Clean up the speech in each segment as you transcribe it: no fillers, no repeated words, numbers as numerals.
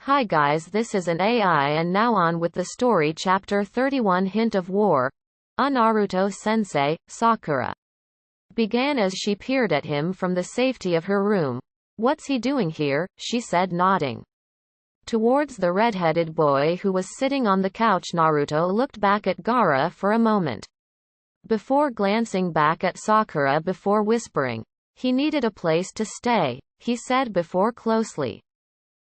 Hi guys, this is an AI and now on with the story. Chapter 31 Hint of War. Naruto sensei, Sakura began as she peered at him from the safety of her room. What's he doing here? She said, nodding towards the red-headed boy who was sitting on the couch. Naruto looked back at Gaara for a moment before glancing back at Sakura before whispering. He needed a place to stay, he said before closely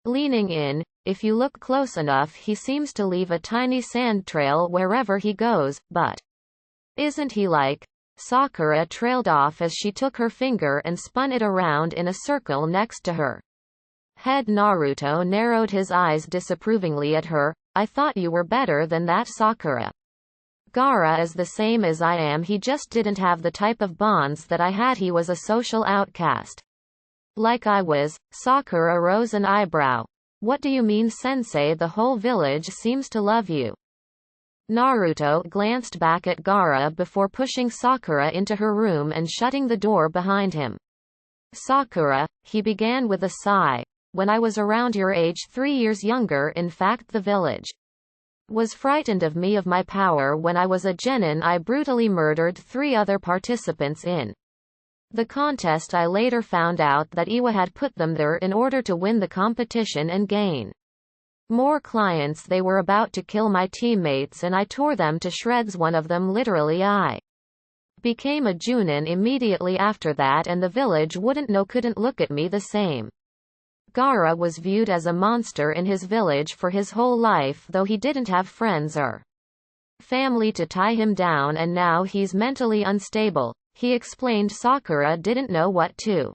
leaning in. If you look close enough, he seems to leave a tiny sand trail wherever he goes, but isn't he like? Sakura trailed off as she took her finger and spun it around in a circle next to her head. Naruto narrowed his eyes disapprovingly at her. I thought you were better than that, Sakura. Gaara is the same as I am, he just didn't have the type of bonds that I had. He was a social outcast. Like I was. Sakura rose an eyebrow. What do you mean, sensei? The whole village seems to love you. Naruto glanced back at Gaara before pushing Sakura into her room and shutting the door behind him. Sakura, he began with a sigh. When I was around your age, 3 years younger, in fact, the village was frightened of me, of my power. When I was a genin, I brutally murdered 3 other participants in the contest. I later found out that Iwa had put them there in order to win the competition and gain more clients. They were about to kill my teammates and I tore them to shreds. One of them literally. I became a Junin immediately after that, and the village couldn't look at me the same. Gaara was viewed as a monster in his village for his whole life, though he didn't have friends or family to tie him down, and now he's mentally unstable, he explained. Sakura didn't know what to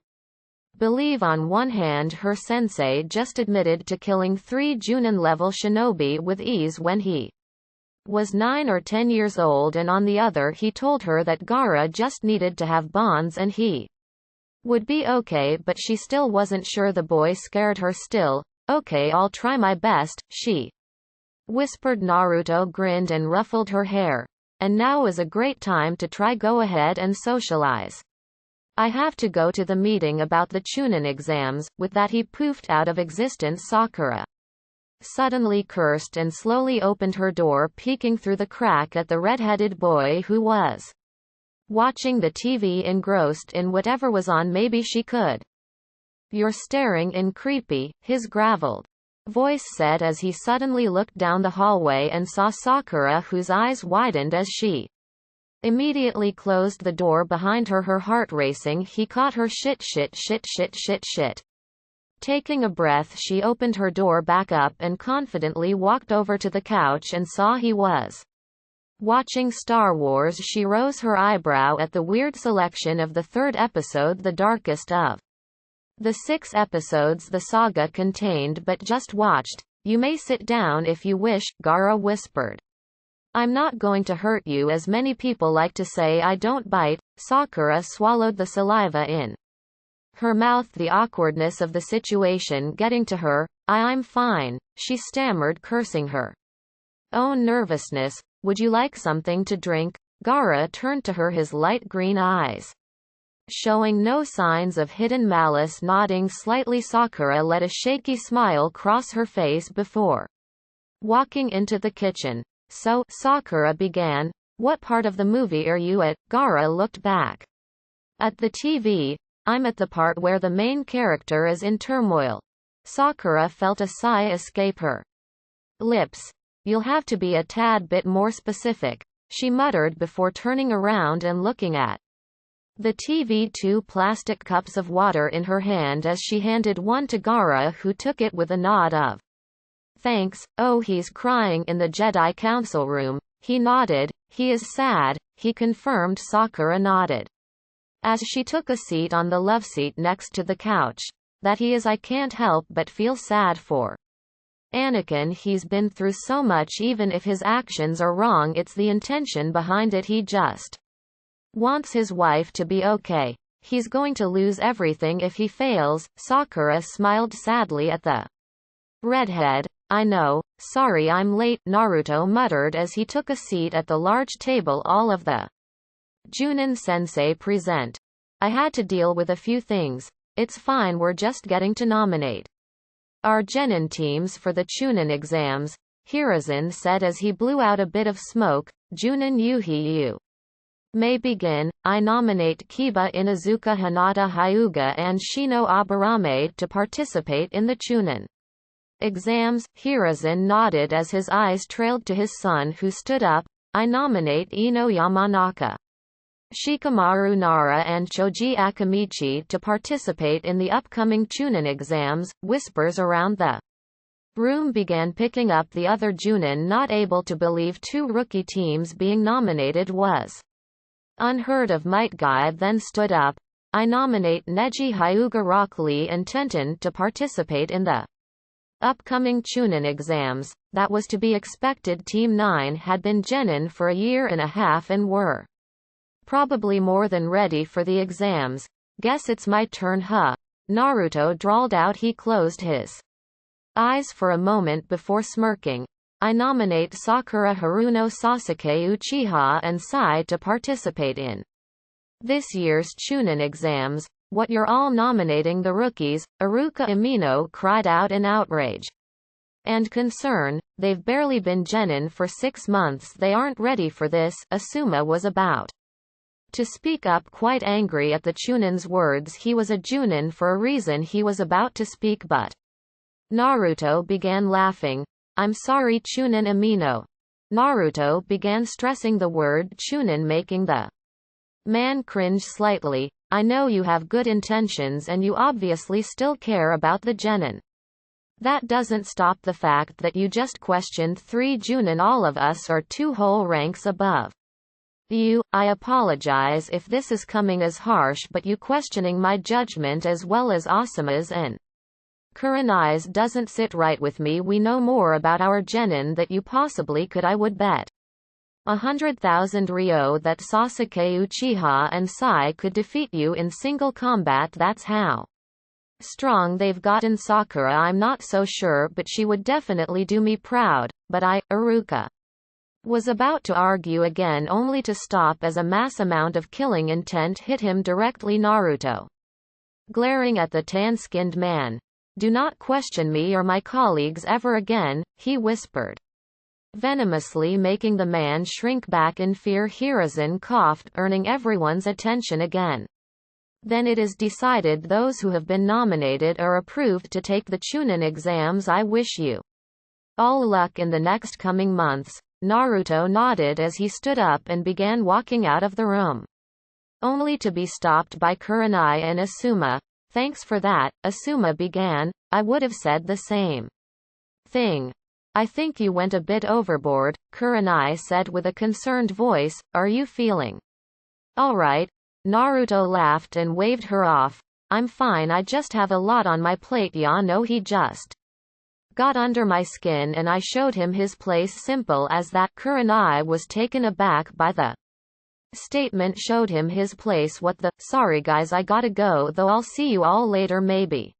believe. On one hand, her sensei just admitted to killing 3 Junin-level shinobi with ease when he was 9 or 10 years old, and on the other, he told her that Gaara just needed to have bonds and he would be okay, but she still wasn't sure. The boy scared her still. Okay, I'll try my best, she whispered. Naruto grinned and ruffled her hair. And now is a great time to try. Go ahead and socialize. I have to go to the meeting about the Chunin exams. With that, he poofed out of existence. Sakura suddenly cursed and slowly opened her door, peeking through the crack at the red-headed boy who was watching the TV, engrossed in whatever was on. Maybe she could. You're staring in, creepy, his graveled voice said as he suddenly looked down the hallway and saw Sakura, whose eyes widened as she immediately closed the door behind her, her heart racing. He caught her. Shit. Taking a breath, she opened her door back up and confidently walked over to the couch and saw he was watching Star Wars. She rose her eyebrow at the weird selection of the 3rd episode, the darkest of the 6 episodes the saga contained, but just watched. You may sit down if you wish, Gaara whispered. I'm not going to hurt you, as many people like to say. I don't bite. Sakura swallowed the saliva in her mouth, the awkwardness of the situation getting to her. I'm fine, she stammered, cursing her own nervousness. Would you like something to drink? Gaara turned to her, his light green eyes showing no signs of hidden malice. Nodding slightly, Sakura let a shaky smile cross her face before walking into the kitchen. So, Sakura began, what part of the movie are you at? Gaara looked back at the TV. I'm at the part where the main character is in turmoil. Sakura felt a sigh escape her lips. You'll have to be a tad bit more specific, she muttered before turning around and looking at the TV. 2 plastic cups of water in her hand as she handed one to Gaara, who took it with a nod of thanks. Oh, he's crying in the Jedi Council room. He nodded. He is sad, he confirmed. Sakura nodded as she took a seat on the loveseat next to the couch. That he is. I can't help but feel sad for Anakin. He's been through so much. Even if his actions are wrong, it's the intention behind it. He just wants his wife to be okay. He's going to lose everything if he fails. Sakura smiled sadly at the redhead. I know, sorry I'm late, Naruto muttered as he took a seat at the large table. All of the Junin sensei present. I had to deal with a few things. It's fine, we're just getting to nominate Our genin teams for the Chunin exams, Hiruzen said as he blew out a bit of smoke. Junin Yuhi may begin. I nominate Kiba Inazuka Hinata Hyuga and Shino Aburame to participate in the Chunin exams. Hiruzen nodded as his eyes trailed to his son who stood up. I nominate Ino Yamanaka, Shikamaru Nara and Choji Akamichi to participate in the upcoming Chunin exams. Whispers around the room began picking up the other Junin, not able to believe two rookie teams being nominated was unheard of. Might Guy then stood up. I nominate Neji Hyuga, Rock Lee and Tenten to participate in the upcoming Chunin exams. That was to be expected. Team 9 had been genin for a year and a half and were probably more than ready for the exams. Guess it's my turn, huh? Naruto drawled out. He closed his eyes for a moment before smirking. I nominate Sakura, Haruno, Sasuke, Uchiha and Sai to participate in this year's Chunin exams. What, you're all nominating the rookies? Iruka Amino cried out in outrage and concern. They've barely been genin for 6 months. They aren't ready for this. Asuma was about to speak up, quite angry at the Chunin's words. He was a Junin for a reason. He was about to speak, but Naruto began laughing. I'm sorry, Chunin Amino. Naruto began stressing the word Chunin, making the man cringe slightly. I know you have good intentions and you obviously still care about the genin. That doesn't stop the fact that you just questioned 3 Junin. All of us are 2 whole ranks above you. I apologize if this is coming as harsh, but you questioning my judgment as well as Asuma's and Kurenai's doesn't sit right with me. We know more about our genin that you possibly could. I would bet 100,000 Ryo that Sasuke, Uchiha and Sai could defeat you in single combat. That's how strong they've gotten. Sakura, I'm not so sure, but she would definitely do me proud. But Iruka was about to argue again, only to stop as a mass amount of killing intent hit him directly. Naruto, glaring at the tan-skinned man. Do not question me or my colleagues ever again, he whispered venomously, making the man shrink back in fear. Hiruzen coughed, earning everyone's attention again. Then it is decided those who have been nominated are approved to take the Chunin exams. I wish you all luck in the next coming months. Naruto nodded as he stood up and began walking out of the room, only to be stopped by Kurenai and Asuma. Thanks for that, Asuma began. I would have said the same thing. I think you went a bit overboard, Kurenai said with a concerned voice. Are you feeling alright? Naruto laughed and waved her off. I'm fine, I just have a lot on my plate. Ya know, he just got under my skin and I showed him his place. Simple as that. Kurenai was taken aback by the statement. Showed him his place? What the? Sorry guys, I gotta go though. I'll see you all later. Maybe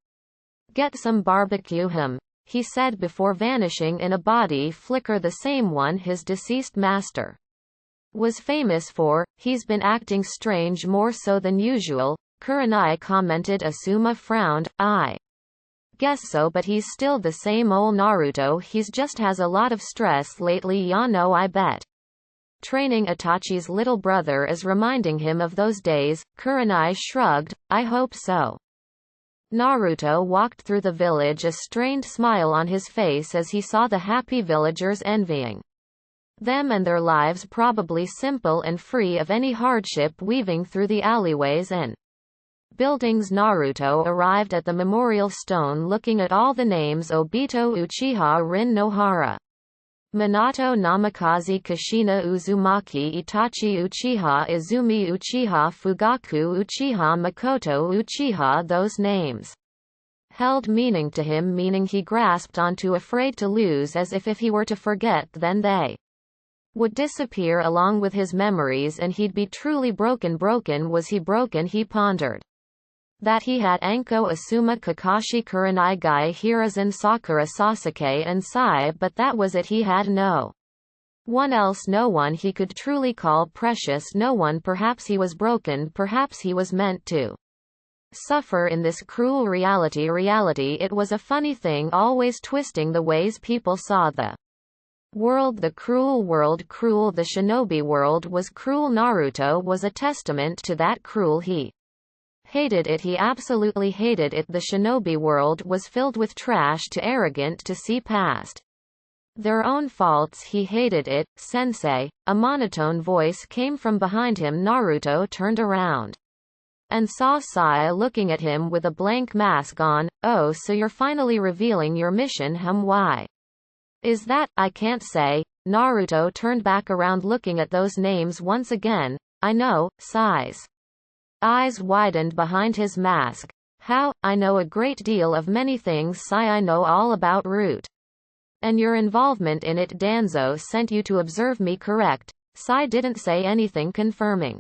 get some barbecue, he said before vanishing in a body flicker, the same one his deceased master was famous for. He's been acting strange, more so than usual, Kurenai commented. Asuma frowned. I guess so, but he's still the same old Naruto. He's just has a lot of stress lately. Ya know, I bet training Itachi's little brother is reminding him of those days. Kurenai shrugged. I hope so. Naruto walked through the village, a strained smile on his face as he saw the happy villagers envying them and their lives probably simple and free of any hardship, weaving through the alleyways and buildings. Naruto arrived at the memorial stone looking at all the names: Obito, Uchiha, Rin Nohara, Minato, Namikaze, Kushina, Uzumaki, Itachi, Uchiha, Izumi, Uchiha, Fugaku, Uchiha, Makoto, Uchiha. Those names held meaning to him, meaning he grasped onto, afraid to lose, as if he were to forget then they would disappear along with his memories and he'd be truly broken. Was he broken? He pondered. That he had Anko, Asuma, Kakashi, Kurenai, Guy, Hiruzen, Sakura, Sasuke and Sai, but that was it. He had no one else, no one he could truly call precious, no one. Perhaps he was broken, perhaps he was meant to suffer in this cruel reality. It was a funny thing, always twisting the ways people saw the world. The cruel world, cruel. The shinobi world was cruel. Naruto was a testament to that. Cruel. He hated it. He absolutely hated it. The shinobi world was filled with trash, too arrogant to see past their own faults. He hated it. Sensei. A monotone voice came from behind him. Naruto turned around and saw Sai looking at him with a blank mask on. Oh, so you're finally revealing your mission. Why is that? I can't say. Naruto turned back around, looking at those names once again. I know. Sai's eyes widened behind his mask. How? I know a great deal of many things, Sai. I know all about Root and your involvement in it. Danzo sent you to observe me, correct? Sai didn't say anything confirming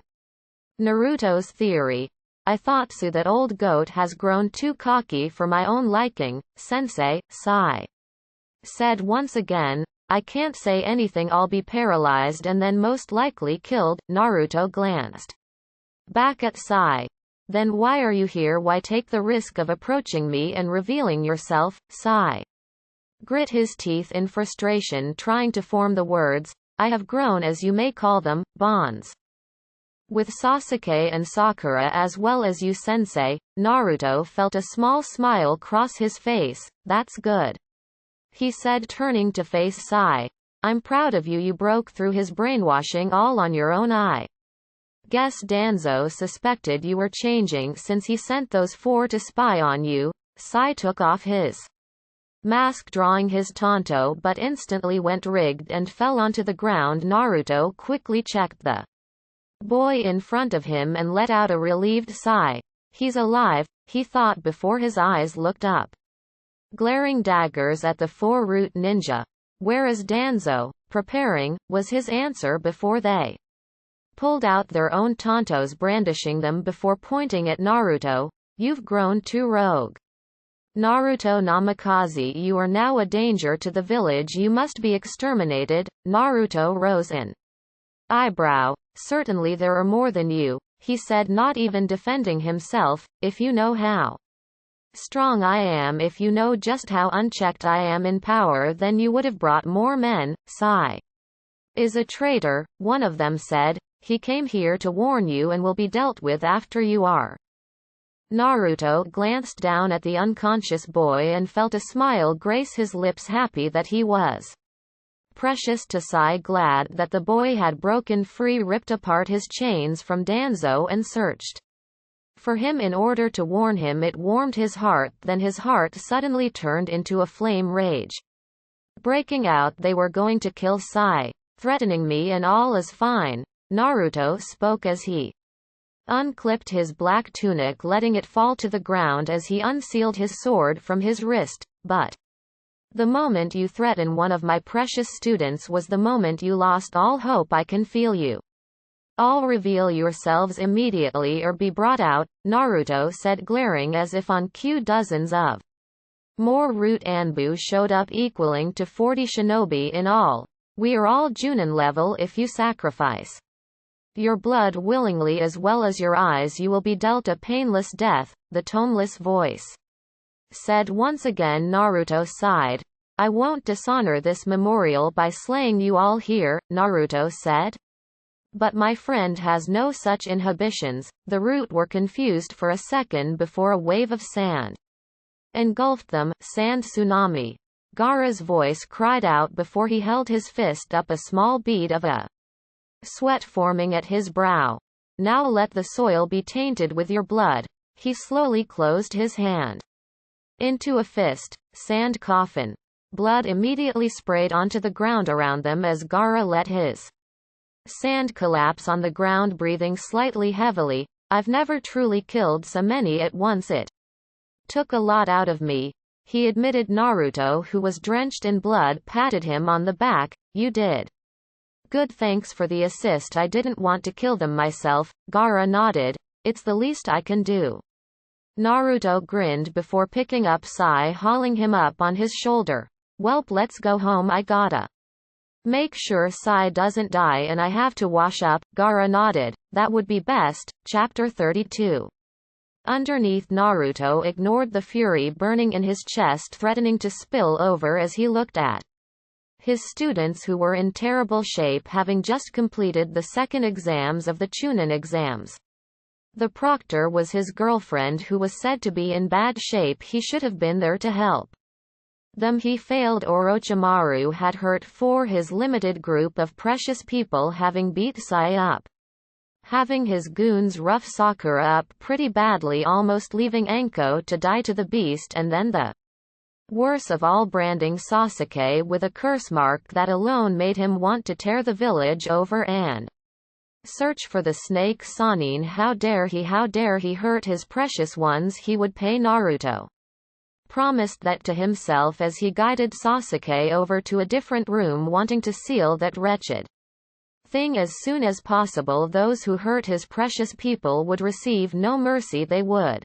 Naruto's theory. I thought so. That old goat has grown too cocky for my own liking, Sensei. Sai said once again. I can't say anything. I'll be paralyzed and then most likely killed. Naruto glanced back at Sai. Then why are you here? Why take the risk of approaching me and revealing yourself? Sai grit his teeth in frustration, trying to form the words. I have grown, as you may call them, bonds with Sasuke and Sakura, as well as you, Sensei. Naruto felt a small smile cross his face. That's good, he said, turning to face Sai. I'm proud of you. You broke through his brainwashing all on your own. I guess Danzo suspected you were changing since he sent those four to spy on you. Sai took off his mask, drawing his tanto, but instantly went rigged and fell onto the ground. Naruto quickly checked the boy in front of him and let out a relieved sigh. He's alive, he thought before his eyes looked up, glaring daggers at the four-root ninja. Where is Danzo? Preparing, was his answer before they pulled out their own tantos, brandishing them before pointing at Naruto. You've grown too rogue, Naruto Namikaze. You are now a danger to the village. You must be exterminated. Naruto rose an eyebrow. Certainly there are more than you, he said, not even defending himself. If you know how strong I am, if you know just how unchecked I am in power, then you would have brought more men. Sai is a traitor, one of them said. He came here to warn you and will be dealt with after you are. Naruto glanced down at the unconscious boy and felt a smile grace his lips, happy that he was precious to Sai, glad that the boy had broken free, ripped apart his chains from Danzo and searched for him in order to warn him. It warmed his heart. Then his heart suddenly turned into a flame, rage breaking out. They were going to kill Sai, threatening me, and all is fine. Naruto spoke as he unclipped his black tunic, letting it fall to the ground as he unsealed his sword from his wrist. But the moment you threaten one of my precious students was the moment you lost all hope. I can feel you. All reveal yourselves immediately or be brought out, Naruto said, glaring as if on cue. Dozens of more root Anbu showed up, equaling to 40 shinobi in all. We are all Junin level. If you sacrifice your blood willingly as well as your eyes, you will be dealt a painless death, the toneless voice said once again. Naruto sighed. I won't dishonor this memorial by slaying you all here, Naruto said. But my friend has no such inhibitions. The root were confused for a second before a wave of sand engulfed them. Sand tsunami, Gaara's voice cried out before he held his fist up, a small bead of a sweat forming at his brow. Now let the soil be tainted with your blood. He slowly closed his hand into a fist. Sand coffin. Blood immediately sprayed onto the ground around them as Gaara let his sand collapse on the ground, breathing slightly heavily. I've never truly killed so many at once. It took a lot out of me, he admitted. Naruto, who was drenched in blood, patted him on the back. You did good, thanks for the assist. I didn't want to kill them myself. Gaara nodded. It's the least I can do. Naruto grinned before picking up Sai, hauling him up on his shoulder. Welp, let's go home. I gotta make sure Sai doesn't die and I have to wash up. Gaara nodded. That would be best. Chapter 32. Underneath, Naruto ignored the fury burning in his chest, threatening to spill over as he looked at his students who were in terrible shape, having just completed the second exams of the Chunin exams. The proctor was his girlfriend, who was said to be in bad shape. He should have been there to help them. He failed. Orochimaru had hurt his limited group of precious people, having beat Sai up, having his goons rough Sakura up pretty badly, almost leaving Anko to die to the beast, and then the worst of all, branding Sasuke with a curse mark that alone made him want to tear the village over and search for the snake Sannin. How dare he hurt his precious ones. He would pay. Naruto promised that to himself as he guided Sasuke over to a different room, wanting to seal that wretched thing as soon as possible. Those who hurt his precious people would receive no mercy. They would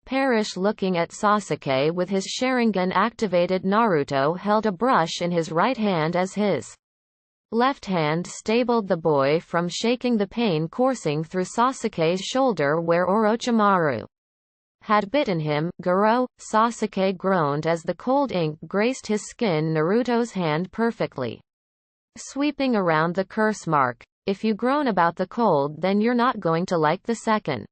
perish. Looking at Sasuke with his Sharingan activated, Naruto held a brush in his right hand as his left hand stabilized the boy from shaking, the pain coursing through Sasuke's shoulder where Orochimaru had bitten him. Garo! Sasuke groaned as the cold ink graced his skin. Naruto's hand perfectly sweeping around the curse mark. If you groan about the cold, then you're not going to like the second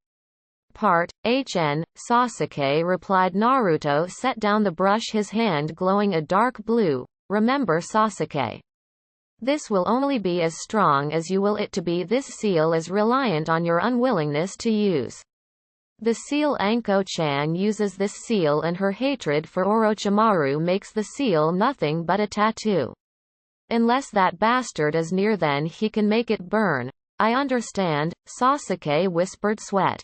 part. Sasuke replied. Naruto set down the brush, his hand glowing a dark blue. Remember, Sasuke, this will only be as strong as you will it to be. This seal is reliant on your unwillingness to use the seal. Anko-chan uses this seal, and her hatred for Orochimaru makes the seal nothing but a tattoo. Unless that bastard is near, then he can make it burn. I understand, Sasuke whispered, sweat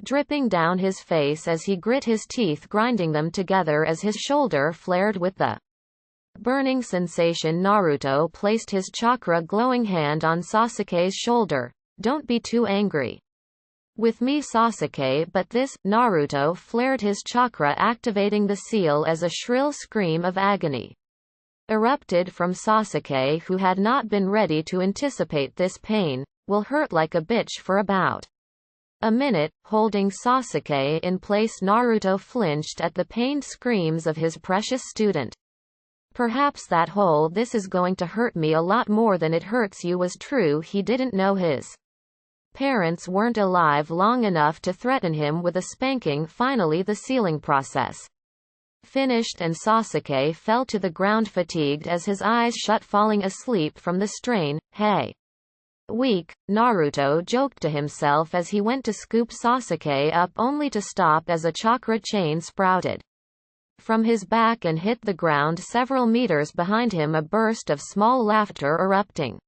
dripping down his face as he grit his teeth, grinding them together as his shoulder flared with the burning sensation. Naruto placed his chakra glowing hand on Sasuke's shoulder. Don't be too angry with me, Sasuke, but this. Naruto flared his chakra, activating the seal as a shrill scream of agony erupted from Sasuke, who had not been ready to anticipate this pain. Will hurt like a bitch for about a minute. Holding Sasuke in place, Naruto flinched at the pained screams of his precious student. Perhaps that whole "this is going to hurt me a lot more than it hurts you" was true. He didn't know his parents weren't alive long enough to threaten him with a spanking. Finally, the sealing process finished, and Sasuke fell to the ground fatigued as his eyes shut, falling asleep from the strain. Hey, weak, Naruto joked to himself as he went to scoop Sasuke up, only to stop as a chakra chain sprouted from his back and hit the ground several meters behind him, a burst of small laughter erupting,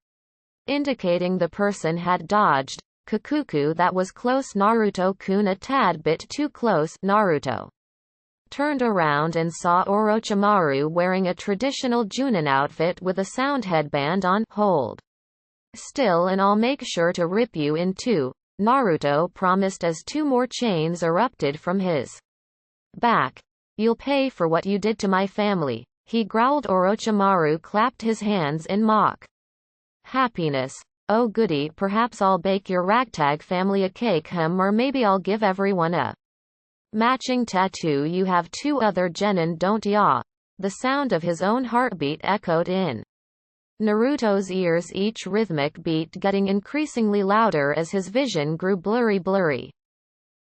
indicating the person had dodged. Kakuku, that was close. Naruto-kun, a tad bit too close. Naruto turned around and saw Orochimaru wearing a traditional Junin outfit with a sound headband on. Hold still and I'll make sure to rip you in two, Naruto promised as two more chains erupted from his back. You'll pay for what you did to my family, he growled. Orochimaru clapped his hands in mock happiness. Oh goody, perhaps I'll bake your ragtag family a cake, or maybe I'll give everyone a matching tattoo. You have two other genin, don't ya? The sound of his own heartbeat echoed in Naruto's ears, each rhythmic beat getting increasingly louder as his vision grew blurry.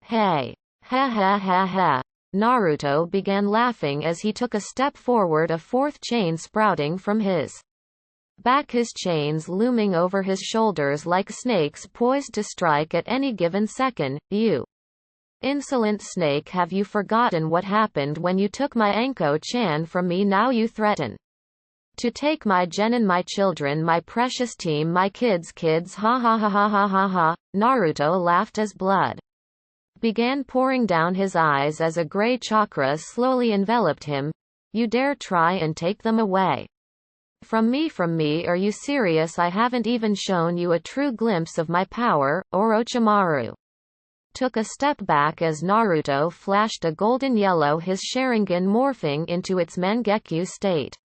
Hey. Ha ha ha ha. Naruto began laughing as he took a step forward, a fourth chain sprouting from his back, his chains looming over his shoulders like snakes poised to strike at any given second. You insolent snake, have you forgotten what happened when you took my Anko-chan from me? Now you threaten to take my genin, my children, my precious team, my kids. Ha ha ha ha ha ha ha. Naruto laughed as blood began pouring down his eyes as a gray chakra slowly enveloped him. You dare try and take them away from me? Are you serious? I haven't even shown you a true glimpse of my power. Orochimaru took a step back as Naruto flashed a golden yellow, his Sharingan morphing into its Mangekyo state.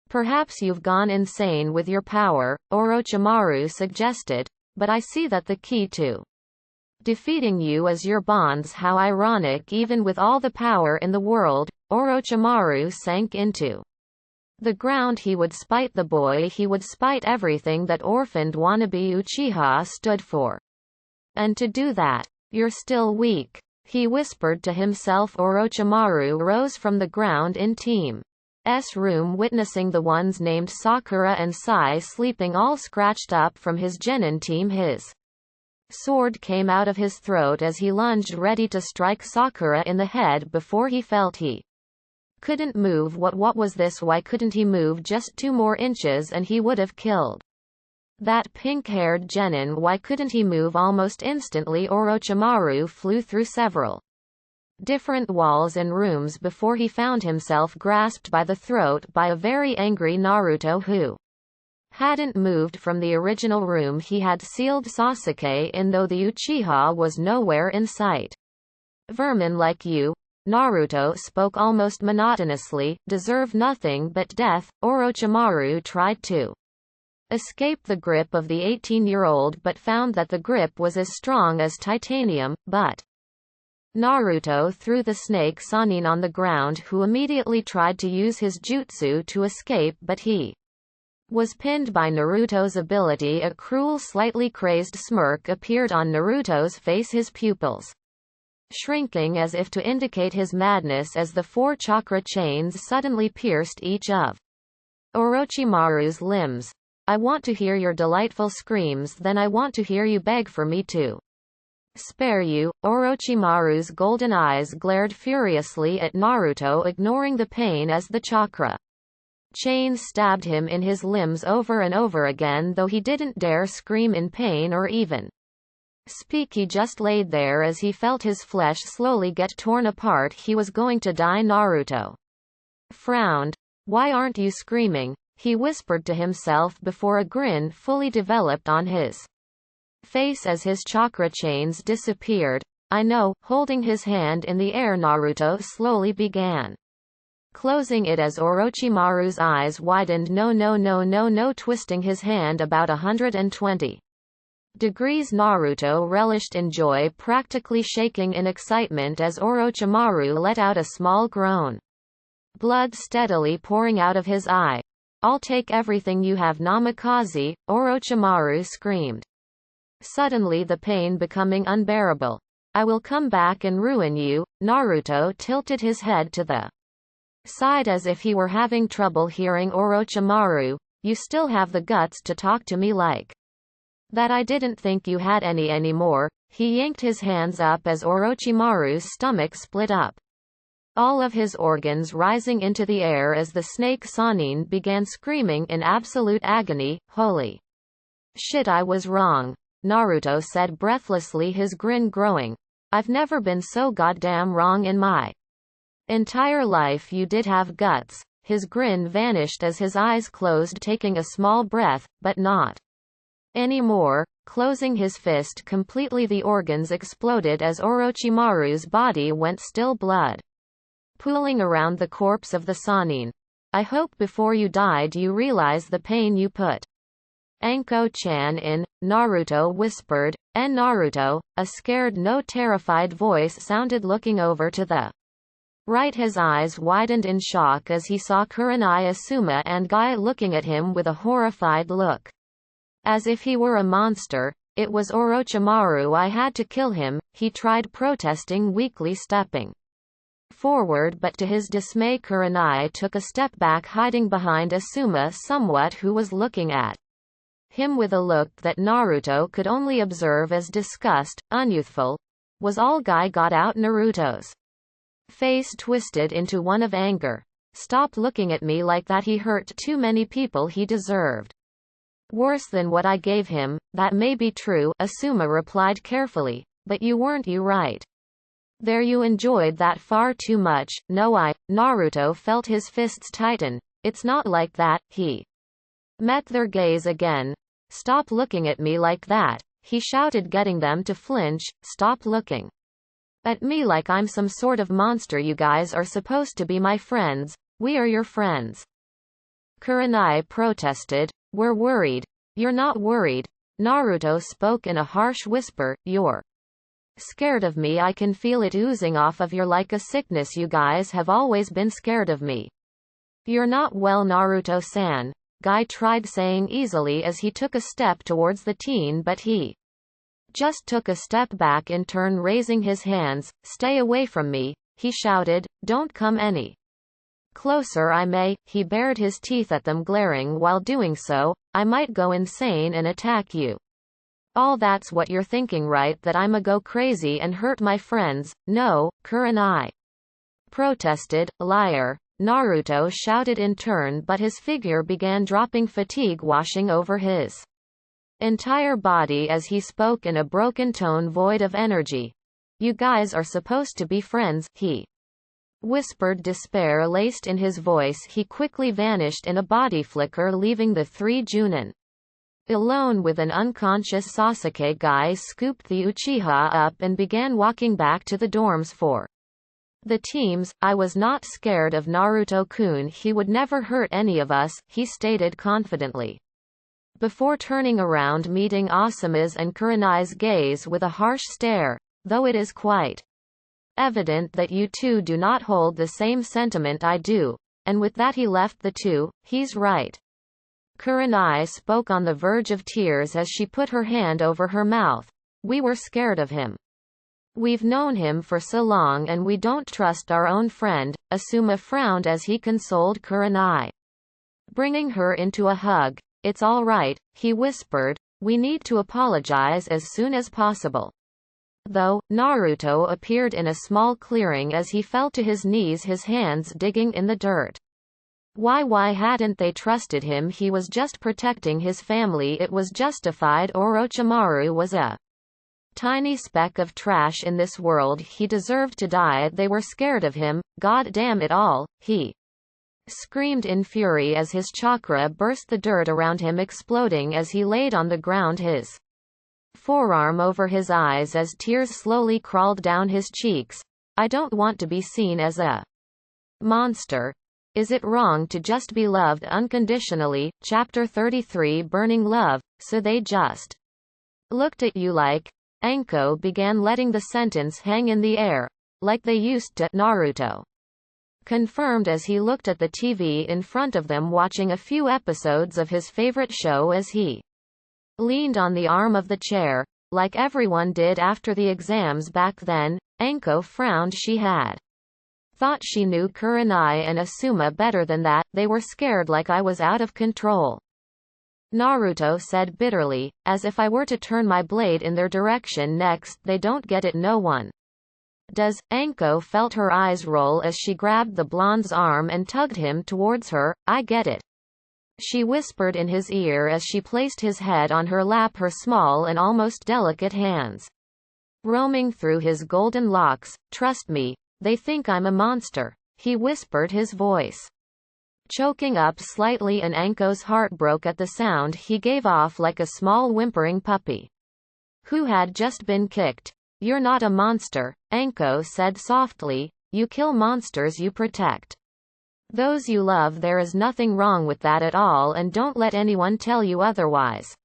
Perhaps you've gone insane with your power, Orochimaru suggested, but I see that the key to Defeating you is your bonds. How ironic. Even with all the power in the world, Orochimaru sank into the ground. He would spite the boy. He would spite everything that orphaned wannabe Uchiha stood for. And to do that, you're still weak, he whispered to himself. Orochimaru rose from the ground in Team's room, witnessing the ones named Sakura and Sai sleeping all scratched up from his genin team. His sword came out of his throat as he lunged, ready to strike Sakura in the head before he felt he couldn't move. What was this? Why couldn't he move just 2 more inches and he would have killed that pink-haired genin? Why couldn't he move? Almost instantly Orochimaru flew through several different walls and rooms before he found himself grasped by the throat by a very angry Naruto who hadn't moved from the original room he had sealed Sasuke in, though the Uchiha was nowhere in sight. Vermin like you, Naruto spoke almost monotonously, deserve nothing but death. Orochimaru tried to escape the grip of the 18-year-old but found that the grip was as strong as titanium. But Naruto threw the snake Sannin on the ground, who immediately tried to use his jutsu to escape, but he was pinned by Naruto's ability. A cruel, slightly crazed smirk appeared on Naruto's face, his pupils shrinking as if to indicate his madness as the 4 chakra chains suddenly pierced each of Orochimaru's limbs. I want to hear your delightful screams, then I want to hear you beg for me to spare you. Orochimaru's golden eyes glared furiously at Naruto, ignoring the pain as the chakra chains stabbed him in his limbs over and over again, though he didn't dare scream in pain or even speak. He just laid there as he felt his flesh slowly get torn apart. He was going to die. Naruto frowned. Why aren't you screaming? He whispered to himself before a grin fully developed on his face as his chakra chains disappeared. I know. Holding his hand in the air, Naruto slowly began closing it as Orochimaru's eyes widened. No, twisting his hand about 120 degrees. Naruto relished in joy, practically shaking in excitement as Orochimaru let out a small groan, blood steadily pouring out of his eye. I'll take everything you have, Namikaze, Orochimaru screamed, suddenly the pain becoming unbearable. I will come back and ruin you. Naruto tilted his head to the side as if he were having trouble hearing Orochimaru. You still have the guts to talk to me like that? I didn't think you had any anymore. He yanked his hands up as Orochimaru's stomach split up, all of his organs rising into the air as the snake Sannin began screaming in absolute agony. Holy shit, I was wrong, Naruto said breathlessly, his grin growing. I've never been so goddamn wrong in my entire life. You did have guts. His grin vanished as his eyes closed, taking a small breath, but not anymore. Closing his fist completely, the organs exploded as Orochimaru's body went still, blood pooling around the corpse of the Sannin. I hope before you died you realize the pain you put Anko-chan in, Naruto whispered. And Naruto, a scared, no terrified voice sounded looking over to the right. His eyes widened in shock as he saw Kurenai, Asuma and Guy looking at him with a horrified look, as if he were a monster. It was Orochimaru. I had to kill him, he tried protesting, weakly stepping forward, but to his dismay Kurenai took a step back, hiding behind Asuma somewhat, who was looking at him with a look that Naruto could only observe as disgust. Unyouthful was all Guy got out. Naruto's face twisted into one of anger. Stop looking at me like that. He hurt too many people. He deserved worse than what I gave him. That may be true, Asuma replied carefully, but you weren't you right there? You enjoyed that far too much. No, Naruto felt his fists tighten. It's not like that. He met their gaze again. Stop looking at me like that, he shouted, getting them to flinch. Stop looking at me like I'm some sort of monster. You guys are supposed to be my friends. We are your friends. Kurenai protested. We're worried. You're not worried. Naruto spoke in a harsh whisper. You're Scared of me? I can feel it oozing off of you like a sickness. You guys have always been scared of me. You're not well, Naruto-san. Guy tried saying easily as he took a step towards the teen, but he just took a step back in turn, raising his hands. Stay away from me, he shouted. Don't come any closer. I may. He bared his teeth at them, glaring while doing so. I might go insane and attack you. All that's what you're thinking, right? That I'ma go crazy and hurt my friends? No, Kurenai protested. Liar, Naruto shouted in turn, but his figure began dropping, fatigue washing over his entire body as he spoke in a broken tone void of energy. You guys are supposed to be friends, he whispered, despair laced in his voice. He quickly vanished in a body flicker, leaving the three Junin alone with an unconscious Sasuke. Guy scooped the Uchiha up and began walking back to the dorms for the teams. I was not scared of Naruto-kun. He would never hurt any of us, he stated confidently, before turning around, meeting Asuma's and Kurenai's gaze with a harsh stare. Though it is quite evident that you two do not hold the same sentiment I do. And with that he left the two. He's right. Kurenai spoke on the verge of tears as she put her hand over her mouth. We were scared of him. We've known him for so long and we don't trust our own friend. Asuma frowned as he consoled Kurenai, bringing her into a hug. It's all right, he whispered. We need to apologize as soon as possible. Though, Naruto appeared in a small clearing as he fell to his knees, his hands digging in the dirt. Why hadn't they trusted him? He was just protecting his family. It was justified. Orochimaru was a tiny speck of trash in this world. He deserved to die. They were scared of him. God damn it all, he screamed in fury as his chakra burst the dirt around him, exploding as he laid on the ground, his forearm over his eyes as tears slowly crawled down his cheeks. I don't want to be seen as a monster. Is it wrong to just be loved unconditionally? Chapter 33, Burning Love. So they just looked at you like. Anko began, letting the sentence hang in the air, like they used to. Naruto confirmed as he looked at the TV in front of them, watching a few episodes of his favorite show as he leaned on the arm of the chair, like everyone did after the exams back then. Anko frowned. She had thought she knew Kurenai and Asuma better than that. They were scared like I was out of control. Naruto said bitterly, as if I were to turn my blade in their direction next. They don't get it. No one does. Anko felt her eyes roll as she grabbed the blonde's arm and tugged him towards her. I get it, she whispered in his ear as she placed his head on her lap, her small and almost delicate hands roaming through his golden locks. Trust me. They think I'm a monster, he whispered, his voice choking up slightly, and Anko's heart broke at the sound he gave off, like a small whimpering puppy who had just been kicked. You're not a monster, Anko said softly. You kill monsters you protect those you love. There is nothing wrong with that at all, and don't let anyone tell you otherwise.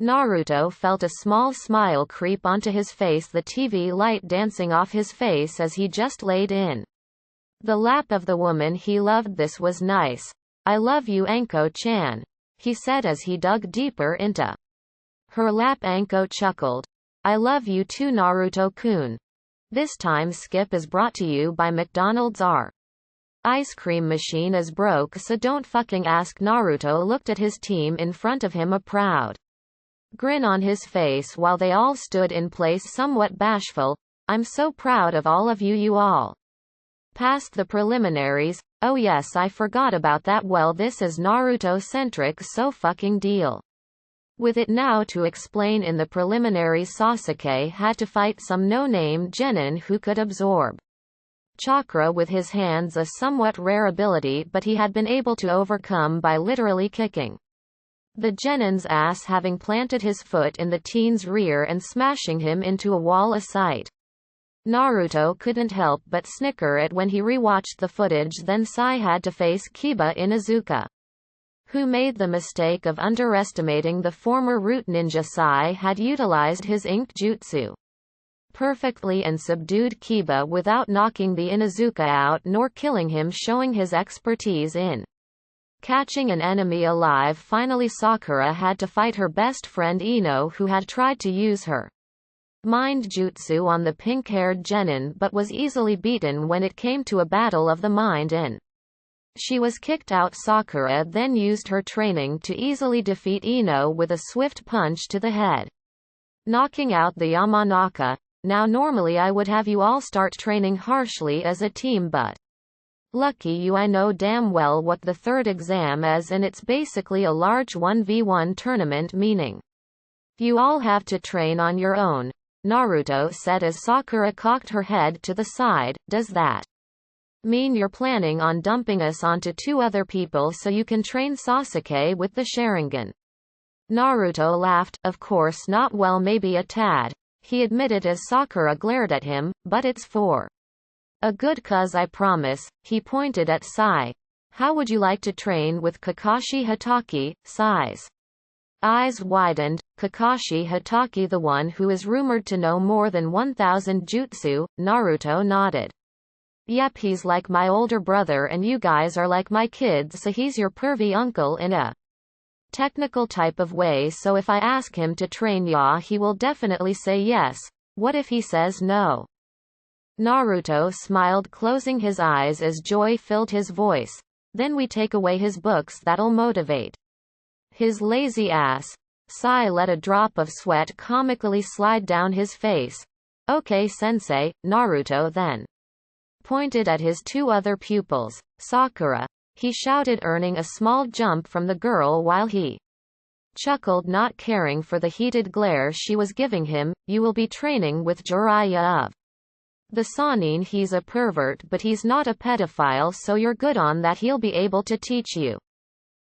Naruto felt a small smile creep onto his face, the TV light dancing off his face as he just laid in the lap of the woman he loved. This was nice. I love you, Anko-chan, he said as he dug deeper into her lap. Anko chuckled. I love you too, Naruto-kun. This time Skip is brought to you by McDonald's. Our ice cream machine is broke, so don't fucking ask. Naruto looked at his team in front of him, a proud grin on his face while they all stood in place, somewhat bashful. I'm so proud of all of you. You all passed the preliminaries. Oh yes, I forgot about that. Well, this is Naruto-centric, so fucking deal with it. Now to explain, in the preliminaries Sasuke had to fight some no-name genin who could absorb chakra with his hands, a somewhat rare ability, but he had been able to overcome by literally kicking the genin's ass, having planted his foot in the teen's rear and smashing him into a wall. A sight Naruto couldn't help but snicker at when he rewatched the footage. Then Sai had to face Kiba Inuzuka, who made the mistake of underestimating the former root ninja. Sai had utilized his ink jutsu perfectly and subdued Kiba without knocking the Inuzuka out nor killing him, showing his expertise in catching an enemy alive. Finally, Sakura had to fight her best friend Ino, who had tried to use her mind jutsu on the pink-haired genin but was easily beaten when it came to a battle of the mind, and she was kicked out. Sakura then used her training to easily defeat Ino with a swift punch to the head, knocking out the Yamanaka. Now normally I would have you all start training harshly as a team, but lucky you, I know damn well what the third exam is, and it's basically a large 1v1 tournament, meaning you all have to train on your own, Naruto said as Sakura cocked her head to the side. Does that mean you're planning on dumping us onto two other people so you can train Sasuke with the Sharingan? Naruto laughed. Of course not. Well, maybe a tad, he admitted as Sakura glared at him, but it's for a good cause, I promise. He pointed at Sai. How would you like to train with Kakashi Hatake? Sai's eyes widened. Kakashi Hatake, the one who is rumored to know more than 1,000 jutsu? Naruto nodded. Yep, he's like my older brother and you guys are like my kids, so he's your pervy uncle in a technical type of way, so if I ask him to train ya, he will definitely say yes. What if he says no? Naruto smiled, closing his eyes as joy filled his voice. Then we take away his books, that'll motivate his lazy ass. Sai let a drop of sweat comically slide down his face. Okay sensei. Naruto then pointed at his two other pupils. Sakura, he shouted, earning a small jump from the girl while he chuckled, not caring for the heated glare she was giving him. You will be training with Jiraiya of the Sannin. He's a pervert, but he's not a pedophile, so you're good on that. He'll be able to teach you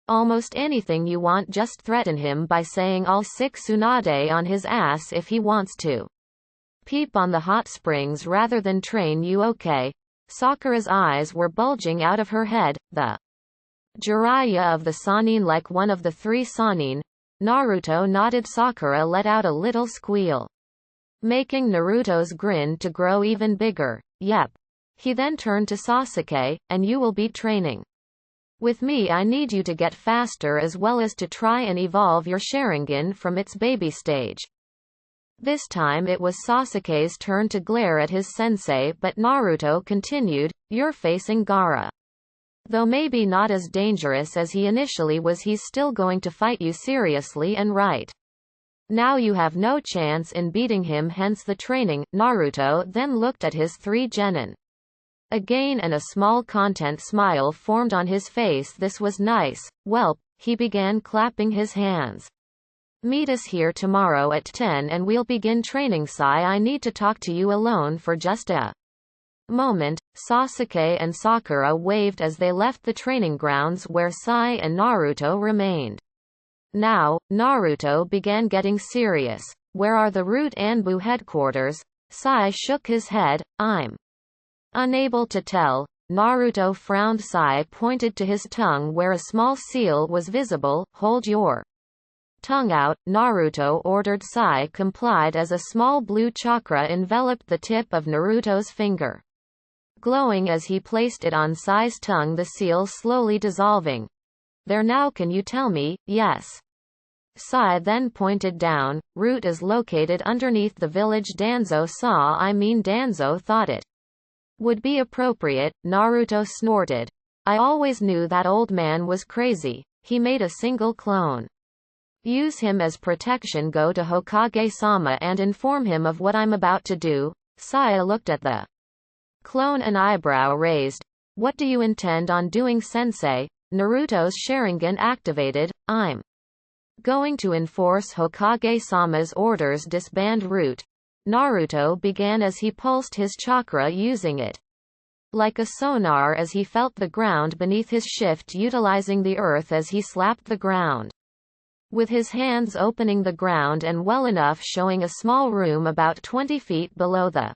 almost anything you want. Just threaten him by saying all 6 tsunade on his ass if he wants to peep on the hot springs rather than train you, okay? Sakura's eyes were bulging out of her head. The Jiraiya of the Sannin, like one of the 3 Sannin? Naruto nodded. Sakura let out a little squeal, making Naruto's grin to grow even bigger. Yep. He then turned to Sasuke, and you will be training with me. I need you to get faster as well as to try and evolve your Sharingan from its baby stage. This time it was Sasuke's turn to glare at his sensei, but Naruto continued, you're facing Gaara. Though maybe not as dangerous as he initially was, he's still going to fight you seriously and right now you have no chance in beating him, hence the training. Naruto then looked at his 3 genin again, and a small content smile formed on his face. This was nice. Welp, he began clapping his hands. Meet us here tomorrow at 10 and we'll begin training. Sai, I need to talk to you alone for just a moment. Sasuke and Sakura waved as they left the training grounds where Sai and Naruto remained. Now, Naruto began getting serious. Where are the Root Anbu headquarters? Sai shook his head. I'm unable to tell. Naruto frowned. Sai pointed to his tongue where a small seal was visible. Hold your tongue out, Naruto ordered. Sai complied as a small blue chakra enveloped the tip of Naruto's finger, glowing as he placed it on Sai's tongue, the seal slowly dissolving. There now, can you tell me? Yes. Sai then pointed down. Root is located underneath the village. Danzo thought it would be appropriate. Naruto snorted. I always knew that old man was crazy. He made a single clone. Use him as protection. Go to Hokage-sama and inform him of what I'm about to do. Sai looked at the clone, an eyebrow raised. What do you intend on doing, sensei? Naruto's Sharingan activated. I'm going to enforce Hokage-sama's orders. Disband Root. Naruto began as he pulsed his chakra, using it like a sonar as he felt the ground beneath his shift, utilizing the earth as he slapped the ground with his hands, opening the ground and well enough, showing a small room about 20 feet below the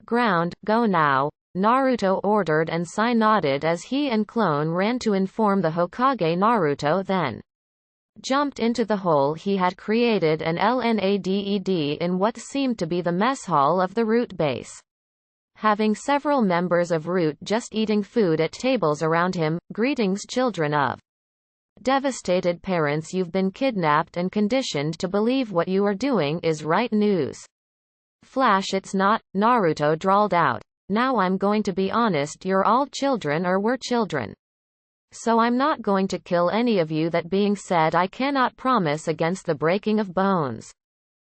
ground. Go now, Naruto ordered, and Sai nodded as he and clone ran to inform the Hokage. Naruto then jumped into the hole he had created and LNADED in what seemed to be the mess hall of the Root base. Having several members of Root just eating food at tables around him. Greetings, children of devastated parents. You've been kidnapped and conditioned to believe what you are doing is right news. Flash, it's not, Naruto drawled out. Now I'm going to be honest, you're all children or were children. So I'm not going to kill any of you. That being said, I cannot promise against the breaking of bones.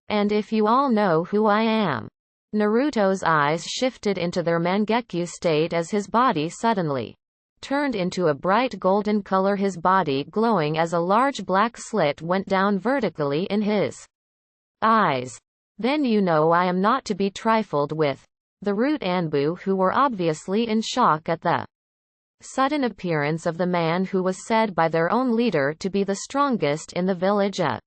And if you all know who I am. Naruto's eyes shifted into their Mangekyo state as his body suddenly turned into a bright golden color, his body glowing as a large black slit went down vertically in his eyes. Then you know I am not to be trifled with. The Root Anbu, who were obviously in shock at the sudden appearance of the man who was said by their own leader to be the strongest in the village, a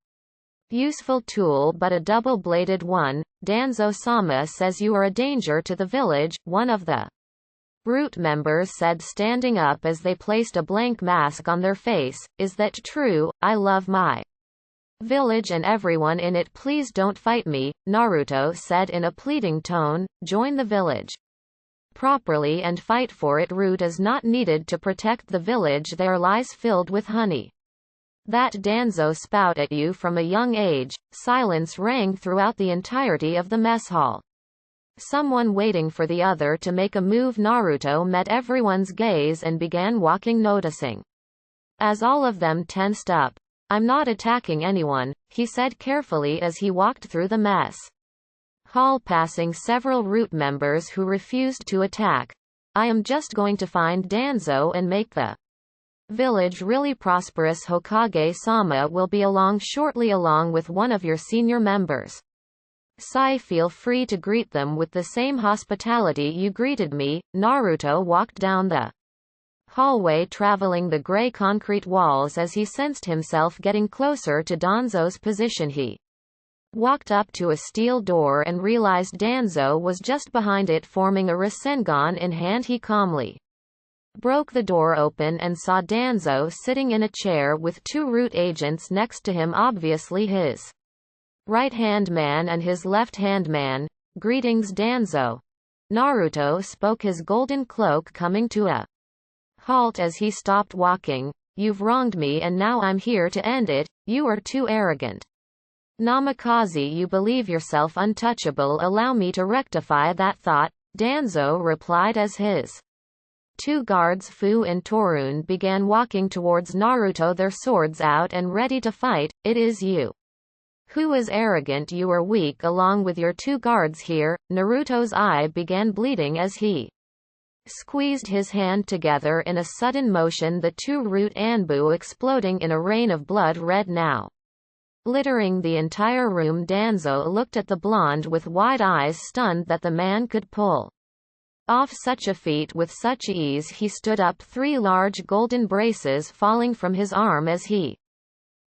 useful tool but a double-bladed one. Danzo-sama says you are a danger to the village, one of the Root members said, standing up as they placed a blank mask on their face. Is that true? I love my village and everyone in it. Please don't fight me, Naruto said in a pleading tone. Join the village properly and fight for it. Root is not needed to protect the village. There lies filled with honey. That Danzo spout at you from a young age. Silence rang throughout the entirety of the mess hall. Someone waiting for the other to make a move. Naruto met everyone's gaze and began walking, noticing as all of them tensed up. I'm not attacking anyone, he said carefully as he walked through the mess hall, passing several Root members who refused to attack. I am just going to find Danzo and make the village really prosperous. Hokage-sama will be along shortly along with one of your senior members. Sai, feel free to greet them with the same hospitality you greeted me. Naruto walked down the hallway, traveling the gray concrete walls as he sensed himself getting closer to Danzo's position. He walked up to a steel door and realized Danzo was just behind it, forming a Rasengan in hand. He calmly broke the door open and saw Danzo sitting in a chair with two Root agents next to him, obviously his right-hand man and his left-hand man. Greetings, Danzo. Naruto spoke, his golden cloak coming to a halt as he stopped walking. You've wronged me and now I'm here to end it. You are too arrogant. Namikaze, you believe yourself untouchable. Allow me to rectify that thought, Danzo replied as his two guards, Fu and Torun, began walking towards Naruto, their swords out and ready to fight. It is you who is arrogant. You are weak along with your two guards here. Naruto's eye began bleeding as he squeezed his hand together in a sudden motion, the two Root Anbu exploding in a rain of blood, red now littering the entire room. Danzo looked at the blonde with wide eyes, stunned that the man could pull off such a feat with such ease. He stood up, three large golden braces falling from his arm as he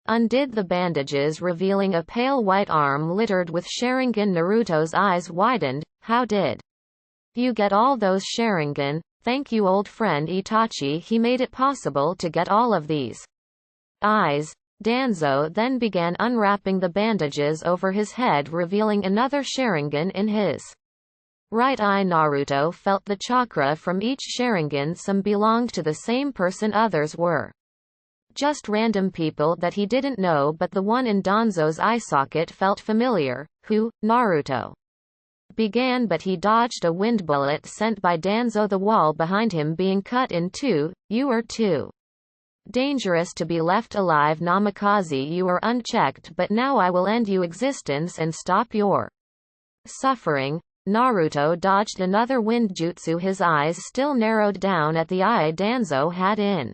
undid the bandages, revealing a pale white arm littered with Sharingan. Naruto's eyes widened. How did you get all those Sharingan? Thank you, old friend Itachi. He made it possible to get all of these. Eyes. Danzo then began unwrapping the bandages over his head, revealing another Sharingan in his right eye. Naruto felt the chakra from each Sharingan. Some belonged to the same person, others were just random people that he didn't know, but the one in Danzo's eye socket felt familiar. Who? Naruto began, but he dodged a wind bullet sent by Danzo, the wall behind him being cut in two. You are too dangerous to be left alive, Namikaze. You are unchecked, but now I will end your existence and stop your suffering. Naruto dodged another wind jutsu, his eyes still narrowed down at the eye Danzo had in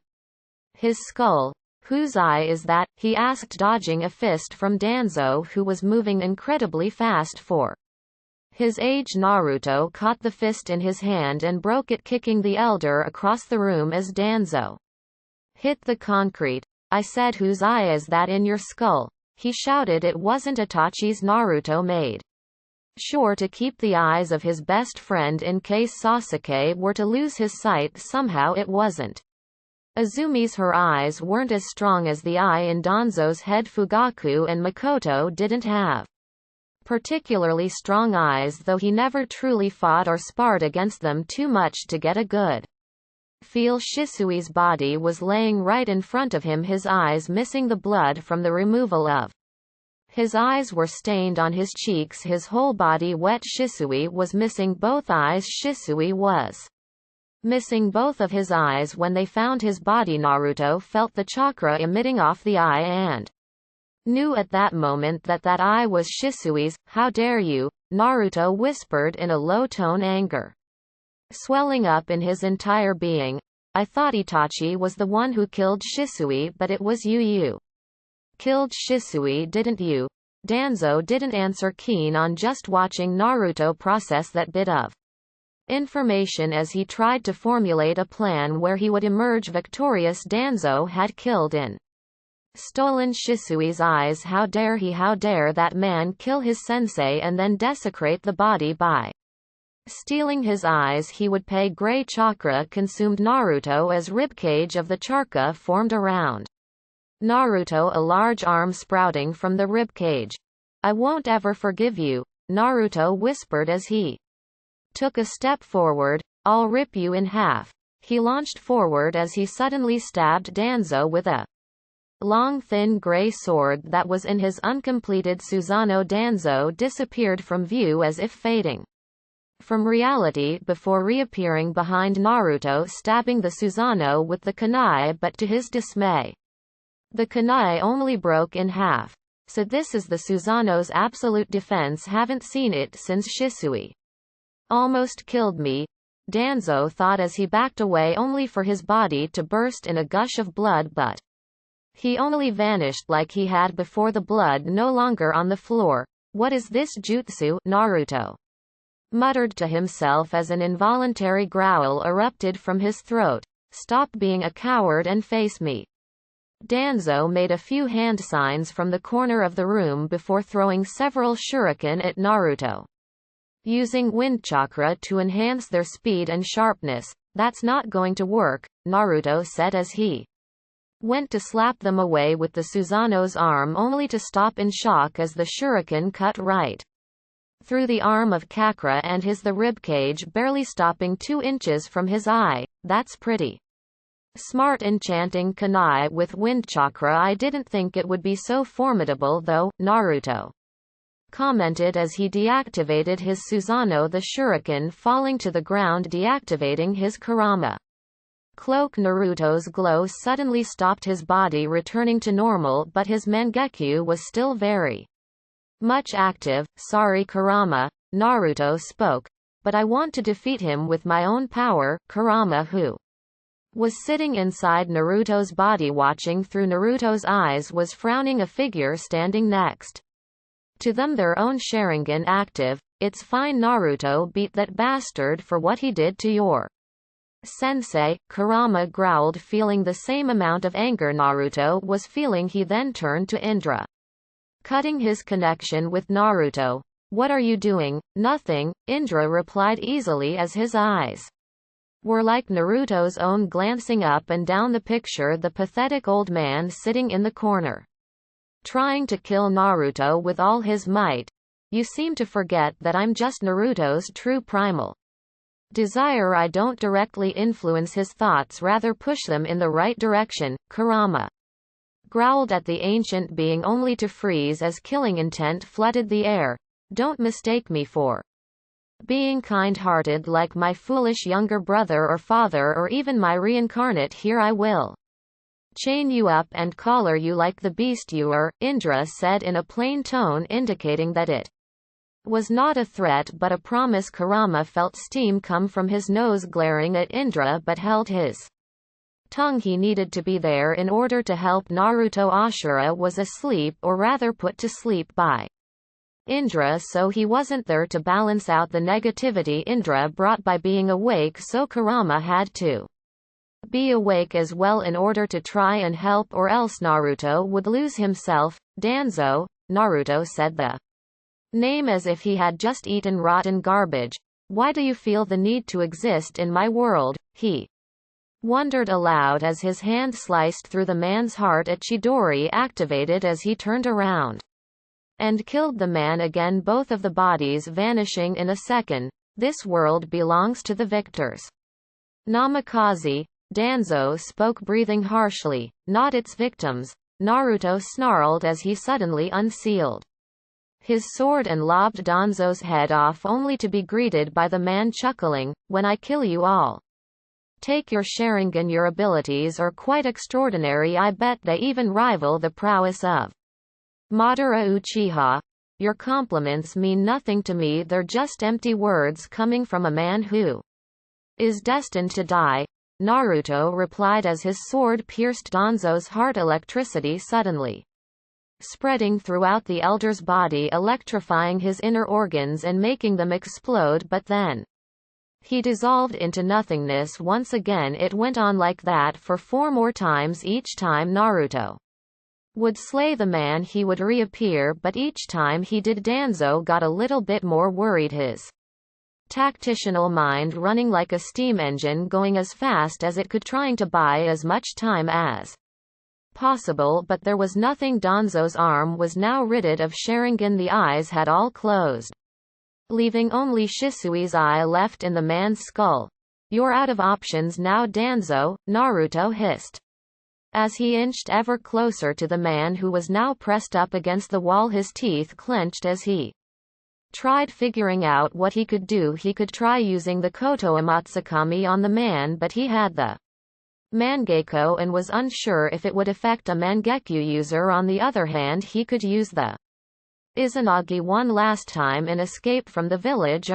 his skull. Whose eye is that? He asked, dodging a fist from Danzo, who was moving incredibly fast for his age. Naruto caught the fist in his hand and broke it, kicking the elder across the room as Danzo hit the concrete. I said, whose eye is that in your skull? He shouted. It wasn't Itachi's. Naruto made sure to keep the eyes of his best friend in case Sasuke were to lose his sight somehow. It wasn't Azumi's her eyes weren't as strong as the eye in Danzo's head. Fugaku and Makoto didn't have particularly strong eyes, though he never truly fought or sparred against them too much to get a good feel. Shisui's body was laying right in front of him, his eyes missing the blood from the removal of his eyes were stained on his cheeks, his whole body wet. Shisui was missing both eyes. Shisui was missing both of his eyes when they found his body. Naruto felt the chakra emitting off the eye and knew at that moment that that eye was Shisui's. "How dare you?" Naruto whispered in a low tone, anger swelling up in his entire being. "I thought Itachi was the one who killed Shisui, but it was you. You killed Shisui, didn't you?" Danzo didn't answer, keen on just watching Naruto process that bit of information as he tried to formulate a plan where he would emerge victorious. Danzo had killed and stolen Shisui's eyes. How dare he? How dare that man kill his sensei and then desecrate the body by stealing his eyes? He would pay. Gray chakra consumed Naruto as ribcage of the chakra formed around Naruto, a large arm sprouting from the ribcage. "I won't ever forgive you," Naruto whispered as he took a step forward. "I'll rip you in half." He launched forward as he suddenly stabbed Danzo with a long thin gray sword that was in his uncompleted Susanoo. Danzo disappeared from view as if fading from reality before reappearing behind Naruto, stabbing the Susanoo with the kunai, but to his dismay, the kunai only broke in half. "So this is the Susanoo's absolute defense. Haven't seen it since Shisui almost killed me," Danzo thought as he backed away, only for his body to burst in a gush of blood, but he only vanished like he had before, the blood no longer on the floor. "What is this jutsu?" Naruto muttered to himself as an involuntary growl erupted from his throat. "Stop being a coward and face me." Danzo made a few hand signs from the corner of the room before throwing several shuriken at Naruto, using wind chakra to enhance their speed and sharpness. "That's not going to work," Naruto said as he went to slap them away with the Susanoo's arm, only to stop in shock as the shuriken cut right through the arm of Kakra and his the ribcage, barely stopping 2 inches from his eye. "That's pretty smart, enchanting kunai with wind chakra. I didn't think it would be so formidable though," Naruto commented as he deactivated his Susanoo, the shuriken falling to the ground, deactivating his Kurama cloak. Naruto's glow suddenly stopped, his body returning to normal, but his Mangekyo was still very much active. "Sorry Kurama," Naruto spoke, "but I want to defeat him with my own power." Kurama, who was sitting inside Naruto's body watching through Naruto's eyes, was frowning, a figure standing next to them, their own Sharingan active. "It's fine Naruto, beat that bastard for what he did to your sensei," Kurama growled, feeling the same amount of anger Naruto was feeling. He then turned to Indra, cutting his connection with Naruto. "What are you doing?" "Nothing," Indra replied easily as his eyes were like Naruto's own, glancing up and down the picture, the pathetic old man sitting in the corner trying to kill Naruto with all his might. "You seem to forget that I'm just Naruto's true primal desire. I don't directly influence his thoughts, rather push them in the right direction." Kurama growled at the ancient being, only to freeze as killing intent flooded the air. "Don't mistake me for being kind-hearted like my foolish younger brother or father, or even my reincarnate. Here I will chain you up and collar you like the beast you are," Indra said in a plain tone, indicating that it was not a threat but a promise. Kurama felt steam come from his nose, glaring at Indra, but held his tongue. He needed to be there in order to help Naruto. Ashura was asleep, or rather put to sleep by Indra, so he wasn't there to balance out the negativity Indra brought by being awake, so Kurama had to be awake as well in order to try and help, or else Naruto would lose himself. "Danzo," Naruto said the name as if he had just eaten rotten garbage. "Why do you feel the need to exist in my world?" He wondered aloud as his hand sliced through the man's heart. A Chidori activated as he turned around and killed the man again, both of the bodies vanishing in a second. This world belongs to the victors. Namikaze, Danzo spoke, breathing harshly. Not its victims, Naruto snarled as he suddenly unsealed his sword and lobbed Danzo's head off, only to be greeted by the man chuckling, "When I kill you all, take your Sharingan. Your abilities are quite extraordinary. I bet they even rival the prowess of Madara Uchiha. Your compliments mean nothing to me. They're just empty words coming from a man who is destined to die," Naruto replied as his sword pierced Danzo's heart. Electricity suddenly spreading throughout the elder's body, electrifying his inner organs and making them explode, but then he dissolved into nothingness once again. It went on like that for 4 more times. Each time Naruto would slay the man, he would reappear, but each time he did, Danzo got a little bit more worried, his tactical mind running like a steam engine, going as fast as it could, trying to buy as much time as possible, but there was nothing. Danzo's arm was now ridded of Sharingan. The eyes had all closed, leaving only Shisui's eye left in the man's skull. "You're out of options now, Danzo," Naruto hissed as he inched ever closer to the man, who was now pressed up against the wall, his teeth clenched as he tried figuring out what he could do. He could try using the Koto Amatsukami on the man, but he had the Mangekyo and was unsure if it would affect a Mangekyo user. On the other hand, he could use the Izanagi one last time and escape from the village.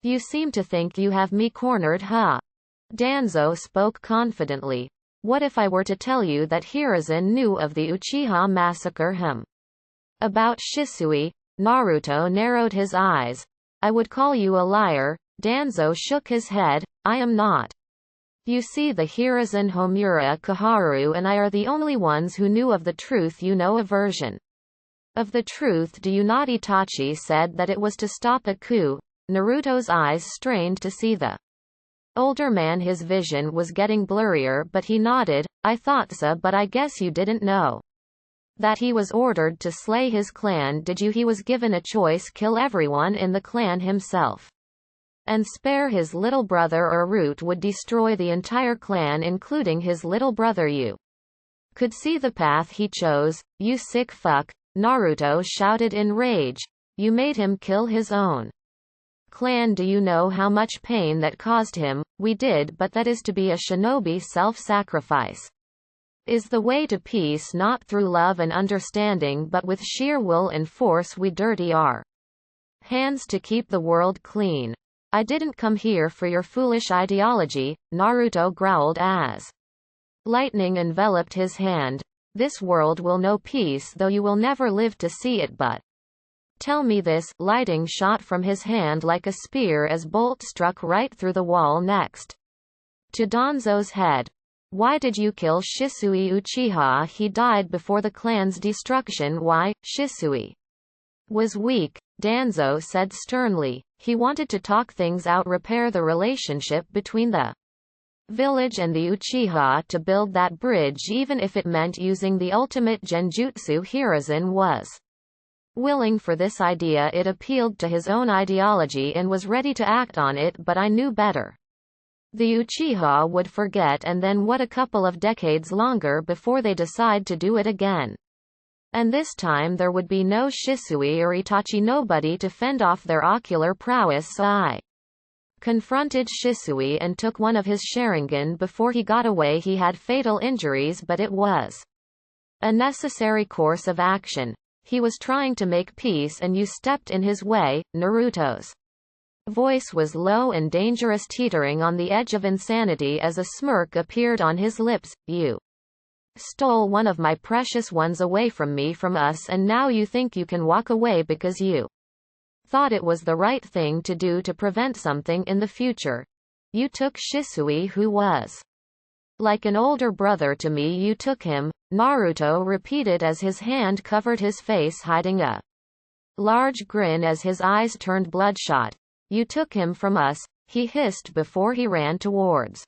You seem to think you have me cornered, huh? Danzo spoke confidently. What if I were to tell you that Hiruzen knew of the Uchiha massacre? About Shisui? Naruto narrowed his eyes. I would call you a liar. Danzo shook his head. I am not. You see, the Hiruzen, Homura, Koharu and I are the only ones who knew of the truth. You know a version of the truth, do you not? Itachi said that it was to stop a coup. Naruto's eyes strained to see the older man. His vision was getting blurrier, but he nodded. I thought so, but I guess you didn't know that he was ordered to slay his clan, did you? He was given a choice: kill everyone in the clan himself and spare his little brother, or Root would destroy the entire clan, including his little brother. You could see the path he chose. You sick fuck, Naruto shouted in rage. You made him kill his own clan. Do you know how much pain that caused him? We did, but that is to be a shinobi. Self-sacrifice is the way to peace, not through love and understanding, but with sheer will and force. We dirty our hands to keep the world clean. I didn't come here for your foolish ideology, Naruto growled as lightning enveloped his hand. This world will know peace, though you will never live to see it. But tell me this. Lightning shot from his hand like a spear as bolt struck right through the wall next to Danzo's head. Why did you kill Shisui Uchiha? He died before the clan's destruction. Why? Shisui was weak, Danzo said sternly. He wanted to talk things out, repair the relationship between the village and the Uchiha, to build that bridge, even if it meant using the ultimate genjutsu. Hiruzen was willing for this idea. It appealed to his own ideology and was ready to act on it, but I knew better. The Uchiha would forget, and then what? A couple of decades longer before they decide to do it again. And this time there would be no Shisui or Itachi, nobody to fend off their ocular prowess. So I confronted Shisui and took one of his Sharingan before he got away. He had fatal injuries, but it was a necessary course of action. He was trying to make peace and you stepped in his way. Naruto's voice was low and dangerous, teetering on the edge of insanity as a smirk appeared on his lips. You stole one of my precious ones away from me, from us, and now you think you can walk away because you thought it was the right thing to do to prevent something in the future. You took Shisui, who was like an older brother to me. You took him, Naruto repeated as his hand covered his face, hiding a large grin as his eyes turned bloodshot. You took him from us, he hissed before he ran towards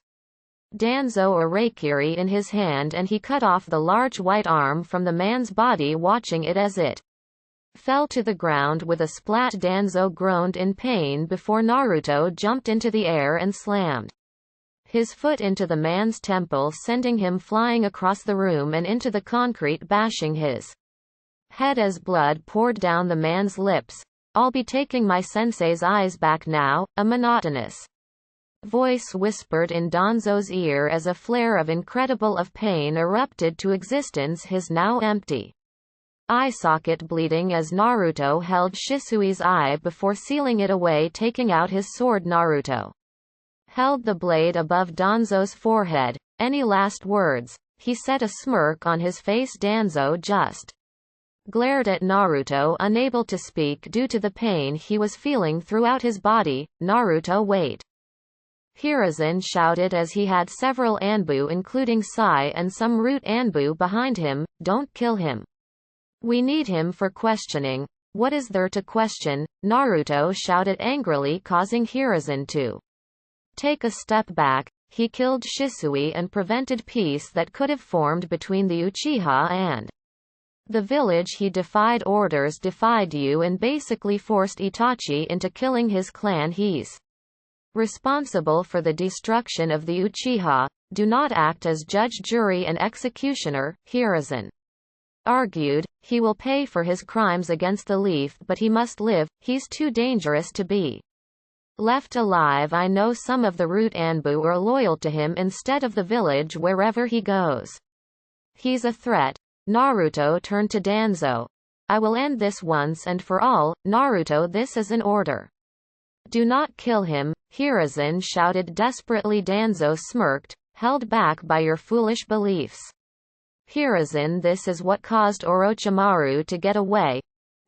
Danzo Arakiri in his hand, and he cut off the large white arm from the man's body, watching it as it fell to the ground with a splat. Danzo groaned in pain before Naruto jumped into the air and slammed his foot into the man's temple, sending him flying across the room and into the concrete, bashing his head as blood poured down the man's lips. "I'll be taking my sensei's eyes back now," a monotonous voice whispered in Danzo's ear as a flare of incredible pain erupted to existence, his now empty eye socket bleeding as Naruto held Shisui's eye before sealing it away, taking out his sword. Naruto held the blade above Danzo's forehead. "Any last words?" he said, a smirk on his face. Danzo just glared at Naruto, unable to speak due to the pain he was feeling throughout his body. "Naruto, wait!" Hiruzen shouted as he had several Anbu, including Sai and some root Anbu behind him. "Don't kill him. We need him for questioning." "What is there to question?" Naruto shouted angrily, causing Hiruzen to take a step back. He killed Shisui and prevented peace that could have formed between the Uchiha and the village. He defied orders, defied you, and basically forced Itachi into killing his clan. He's responsible for the destruction of the Uchiha. Do not act as judge, jury, and executioner, Hiruzen argued. He will pay for his crimes against the Leaf, but he must live. He's too dangerous to be left alive. I know some of the root Anbu are loyal to him instead of the village wherever he goes. He's a threat. Naruto turned to Danzo. "I will end this once and for all. Naruto, this is an order. Do not kill him," Hiruzen shouted desperately. Danzo smirked. "Held back by your foolish beliefs. Hiruzen, this is what caused Orochimaru to get away."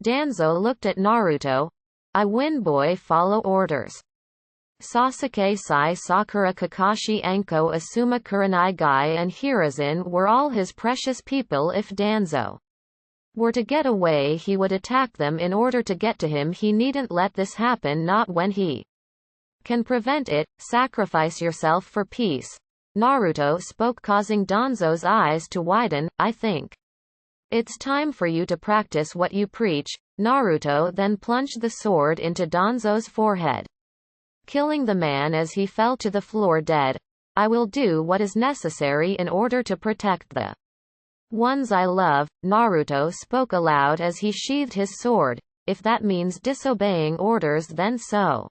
Danzo looked at Naruto. "I win, boy, follow orders." Sasuke, Sai, Sakura, Kakashi, Anko, Asuma, Kurenai, Guy, and Hiruzen were all his precious people. If Danzo were to get away, he would attack them. In order to get to him, he needn't let this happen, not when he can prevent it. Sacrifice yourself for peace. Naruto spoke, causing Danzo's eyes to widen. "I think it's time for you to practice what you preach." Naruto then plunged the sword into Danzo's forehead, killing the man as he fell to the floor dead. "I will do what is necessary in order to protect the ones I love." Naruto spoke aloud as he sheathed his sword. "If that means disobeying orders, then so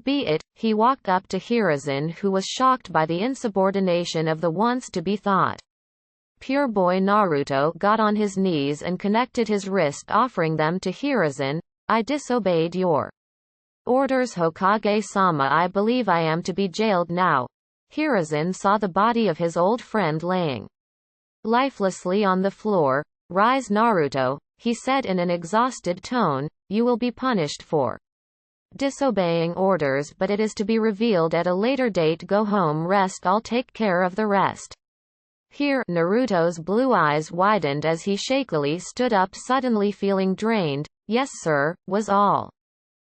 be it." He walked up to Hiruzen, who was shocked by the insubordination of the once to be thought pure boy. Naruto got on his knees and connected his wrist, offering them to Hiruzen. "I disobeyed your orders, Hokage-sama. I believe I am to be jailed now." Hiruzen saw the body of his old friend laying lifelessly on the floor. "Rise, Naruto," he said in an exhausted tone. "You will be punished for disobeying orders, but it is to be revealed at a later date. Go home, rest. I'll take care of the rest." Here, Naruto's blue eyes widened as he shakily stood up, suddenly feeling drained. "Yes, sir," was all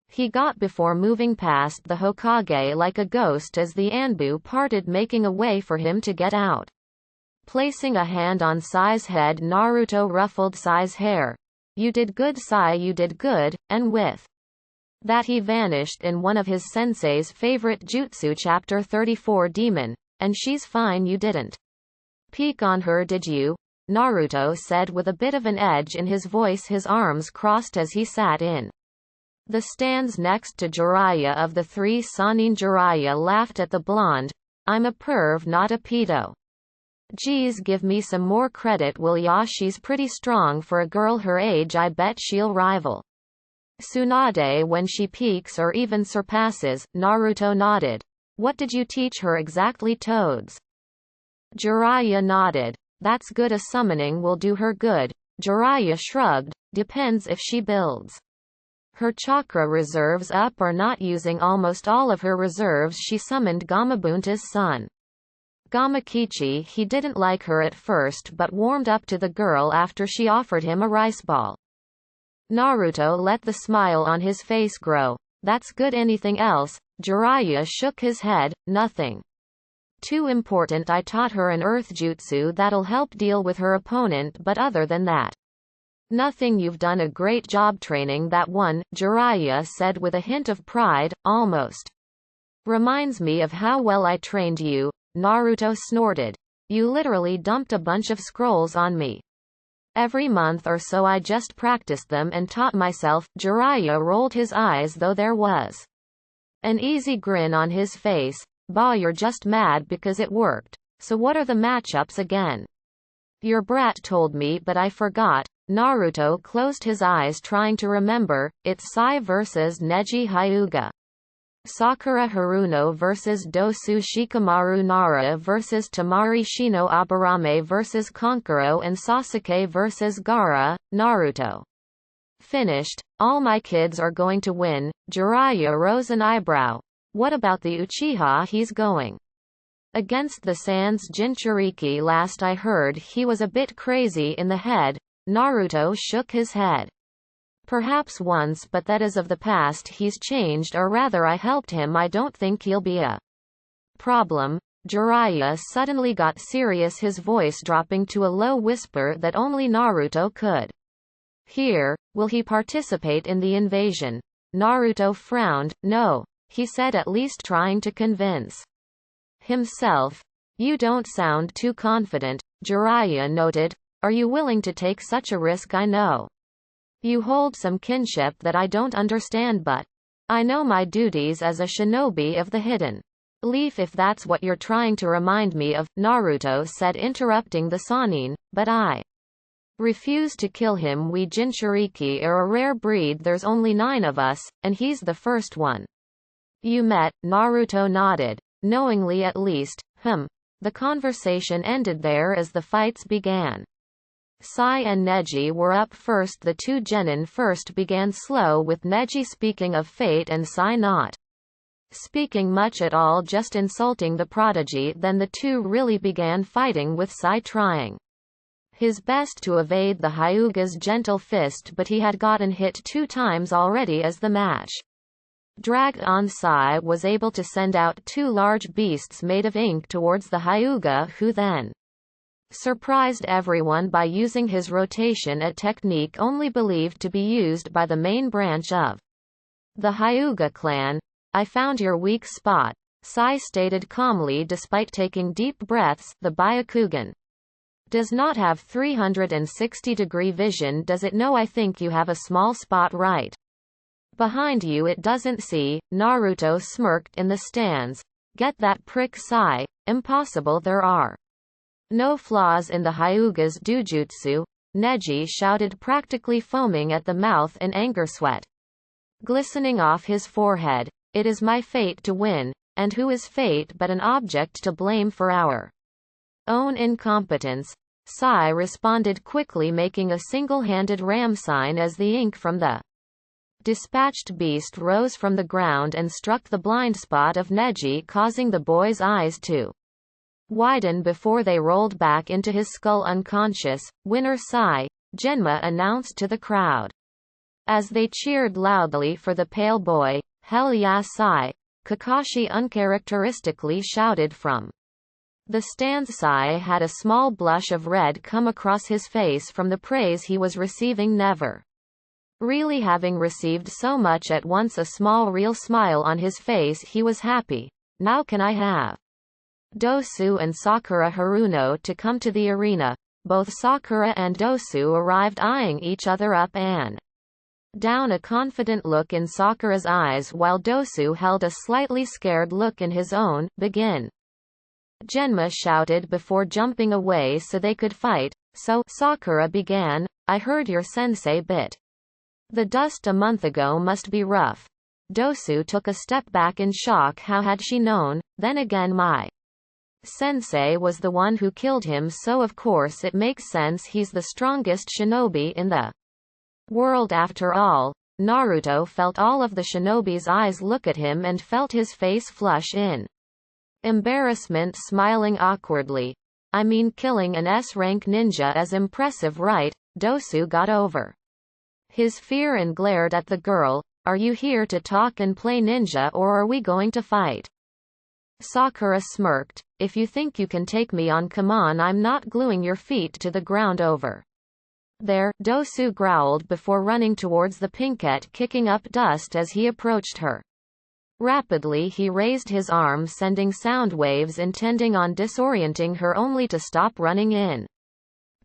he got before moving past the Hokage like a ghost as the Anbu parted, making a way for him to get out. Placing a hand on Sai's head, Naruto ruffled Sai's hair. "You did good, Sai, you did good," and with that he vanished in one of his sensei's favorite jutsu. Chapter 34 Demon. "And she's fine, you didn't peek on her, did you?" Naruto said with a bit of an edge in his voice, his arms crossed as he sat in the stands next to Jiraiya. Of the three Sannin, Jiraiya laughed at the blonde. "I'm a perv, not a pedo. Geez, give me some more credit, will ya? She's pretty strong for a girl her age. I bet she'll rival Tsunade when she peaks or even surpasses." Naruto nodded. "What did you teach her exactly, Toads?" Jiraiya nodded. "That's good. A summoning will do her good." Jiraiya shrugged. "Depends if she builds her chakra reserves up or not. Using almost all of her reserves, she summoned Gamabunta's son, Gamakichi. He didn't like her at first but warmed up to the girl after she offered him a rice ball." Naruto let the smile on his face grow. "That's good. Anything else?" Jiraiya shook his head. "Nothing." Too important. I taught her an earth jutsu that'll help deal with her opponent, but other than that, nothing. You've done a great job training that one, Jiraiya said with a hint of pride, almost. Reminds me of how well I trained you, Naruto snorted. You literally dumped a bunch of scrolls on me. Every month or so I just practiced them and taught myself. Jiraiya rolled his eyes though there was an easy grin on his face. Bah, you're just mad because it worked. So what are the matchups again? Your brat told me but I forgot. Naruto closed his eyes trying to remember. It's Sai versus Neji Hyuga. Sakura Haruno versus Dosu Shikamaru. Nara versus Tamari Shino. Aburame versus Kankuro and Sasuke versus Gaara. Naruto. Finished. All my kids are going to win. Jiraiya rose an eyebrow. What about the Uchiha? He's going against the Sans Jinchuriki. Last I heard he was a bit crazy in the head. Naruto shook his head. Perhaps once, but that is of the past. He's changed, or rather I helped him. I don't think he'll be a problem. Jiraiya suddenly got serious, his voice dropping to a low whisper that only Naruto could hear. Will he participate in the invasion? Naruto frowned. No, he said, at least trying to convince himself. You don't sound too confident, Jiraiya noted. Are you willing to take such a risk? I know you hold some kinship that I don't understand, but I know my duties as a shinobi of the hidden leaf, if that's what you're trying to remind me of, Naruto said, interrupting the Sannin. But I refuse to kill him. We Jinchuriki are a rare breed. There's only 9 of us, and he's the first one you met. Naruto nodded, knowingly at least. The conversation ended there as the fights began. Sai and Neji were up first. The two genin first began slow, with Neji speaking of fate and Sai not speaking much at all, just insulting the prodigy. Then the two really began fighting, with Sai trying his best to evade the Hyuga's gentle fist, but he had gotten hit 2 times already as the match dragged on. Sai was able to send out 2 large beasts made of ink towards the Hyuga, who then surprised everyone by using his rotation, a technique only believed to be used by the main branch of the Hyuga clan. I found your weak spot, Sai stated calmly despite taking deep breaths. The Byakugan does not have 360-degree vision, does it? No, I think you have a small spot right behind you it doesn't see. Naruto smirked in the stands. Get that prick, Sai. Impossible, there are no flaws in the Hyuga's dujutsu, Neji shouted, practically foaming at the mouth in anger, sweat glistening off his forehead. It is my fate to win, and who is fate but an object to blame for our own incompetence? Sai responded quickly, making a single-handed ram sign as the ink from the dispatched beast rose from the ground and struck the blind spot of Neji, causing the boy's eyes to widen before they rolled back into his skull. Unconscious. Winner Sai, Genma announced to the crowd as they cheered loudly for the pale boy. Hell yeah, Sai, Kakashi uncharacteristically shouted from the stands. Sai had a small blush of red come across his face from the praise he was receiving, never really having received so much at once. A small real smile on his face. He was happy. Now can I have Dosu and Sakura Haruno to come to the arena? Both Sakura and Dosu arrived, eyeing each other up and down, a confident look in Sakura's eyes while Dosu held a slightly scared look in his own. Begin, Genma shouted before jumping away so they could fight. So, Sakura began, I heard your sensei bit the dust a month ago. Must be rough. Dosu took a step back in shock. How had she known? Then again, my sensei was the one who killed him, so of course it makes sense. He's the strongest shinobi in the world after all. Naruto felt all of the shinobi's eyes look at him and felt his face flush in embarrassment, smiling awkwardly. I mean, killing an S-rank ninja is impressive, right? Dosu got over his fear and glared at the girl. Are you here to talk and play ninja, or are we going to fight? Sakura smirked. if you think you can take me on, come on, I'm not gluing your feet to the ground over there, Dosu growled before running towards the pinkette, kicking up dust as he approached her. Rapidly he raised his arm, sending sound waves intending on disorienting her, only to stop running in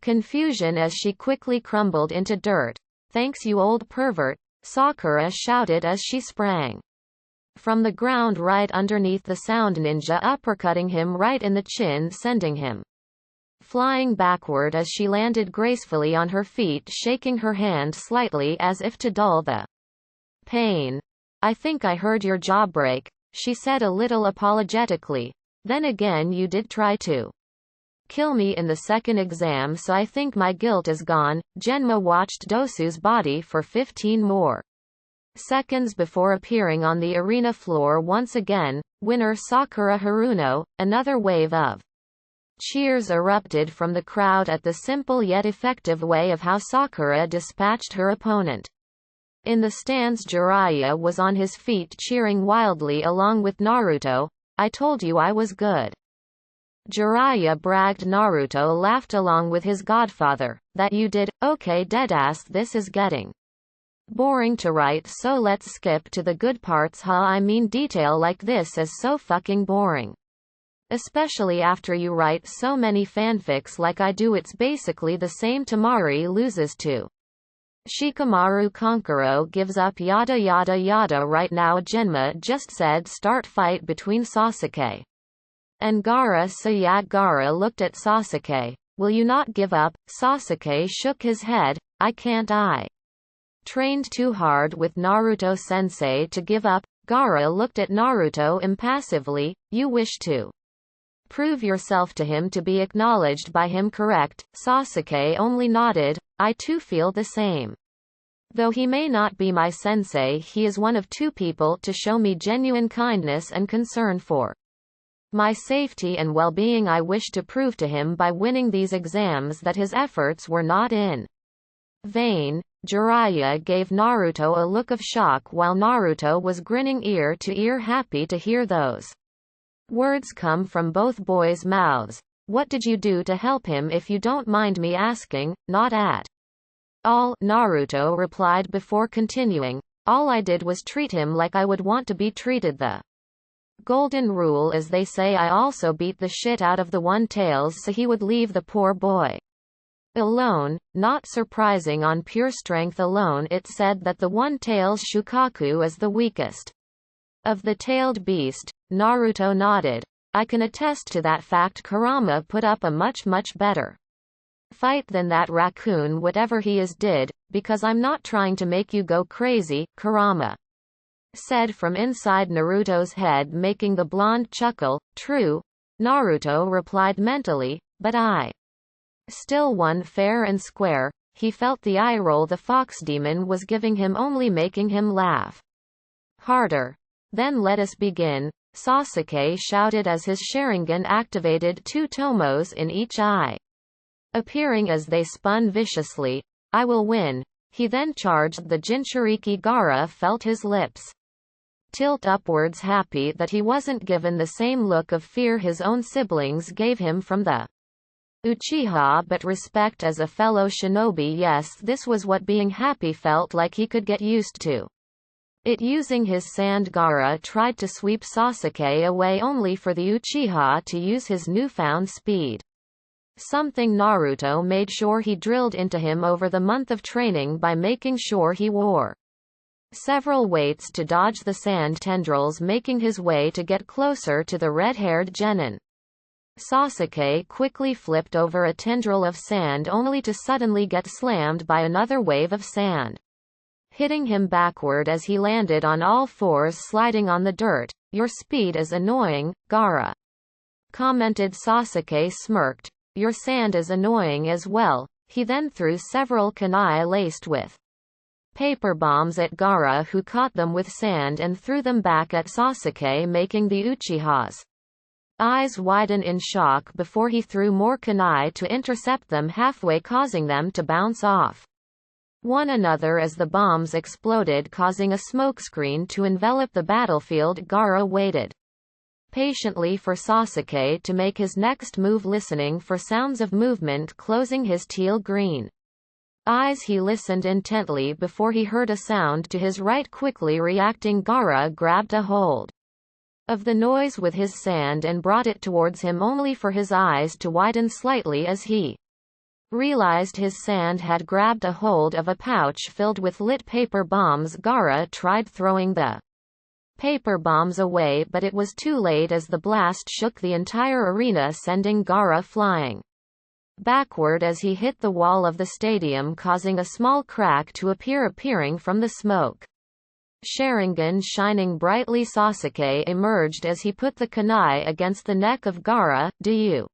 confusion as she quickly crumbled into dirt. Thanks, you old pervert, Sakura shouted as she sprang from the ground right underneath the sound ninja, uppercutting him right in the chin, sending him flying backward as she landed gracefully on her feet, shaking her hand slightly as if to dull the pain. I think I heard your jaw break, she said a little apologetically. Then again, you did try to kill me in the second exam, so I think my guilt is gone. Genma watched Dosu's body for 15 more seconds before appearing on the arena floor once again. Winner Sakura Haruno. Another wave of cheers erupted from the crowd at the simple yet effective way of how Sakura dispatched her opponent. In the stands, Jiraiya was on his feet cheering wildly along with Naruto. I told you I was good. Jiraiya bragged. Naruto laughed along with his godfather. That you did? Okay, deadass, this is getting boring to write, so let's skip to the good parts. Huh, I mean, detail like this is so fucking boring. Especially after you write so many fanfics like I do. It's basically the same. Tamari loses to Shikamaru. Kankuro gives up, yada yada yada. Right now Genma just said start fight between Sasuke and Gaara, so yeah. Gaara looked at Sasuke. Will you not give up? Sasuke shook his head. I can't. I trained too hard with Naruto sensei to give up. Gaara looked at Naruto impassively. You wish to prove yourself to him, to be acknowledged by him, correct? Sasuke only nodded. I too feel the same. Though he may not be my sensei, he is one of two people to show me genuine kindness and concern for my safety and well-being. I wish to prove to him by winning these exams that his efforts were not in vain. Jiraiya gave Naruto a look of shock while Naruto was grinning ear to ear, happy to hear those words come from both boys' mouths. What did you do to help him, if you don't mind me asking? Not at all, Naruto replied before continuing. All I did was treat him like I would want to be treated. The golden rule, as they say. I also beat the shit out of the one-tails so he would leave the poor boy alone. Not surprising, on pure strength alone it said that the one-tails Shukaku is the weakest of the tailed beast. Naruto nodded. I can attest to that fact. Kurama put up a much better fight than that raccoon, whatever he is, did, because I'm not trying to make you go crazy, Kurama said from inside Naruto's head, making the blonde chuckle. True, Naruto replied mentally, but I still won fair and square. He felt the eye roll the fox demon was giving him, only making him laugh harder. Then let us begin, Sasuke shouted as his Sharingan activated, two tomos in each eye appearing as they spun viciously. I will win. He then charged the Jinchuriki. Gaara felt his lips tilt upwards, happy that he wasn't given the same look of fear his own siblings gave him from the Uchiha, but respect as a fellow shinobi. Yes, this was what being happy felt like. He could get used to it. Using his sand, Gaara tried to sweep Sasuke away, only for the Uchiha to use his newfound speed. Something Naruto made sure he drilled into him over the month of training by making sure he wore several weights to dodge the sand tendrils, making his way to get closer to the red-haired genin. Sasuke quickly flipped over a tendril of sand, only to suddenly get slammed by another wave of sand, hitting him backward as he landed on all fours, sliding on the dirt. Your speed is annoying, Gaara commented. Sasuke smirked. Your sand is annoying as well. He then threw several kunai laced with paper bombs at Gaara, who caught them with sand and threw them back at Sasuke, making the Uchiha's eyes widen in shock before he threw more kunai to intercept them halfway, causing them to bounce off one another as the bombs exploded, causing a smokescreen to envelop the battlefield. Gaara waited patiently for Sasuke to make his next move, listening for sounds of movement closing his teal-green eyes. He listened intently before he heard a sound to his right. Quickly reacting, Gaara grabbed a hold of the noise with his sand and brought it towards him, only for his eyes to widen slightly as he realized his sand had grabbed a hold of a pouch filled with lit paper bombs. Gaara tried throwing the paper bombs away, but it was too late as the blast shook the entire arena, sending Gaara flying backward as he hit the wall of the stadium, causing a small crack to appearing from the smoke. Sharingan shining brightly, Sasuke emerged as he put the kunai against the neck of Gaara. Do you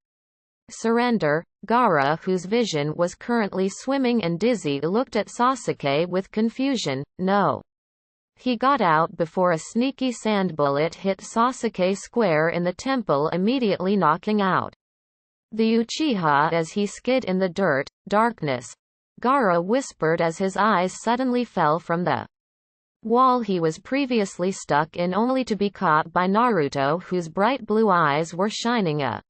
surrender? Gaara, whose vision was currently swimming and dizzy, looked at Sasuke with confusion. No. He got out before a sneaky sand bullet hit Sasuke square in the temple, immediately knocking out the Uchiha as he skid in the dirt. Darkness, Gaara whispered as his eyes suddenly fell from the wall he was previously stuck in, only to be caught by Naruto, whose bright blue eyes were shining, a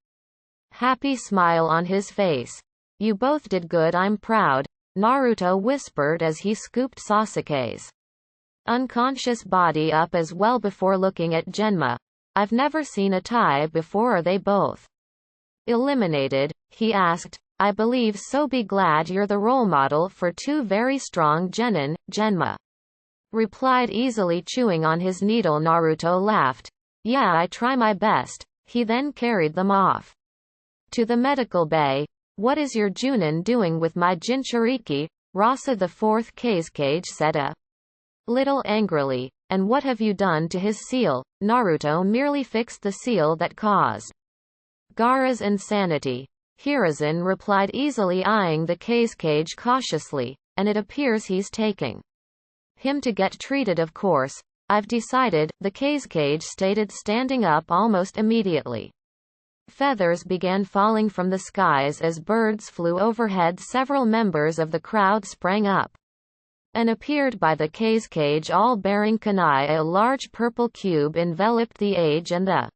happy smile on his face. You both did good, I'm proud, Naruto whispered as he scooped Sasuke's unconscious body up as well before looking at Genma. I've never seen a tie before. Are they both eliminated? He asked. I believe so. Be glad you're the role model for two very strong genin, Genma replied, easily chewing on his needle. Naruto laughed. Yeah, I try my best. He then carried them off to the medical bay. What is your Junin doing with my Jinchuriki? Rasa the fourth Kazekage said a little angrily. And what have you done to his seal? Naruto merely fixed the seal that caused Gaara's insanity. Hiruzen replied, easily eyeing the Kazekage cautiously. And it appears he's taking him to get treated. Of course. I've decided, the Kazekage stated, standing up almost immediately. Feathers began falling from the skies as birds flew overhead. Several members of the crowd sprang up and appeared by the Kazekage, all bearing kunai. A large purple cube enveloped the age and the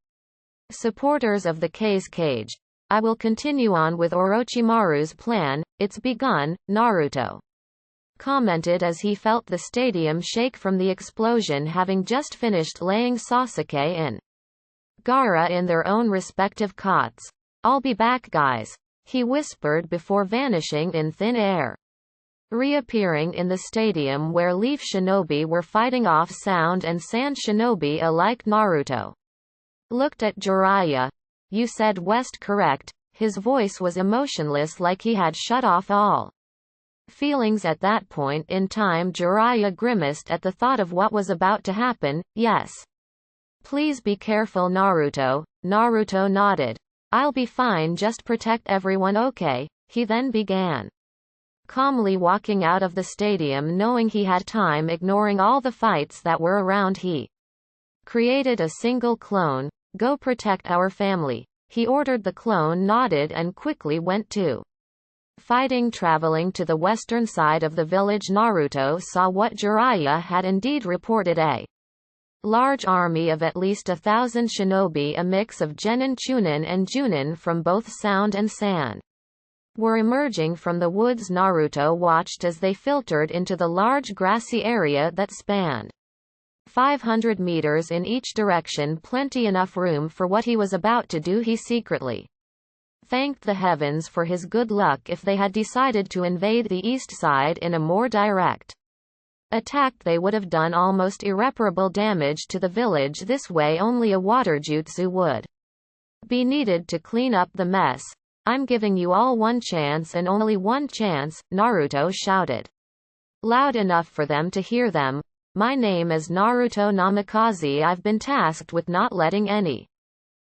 supporters of the Kazekage. I will continue on with Orochimaru's plan. It's begun, Naruto commented as he felt the stadium shake from the explosion, having just finished laying Sasuke and Gaara in their own respective cots. I'll be back, guys, he whispered before vanishing in thin air. Reappearing in the stadium where Leaf Shinobi were fighting off Sound and Sand Shinobi alike, Naruto looked at Jiraiya. You said west, correct? His voice was emotionless, like he had shut off all feelings at that point in time. Jiraiya grimaced at the thought of what was about to happen. Yes. Please be careful, Naruto. Naruto nodded. I'll be fine, just protect everyone, okay? He then began calmly walking out of the stadium, knowing he had time. Ignoring all the fights that were around, he created a single clone. Go protect our family, he ordered. The clone nodded and quickly went to fighting. Traveling to the western side of the village, Naruto saw what Jiraiya had indeed reported: a large army of at least 1,000 shinobi, a mix of genin, chunin and junin from both Sound and Sand, were emerging from the woods. Naruto watched as they filtered into the large grassy area that spanned 500 meters in each direction, plenty enough room for what he was about to do. He secretly thanked the heavens for his good luck. If they had decided to invade the east side in a more direct attack, they would have done almost irreparable damage to the village. This way, only a water jutsu would be needed to clean up the mess. I'm giving you all one chance and only one chance, Naruto shouted loud enough for them to hear them. My name is Naruto Namikaze. I've been tasked with not letting any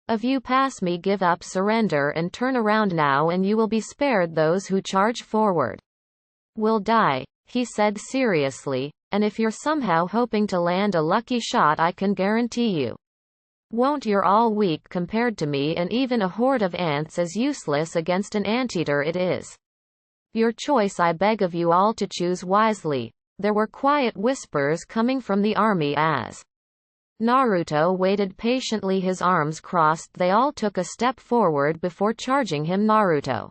of you pass me. Give up, surrender, and turn around now, and you will be spared. Those who charge forward will die, he said seriously, and if you're somehow hoping to land a lucky shot, I can guarantee you won't. You're all weak compared to me, and even a horde of ants is useless against an anteater. It is your choice. I beg of you all to choose wisely. There were quiet whispers coming from the army as Naruto waited patiently, his arms crossed. They all took a step forward before charging him. Naruto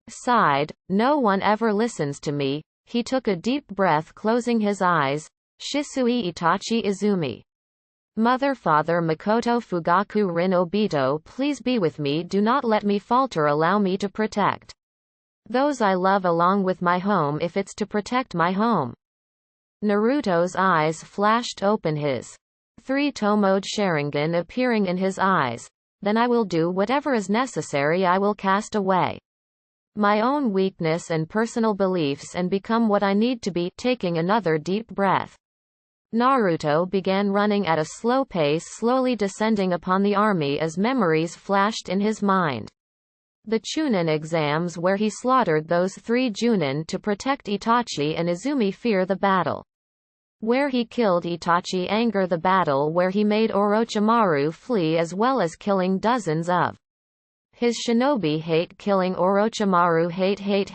sighed. No one ever listens to me. He took a deep breath, closing his eyes. Shisui Itachi Izumi. Mother, Father, Makoto, Fugaku, Rin, Obito, please be with me. Do not let me falter. Allow me to protect those I love along with my home, if it's to protect my home. Naruto's eyes flashed open, his three-toed Sharingan appearing in his eyes. Then I will do whatever is necessary. I will cast away my own weakness and personal beliefs and become what I need to be. Taking another deep breath, Naruto began running at a slow pace, slowly descending upon the army as memories flashed in his mind. The Chunin exams where he slaughtered those 3 Junin to protect Itachi and Izumi, fear the battle where he killed Itachi, anger the battle where he made Orochimaru flee, as well as killing dozens of his shinobi, hate killing Orochimaru, hate,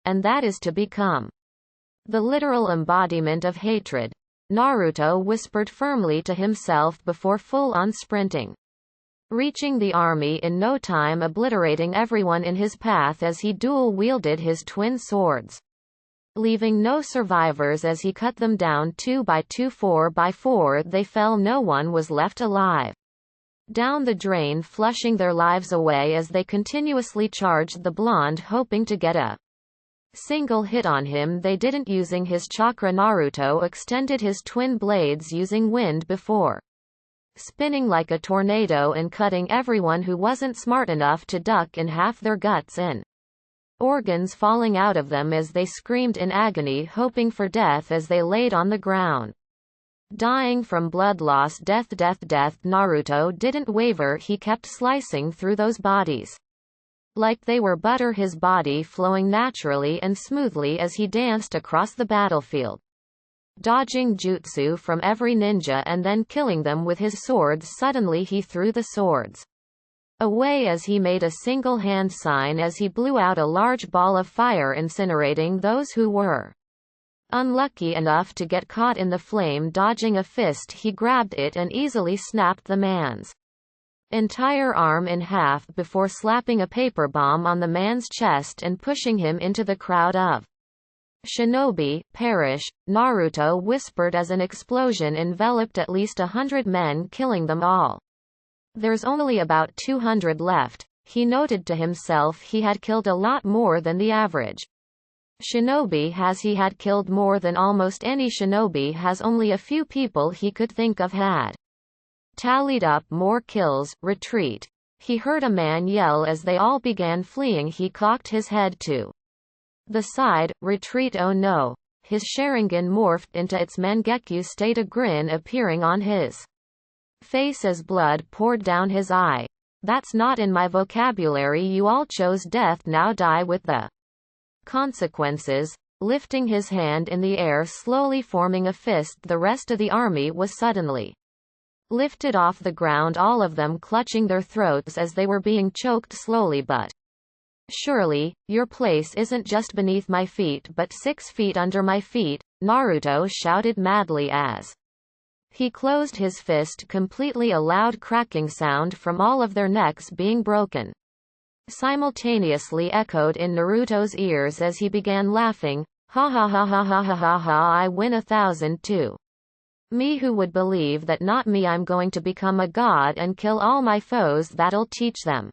and that is to become the literal embodiment of hatred. Naruto whispered firmly to himself before full-on sprinting, reaching the army in no time, obliterating everyone in his path as he dual-wielded his twin swords, leaving no survivors as he cut them down 2 by 2, 4 by 4. They fell. No one was left alive. Down the drain, flushing their lives away as they continuously charged the blonde, hoping to get a single hit on him. They didn't. Using his chakra, Naruto extended his twin blades using wind before spinning like a tornado and cutting everyone who wasn't smart enough to duck in half, their guts and organs falling out of them as they screamed in agony, hoping for death as they laid on the ground, dying from blood loss. Death. Naruto didn't waver. He kept slicing through those bodies like they were butter, his body flowing naturally and smoothly as he danced across the battlefield, dodging jutsu from every ninja and then killing them with his swords. Suddenly he threw the swords away as he made a single hand sign as he blew out a large ball of fire, incinerating those who were unlucky enough to get caught in the flame. Dodging a fist, he grabbed it and easily snapped the man's entire arm in half before slapping a paper bomb on the man's chest and pushing him into the crowd of shinobi. Perish, Naruto whispered as an explosion enveloped at least 100 men, killing them all. There's only about 200 left, he noted to himself. He had killed a lot more than the average shinobi has. He had killed more than almost any shinobi has. Only a few people he could think of had tallied up more kills. Retreat, he heard a man yell as they all began fleeing. He cocked his head to the side. Retreat. Oh no. His Sharingan morphed into its Mangekyo state, a grin appearing on his face as blood poured down his eye. That's not in my vocabulary. You all chose death, now die with the consequences. Lifting his hand in the air, slowly forming a fist, the rest of the army was suddenly lifted off the ground, all of them clutching their throats as they were being choked slowly. But surely, your place isn't just beneath my feet but 6 feet under my feet, Naruto shouted madly as he closed his fist completely. A loud cracking sound from all of their necks being broken simultaneously echoed in Naruto's ears as he began laughing. Ha ha ha ha ha ha ha ha, I win 1,000 too. Me, who would believe that? Not me. I'm going to become a god and kill all my foes. That'll teach them.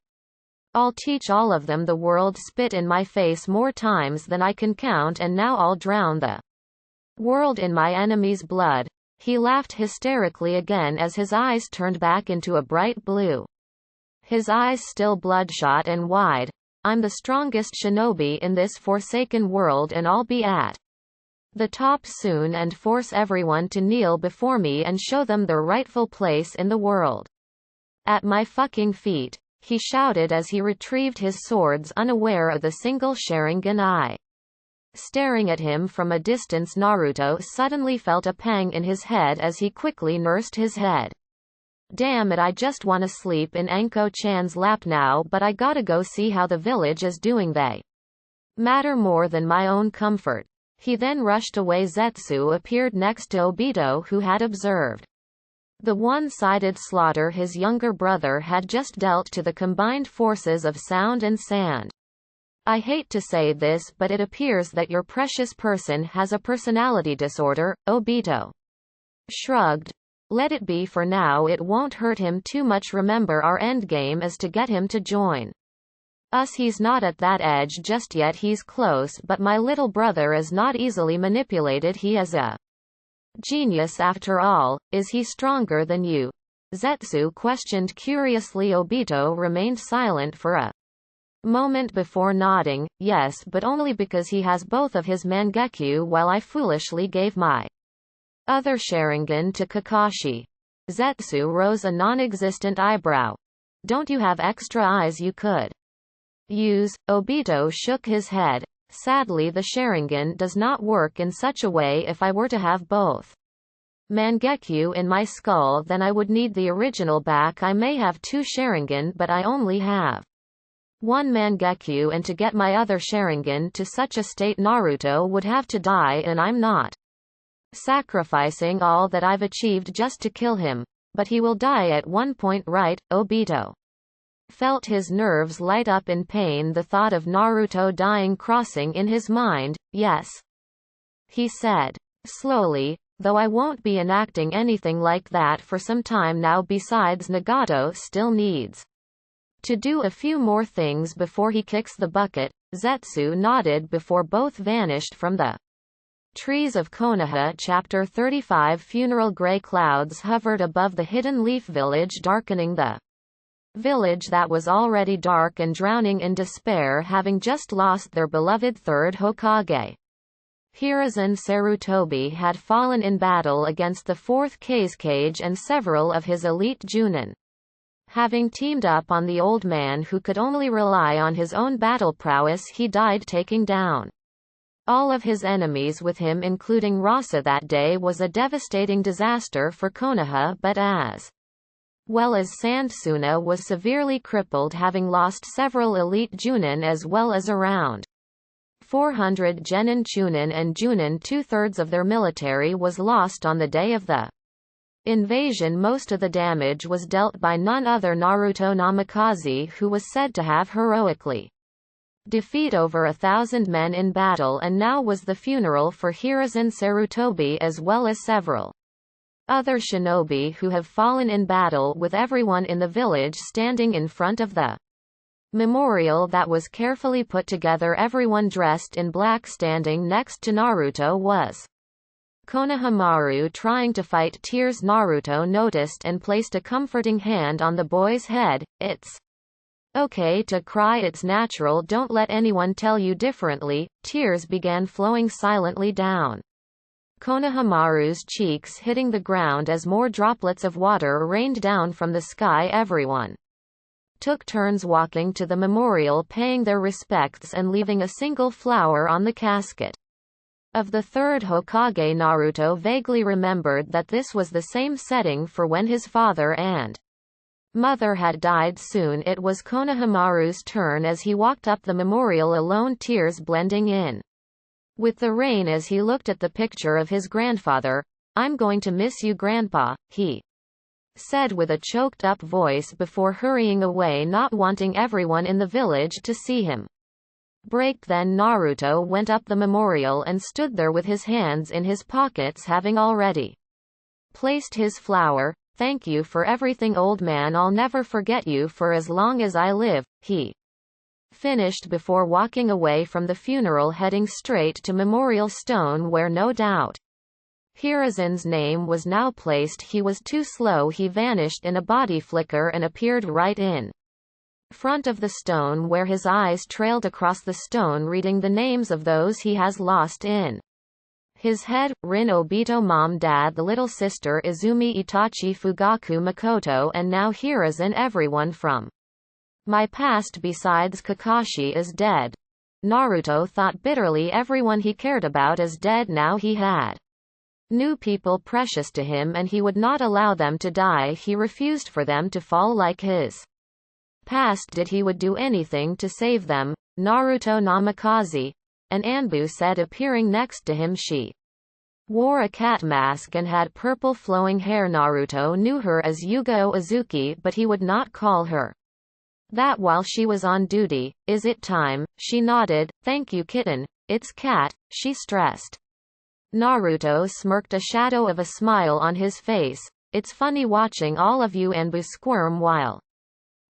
I'll teach all of them. The world spit in my face more times than I can count, and now I'll drown the world in my enemy's blood. He laughed hysterically again as his eyes turned back into a bright blue. His eyes still bloodshot and wide. I'm the strongest shinobi in this forsaken world, and I'll be at the top soon and force everyone to kneel before me and show them their rightful place in the world. At my fucking feet, he shouted as he retrieved his swords, unaware of the single Sharingan eye staring at him from a distance. Naruto suddenly felt a pang in his head as he quickly nursed his head. Damn it, I just wanna sleep in Anko-chan's lap now, but I gotta go see how the village is doing. They matter more than my own comfort. He then rushed away. Zetsu appeared next to Obito, who had observed the one-sided slaughter his younger brother had just dealt to the combined forces of sound and sand. I hate to say this, but it appears that your precious person has a personality disorder, Obito shrugged. Let it be for now, it won't hurt him too much. Remember, our endgame is to get him to join us. He's not at that edge just yet. He's close, but my little brother is not easily manipulated. He is a genius after all. Is he stronger than you? Zetsu questioned curiously. Obito remained silent for a moment before nodding. Yes, but only because he has both of his Mangekyo, while I foolishly gave my other Sharingan to Kakashi. Zetsu rose a non-existent eyebrow. Don't you have extra eyes you could use? Obito shook his head. Sadly, the Sharingan does not work in such a way. If I were to have both Mangekyo in my skull, then I would need the original back. I may have two Sharingan, but I only have one Mangekyo, and to get my other Sharingan to such a state, Naruto would have to die, and I'm not sacrificing all that I've achieved just to kill him. But he will die at one point, right? Obito felt his nerves light up in pain. The thought of Naruto dying crossing in his mind. Yes, he said slowly, though I won't be enacting anything like that for some time now. Besides, Nagato still needs to do a few more things before he kicks the bucket. Zetsu nodded before both vanished from the trees of Konoha. Chapter 35. Funeral. Gray clouds hovered above the Hidden Leaf village, darkening the village that was already dark and drowning in despair, having just lost their beloved third Hokage. Hiruzen Sarutobi had fallen in battle against the fourth Kazekage and several of his elite Junin. Having teamed up on the old man who could only rely on his own battle prowess, he died, taking down all of his enemies with him, including Rasa. That day was a devastating disaster for Konoha, but as well as Sandsuna was severely crippled, having lost several elite Junin as well as around 400 Genin Chunin and Junin. Two-thirds of their military was lost on the day of the invasion. Most of the damage was dealt by none other Naruto Namikaze, who was said to have heroically defeat over 1,000 men in battle, and now was the funeral for Hiruzen Sarutobi as well as several other shinobi who have fallen in battle, with everyone in the village standing in front of the memorial that was carefully put together. Everyone dressed in black. Standing next to Naruto was Konohamaru, trying to fight tears. Naruto noticed and placed a comforting hand on the boy's head. It's okay to cry, it's natural, don't let anyone tell you differently. Tears began flowing silently down Konohamaru's cheeks, hitting the ground as more droplets of water rained down from the sky. Everyone took turns walking to the memorial, paying their respects and leaving a single flower on the casket of the third Hokage. Naruto vaguely remembered that this was the same setting for when his father and mother had died. Soon it was Konohamaru's turn as he walked up the memorial alone, tears blending in with the rain as he looked at the picture of his grandfather. I'm going to miss you, Grandpa, he said with a choked-up voice before hurrying away, not wanting everyone in the village to see him break. Then Naruto went up the memorial and stood there with his hands in his pockets, having already placed his flower. Thank you for everything, old man. I'll never forget you for as long as I live, he finished before walking away from the funeral, heading straight to Memorial Stone, where no doubt Hiruzen's name was now placed. He was too slow. He vanished in a body flicker and appeared right in front of the stone, where his eyes trailed across the stone, reading the names of those he has lost in his head: Rin, Obito, Mom, Dad, the little sister Izumi, Itachi, Fugaku, Makoto, and now Hiruzen. Everyone from my past besides Kakashi is dead. Naruto thought bitterly. Everyone he cared about is dead now. He had new people precious to him, and he would not allow them to die. He refused for them to fall like his past did. He would do anything to save them. Naruto Namikaze and Anbu said, appearing next to him. She wore a cat mask and had purple flowing hair. Naruto knew her as Yugao Azuki, but he would not call her that while she was on duty. Is it time? She nodded. Thank you, kitten. It's cat, she stressed. Naruto smirked, a shadow of a smile on his face. It's funny watching all of you Anbu squirm while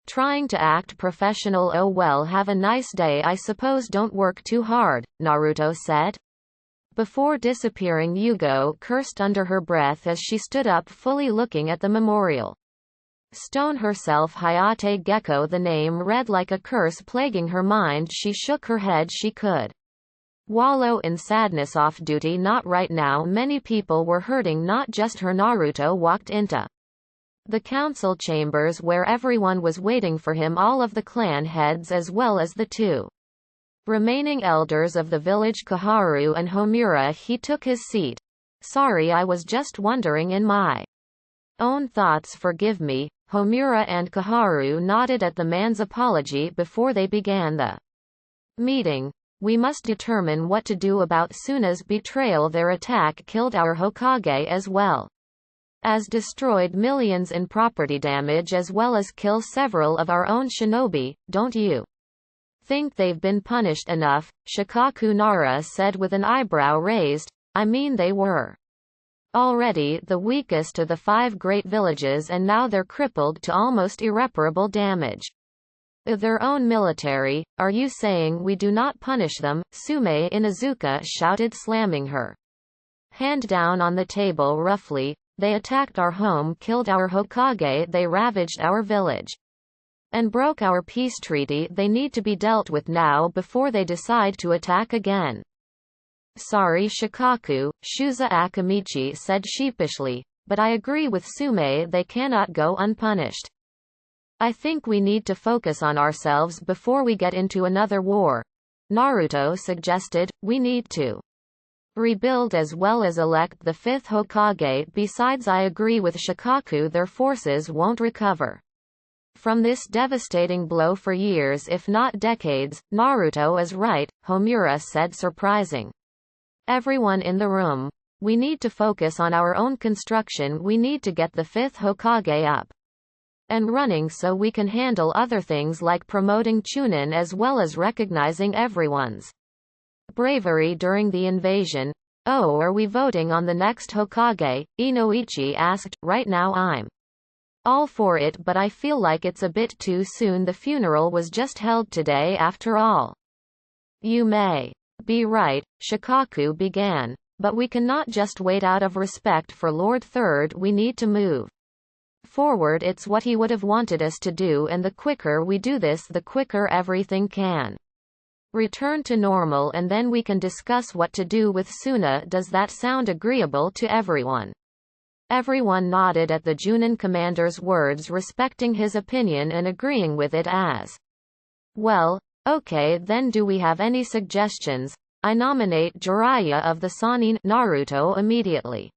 trying to act professional. Oh well, have a nice day I suppose, don't work too hard, Naruto said. Before disappearing, Yugo cursed under her breath as she stood up, fully looking at the memorial stone herself. Hayate Gecko, the name read like a curse plaguing her mind. She shook her head. She could wallow in sadness. Off duty? Not right now. Many people were hurting, not just her. Naruto walked into the council chambers where everyone was waiting for him, all of the clan heads as well as the two remaining elders of the village, Koharu and Homura. He took his seat. Sorry, I was just wondering in my own thoughts. Forgive me. Homura and Koharu nodded at the man's apology before they began the meeting. We must determine what to do about Suna's betrayal. Their attack killed our Hokage as well as destroyed millions in property damage, as well as kill several of our own shinobi. Don't you think they've been punished enough? Shikaku Nara said with an eyebrow raised. I mean, they were already the weakest of the 5 great villages, and now they're crippled to almost irreparable damage of their own military. Are you saying we do not punish them? Sume Inuzuka shouted, slamming her hand down on the table roughly. They attacked our home, killed our Hokage, they ravaged our village and broke our peace treaty. They need to be dealt with now before they decide to attack again. Sorry, Shikaku, Shuza Akamichi said sheepishly, but I agree with Sume, they cannot go unpunished. I think we need to focus on ourselves before we get into another war, Naruto suggested. We need to rebuild as well as elect the 5th Hokage. Besides, I agree with Shikaku, their forces won't recover from this devastating blow for years, if not decades. Naruto is right, Homura said, surprising everyone in the room. We need to focus on our own construction. We need to get the 5th Hokage up and running so we can handle other things like promoting Chunin as well as recognizing everyone's bravery during the invasion. Oh, are we voting on the next Hokage? Inoichi asked. Right now I'm all for it, but I feel like it's a bit too soon. The funeral was just held today after all. You may be right, Shikaku began, but we cannot just wait. Out of respect for Lord Third, we need to move forward. It's what he would have wanted us to do, and the quicker we do this, the quicker everything can return to normal, and then we can discuss what to do with Suna. Does that sound agreeable to everyone? Everyone nodded at the Junin commander's words, respecting his opinion and agreeing with it as well. Okay, then do we have any suggestions? I nominate Jiraiya of the Sannin. Naruto immediately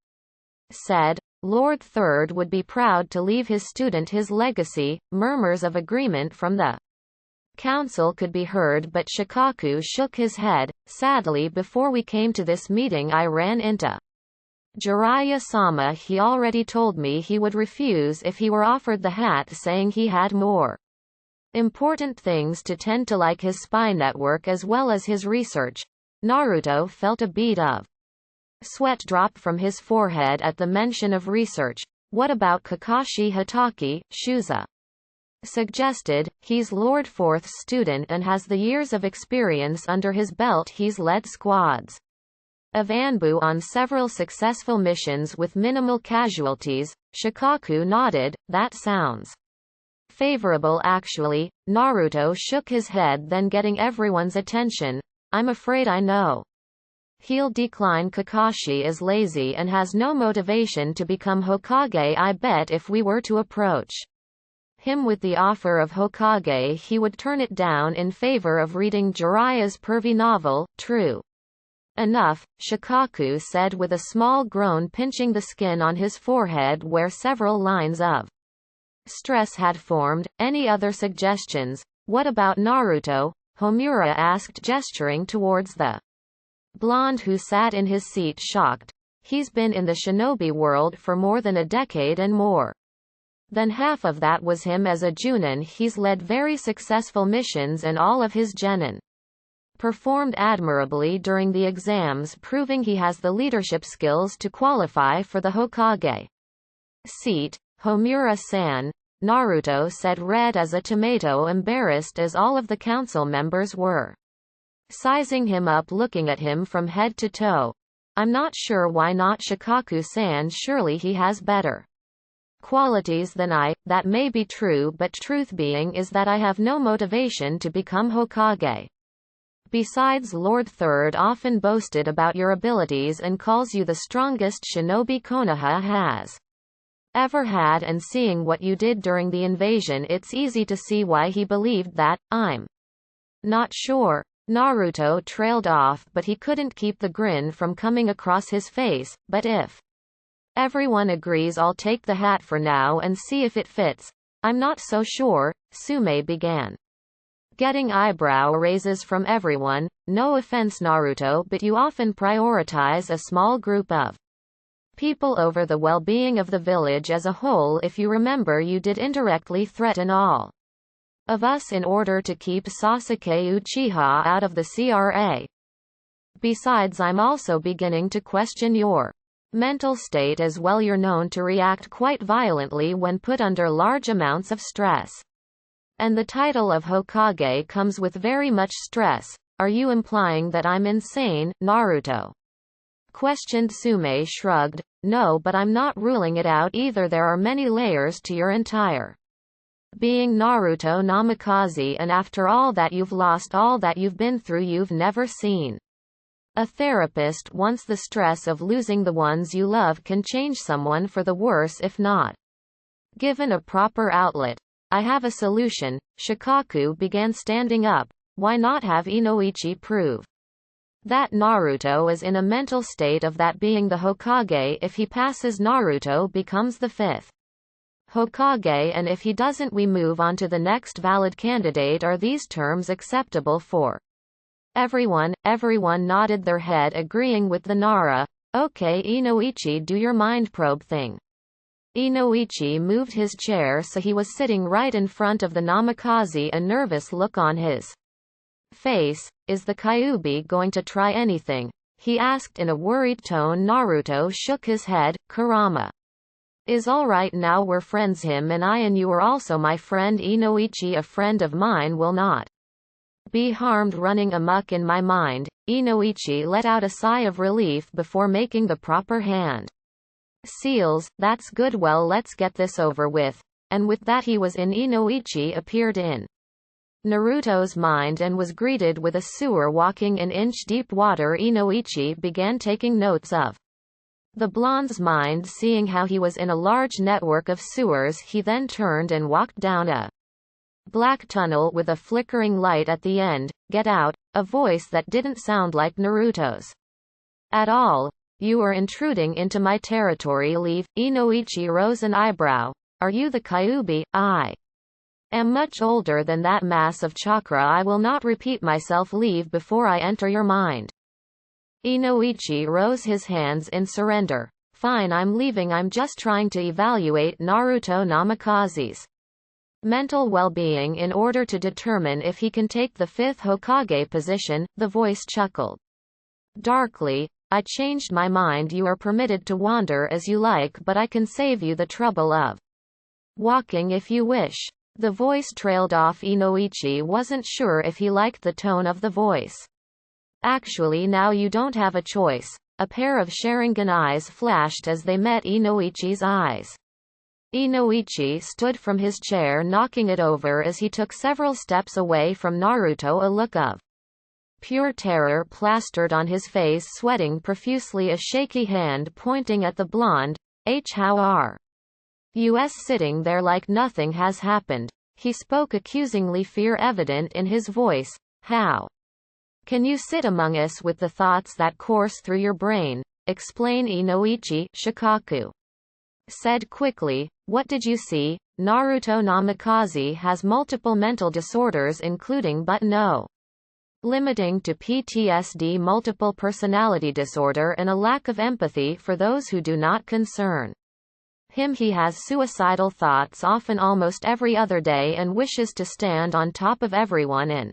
said. Lord Third would be proud to leave his student his legacy. Murmurs of agreement from the council could be heard, but Shikaku shook his head. Sadly, before we came to this meeting I ran into Jiraiya-sama. He already told me he would refuse if he were offered the hat, saying he had more important things to tend to, like his spy network as well as his research. Naruto felt a bead of sweat drop from his forehead at the mention of research. What about Kakashi Hatake? Shuza suggested. He's Lord Fourth's student and has the years of experience under his belt. He's led squads of Anbu on several successful missions with minimal casualties. Shikaku nodded. That sounds favorable actually. Naruto shook his head, then getting everyone's attention. I'm afraid I know he'll decline. Kakashi is lazy and has no motivation to become Hokage. I bet if we were to approach him with the offer of Hokage, he would turn it down in favor of reading Jiraiya's pervy novel. True enough, Shikaku said with a small groan, pinching the skin on his forehead where several lines of stress had formed. Any other suggestions? What about Naruto? Homura asked, gesturing towards the blonde who sat in his seat shocked. He's been in the shinobi world for more than a decade and more than half of that was him as a Junin. He's led very successful missions and all of his genin performed admirably during the exams, proving he has the leadership skills to qualify for the Hokage seat. Homura-san, Naruto said, red as a tomato, embarrassed as all of the council members were, sizing him up, looking at him from head to toe. I'm not sure why not Shikaku-san, surely he has better qualities than I. That may be true, but truth being is that I have no motivation to become Hokage. Besides, Lord Third often boasted about your abilities and calls you the strongest shinobi Konoha has ever had, and seeing what you did during the invasion, it's easy to see why he believed that. I'm not sure. Naruto trailed off, but he couldn't keep the grin from coming across his face. But if everyone agrees, I'll take the hat for now and see if it fits. I'm not so sure, Sume began, getting eyebrow raises from everyone. No offense, Naruto, but you often prioritize a small group of people over the well-being of the village as a whole. If you remember, you did indirectly threaten all of us in order to keep Sasuke Uchiha out of the CRA. Besides, I'm also beginning to question your mental state as well. You're known to react quite violently when put under large amounts of stress. And the title of Hokage comes with very much stress. Are you implying that I'm insane, Naruto? Questioned. Sume shrugged. No, but I'm not ruling it out either. There are many layers to your entire being, Naruto Namikaze, and after all that you've lost, all that you've been through, you've never seen a therapist once. The stress of losing the ones you love can change someone for the worse if not given a proper outlet. I have a solution. Shikaku began, standing up. Why not have Inoichi prove that Naruto is in a mental state of that being the Hokage? If he passes, Naruto becomes the fifth Hokage, and if he doesn't, we move on to the next valid candidate. Are these terms acceptable for everyone? Everyone nodded their head, agreeing with the Nara. Okay, Inoichi, do your mind probe thing. Inoichi moved his chair so he was sitting right in front of the Namikaze, a nervous look on his face. Is the Kyuubi going to try anything? He asked in a worried tone. Naruto shook his head. Kurama is alright now, we're friends, him and I, and you are also my friend Inoichi. A friend of mine will not be harmed running amok in my mind. Inoichi let out a sigh of relief before making the proper hand seals. That's good, well, let's get this over with. And with that he was in. Inoichi appeared in Naruto's mind and was greeted with a sewer walking in inch-deep water. Inoichi began taking notes of the blonde's mind, seeing how he was in a large network of sewers. He then turned and walked down a black tunnel with a flickering light at the end. Get out, a voice that didn't sound like Naruto's at all. You are intruding into my territory, leave. Inoichi rose an eyebrow. Are you the Kyuubi? I am much older than that mass of chakra. I will not repeat myself. Leave before I enter your mind. Inoichi rose his hands in surrender. Fine, I'm leaving. I'm just trying to evaluate Naruto Namikaze's mental well-being in order to determine if he can take the fifth Hokage position. The voice chuckled darkly. I changed my mind. You are permitted to wander as you like, but I can save you the trouble of walking if you wish. The voice trailed off. Inoichi wasn't sure if he liked the tone of the voice. Actually, now you don't have a choice. A pair of Sharingan eyes flashed as they met Inoichi's eyes. Inoichi stood from his chair, knocking it over as he took several steps away from Naruto. A look of pure terror plastered on his face, sweating profusely, a shaky hand pointing at the blonde. How are you sitting there like nothing has happened? He spoke accusingly, fear evident in his voice. How can you sit among us with the thoughts that course through your brain? Explain, Inoichi. Shikaku said quickly. What did you see? Naruto Namikaze has multiple mental disorders including but no limiting to PTSD, multiple personality disorder, and a lack of empathy for those who do not concern him. He has suicidal thoughts often almost every other day and wishes to stand on top of everyone and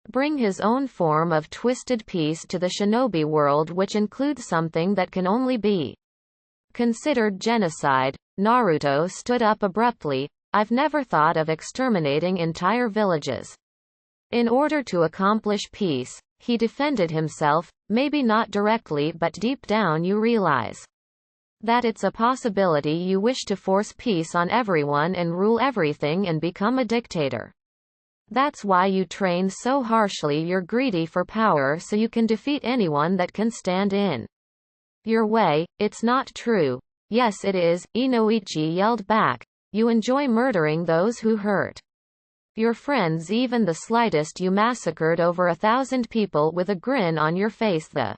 bring his own form of twisted peace to the shinobi world, which includes something that can only be considered genocide. Naruto stood up abruptly. I've never thought of exterminating entire villages. In order to accomplish peace, he defended himself, maybe not directly, but deep down you realize that it's a possibility. You wish to force peace on everyone and rule everything and become a dictator. That's why you train so harshly. You're greedy for power so you can defeat anyone that can stand in your way. It's not true. Yes it is, Inoichi yelled back. You enjoy murdering those who hurt your friends, even the slightest. You massacred over 1,000 people with a grin on your face. The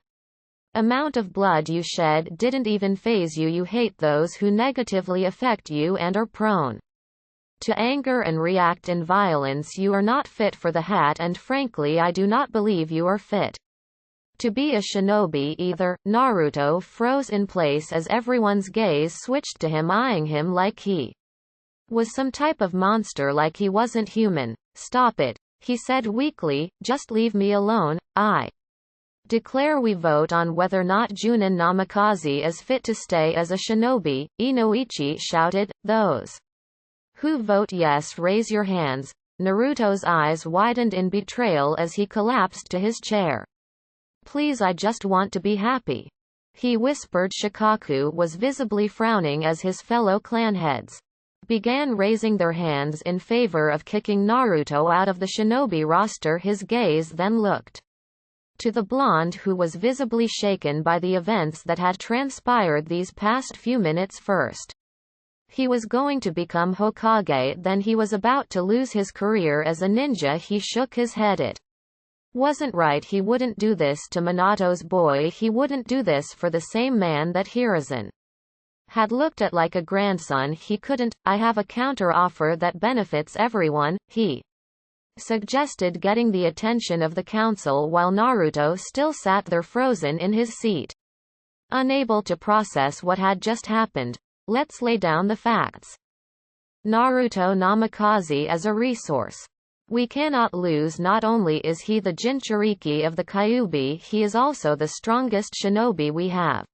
amount of blood you shed didn't even faze you. You hate those who negatively affect you and are prone to anger and react in violence. You are not fit for the hat, and frankly I do not believe you are fit to be a shinobi either. Naruto froze in place as everyone's gaze switched to him, eyeing him like he was some type of monster, like he wasn't human. Stop it, he said weakly, just leave me alone. I declare we vote on whether or not Junin Namikaze is fit to stay as a shinobi, Inoichi shouted. Those who vote yes raise your hands. Naruto's eyes widened in betrayal as he collapsed to his chair. Please, I just want to be happy, he whispered. Shikaku was visibly frowning as his fellow clan heads began raising their hands in favor of kicking Naruto out of the shinobi roster. His gaze then looked to the blonde, who was visibly shaken by the events that had transpired these past few minutes. First he was going to become Hokage, then he was about to lose his career as a ninja. He shook his head. It wasn't right. He wouldn't do this to Minato's boy. He wouldn't do this for the same man that Hiruzen had looked at like a grandson. He couldn't. I have a counter offer that benefits everyone, he suggested, getting the attention of the council while Naruto still sat there frozen in his seat, unable to process what had just happened. Let's lay down the facts. Naruto Namikaze as a resource we cannot lose. Not only is he the Jinchuriki of the Kyuubi, he is also the strongest shinobi we have.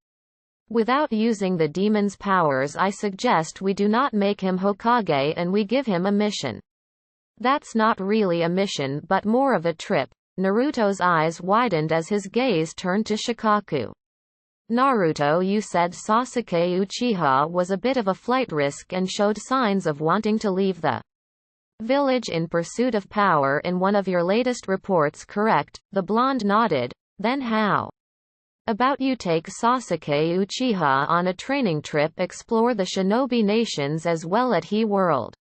Without using the demon's powers, I suggest we do not make him Hokage and we give him a mission. That's not really a mission but more of a trip. Naruto's eyes widened as his gaze turned to Shikaku. Naruto, you said Sasuke Uchiha was a bit of a flight risk and showed signs of wanting to leave the village in pursuit of power in one of your latest reports, correct? The blonde nodded. Then how about you take Sasuke Uchiha on a training trip, explore the shinobi nations as well as he world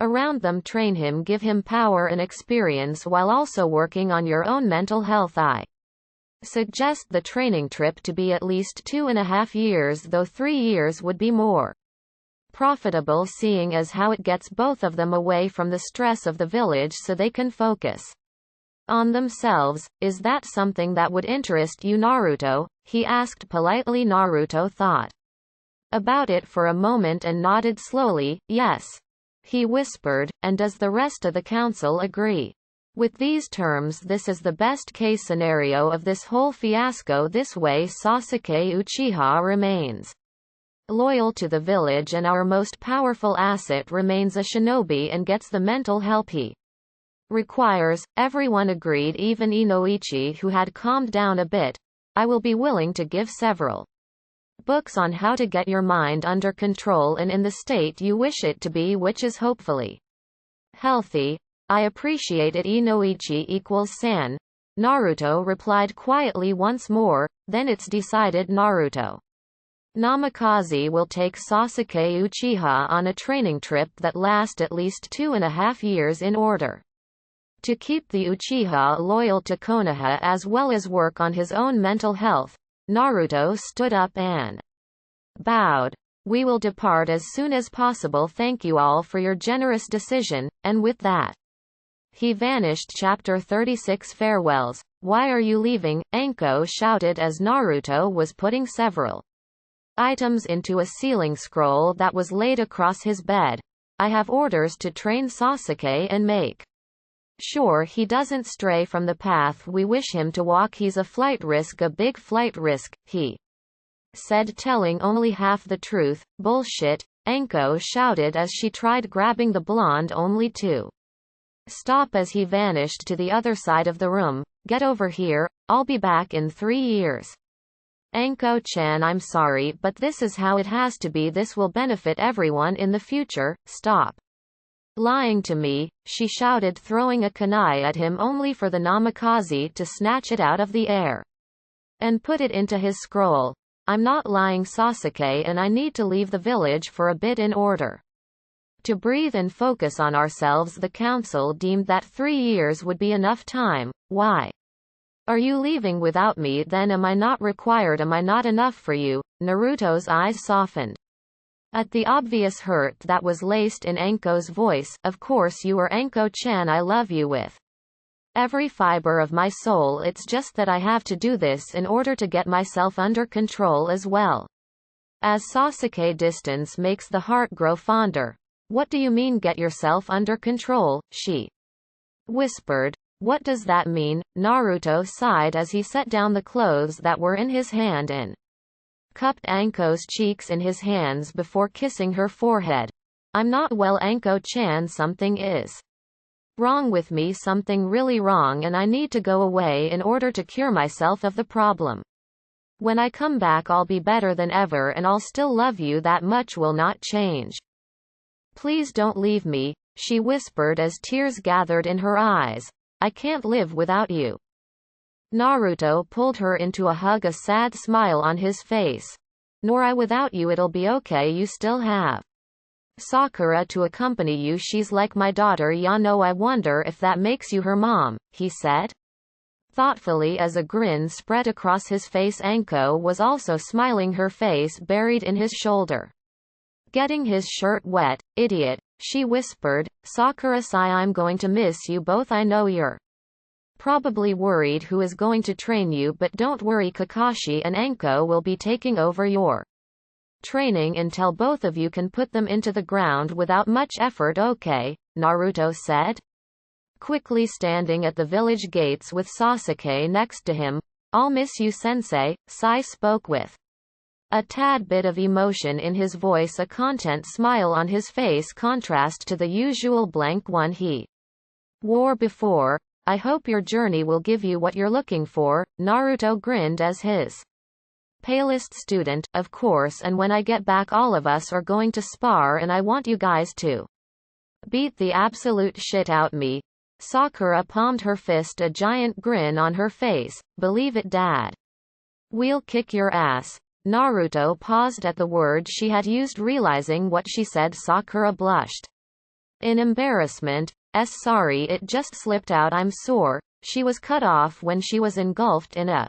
around them, train him, give him power and experience while also working on your own mental health. I suggest the training trip to be at least 2.5 years, though 3 years would be more profitable, seeing as how it gets both of them away from the stress of the village so they can focus on themselves. Is that something that would interest you, Naruto? He asked politely. Naruto thought about it for a moment and nodded slowly. Yes, he whispered. And does the rest of the council agree with these terms? This is the best case scenario of this whole fiasco. This way Sasuke Uchiha remains loyal to the village and our most powerful asset remains a shinobi and gets the mental help he requires. Everyone agreed, even Inoichi, who had calmed down a bit. I will be willing to give several books on how to get your mind under control and in the state you wish it to be, which is hopefully healthy. I appreciate it. Inoichi equals san. Naruto replied quietly once more. Then it's decided. Naruto Namikaze will take Sasuke Uchiha on a training trip that lasts at least 2.5 years in order to keep the Uchiha loyal to Konoha as well as work on his own mental health. Naruto stood up and bowed. We will depart as soon as possible. Thank you all for your generous decision, and with that He vanished. Chapter 36 Farewells. Why are you leaving? Anko shouted as Naruto was putting several items into a ceiling scroll that was laid across his bed. I have orders to train Sasuke and make sure he doesn't stray from the path we wish him to walk. He's a flight risk, a big flight risk, he said, telling only half the truth. Bullshit, Anko shouted as she tried grabbing the blonde only to stop as he vanished to the other side of the room. Get over here, I'll be back in 3 years. Anko-chan, I'm sorry, but this is how it has to be. This will benefit everyone in the future. Stop lying to me, she shouted, throwing a kunai at him only for the namikaze to snatch it out of the air and put it into his scroll. I'm not lying, Sasuke, and I need to leave the village for a bit in order to breathe and focus on ourselves. The council deemed that 3 years would be enough time. Why are you leaving without me then? Am I not required? Am I not enough for you? Naruto's eyes softened at the obvious hurt that was laced in Anko's voice. Of course you are, Anko-chan. I love you with every fiber of my soul. It's just that I have to do this in order to get myself under control as well. As Sasuke, distance makes the heart grow fonder. What do you mean, get yourself under control? She whispered. What does that mean? Naruto sighed as he set down the clothes that were in his hand and cupped Anko's cheeks in his hands before kissing her forehead. I'm not well, Anko-chan. Something is wrong with me, something really wrong, and I need to go away in order to cure myself of the problem. When I come back I'll be better than ever and I'll still love you. That much will not change. Please don't leave me, she whispered as tears gathered in her eyes. I can't live without you. Naruto pulled her into a hug, a sad smile on his face. Nor I without you. It'll be okay, you still have Sakura to accompany you. She's like my daughter. Ya know, I wonder if that makes you her mom, he said thoughtfully as a grin spread across his face. Anko was also smiling, her face buried in his shoulder. Getting his shirt wet, idiot, she whispered. Sakura-sai, I'm going to miss you both. I know you're probably worried who is going to train you, but don't worry, Kakashi and Anko will be taking over your training until both of you can put them into the ground without much effort. Okay, Naruto said, quickly standing at the village gates with Sasuke next to him. I'll miss you, sensei, Sai spoke with a tad bit of emotion in his voice, a content smile on his face, contrast to the usual blank one he wore before. I hope your journey will give you what you're looking for. Naruto grinned as his palest student, of course, and when I get back all of us are going to spar and I want you guys to beat the absolute shit out me. Sakura palmed her fist, a giant grin on her face. Believe it, dad. We'll kick your ass. Naruto paused at the word she had used, realizing what she said. Sakura blushed in embarrassment. Sorry, it just slipped out. I'm sore. She was cut off when she was engulfed in a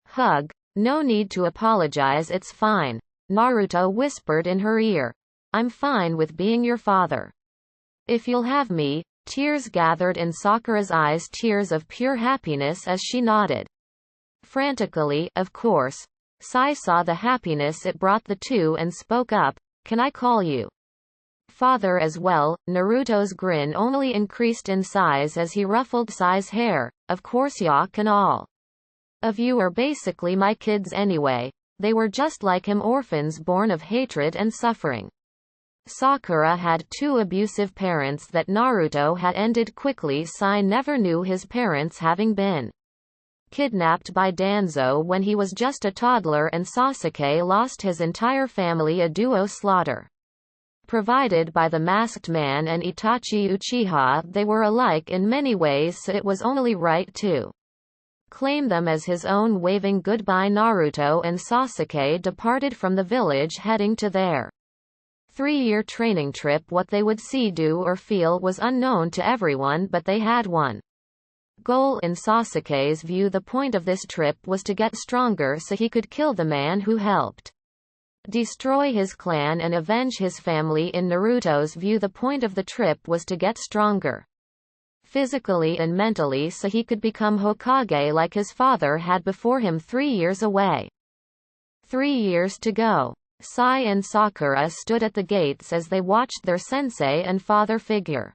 hug. No need to apologize, it's fine. Naruto whispered in her ear. I'm fine with being your father. If you'll have me. Tears gathered in Sakura's eyes, tears of pure happiness as she nodded frantically. Of course. Sai saw the happiness it brought the two and spoke up. Can I call you father as well? Naruto's grin only increased in size as he ruffled Sai's hair. Of course, ya can. All of you are basically my kids anyway. They were just like him, orphans born of hatred and suffering. Sakura had 2 abusive parents that Naruto had ended quickly. Sai never knew his parents, having been kidnapped by Danzo when he was just a toddler, and Sasuke lost his entire family, a duo slaughter provided by the Masked Man and Itachi Uchiha. They were alike in many ways, so it was only right to claim them as his own. Waving goodbye, Naruto and Sasuke departed from the village, heading to their 3-year training trip. What they would see, do or feel was unknown to everyone, but they had one goal in Sasuke's view. The point of this trip was to get stronger so he could kill the man who helped destroy his clan and avenge his family. In Naruto's view, the point of the trip was to get stronger physically and mentally, so he could become Hokage like his father had before him. 3 years away. 3 years to go. Sai and Sakura stood at the gates as they watched their sensei and father figure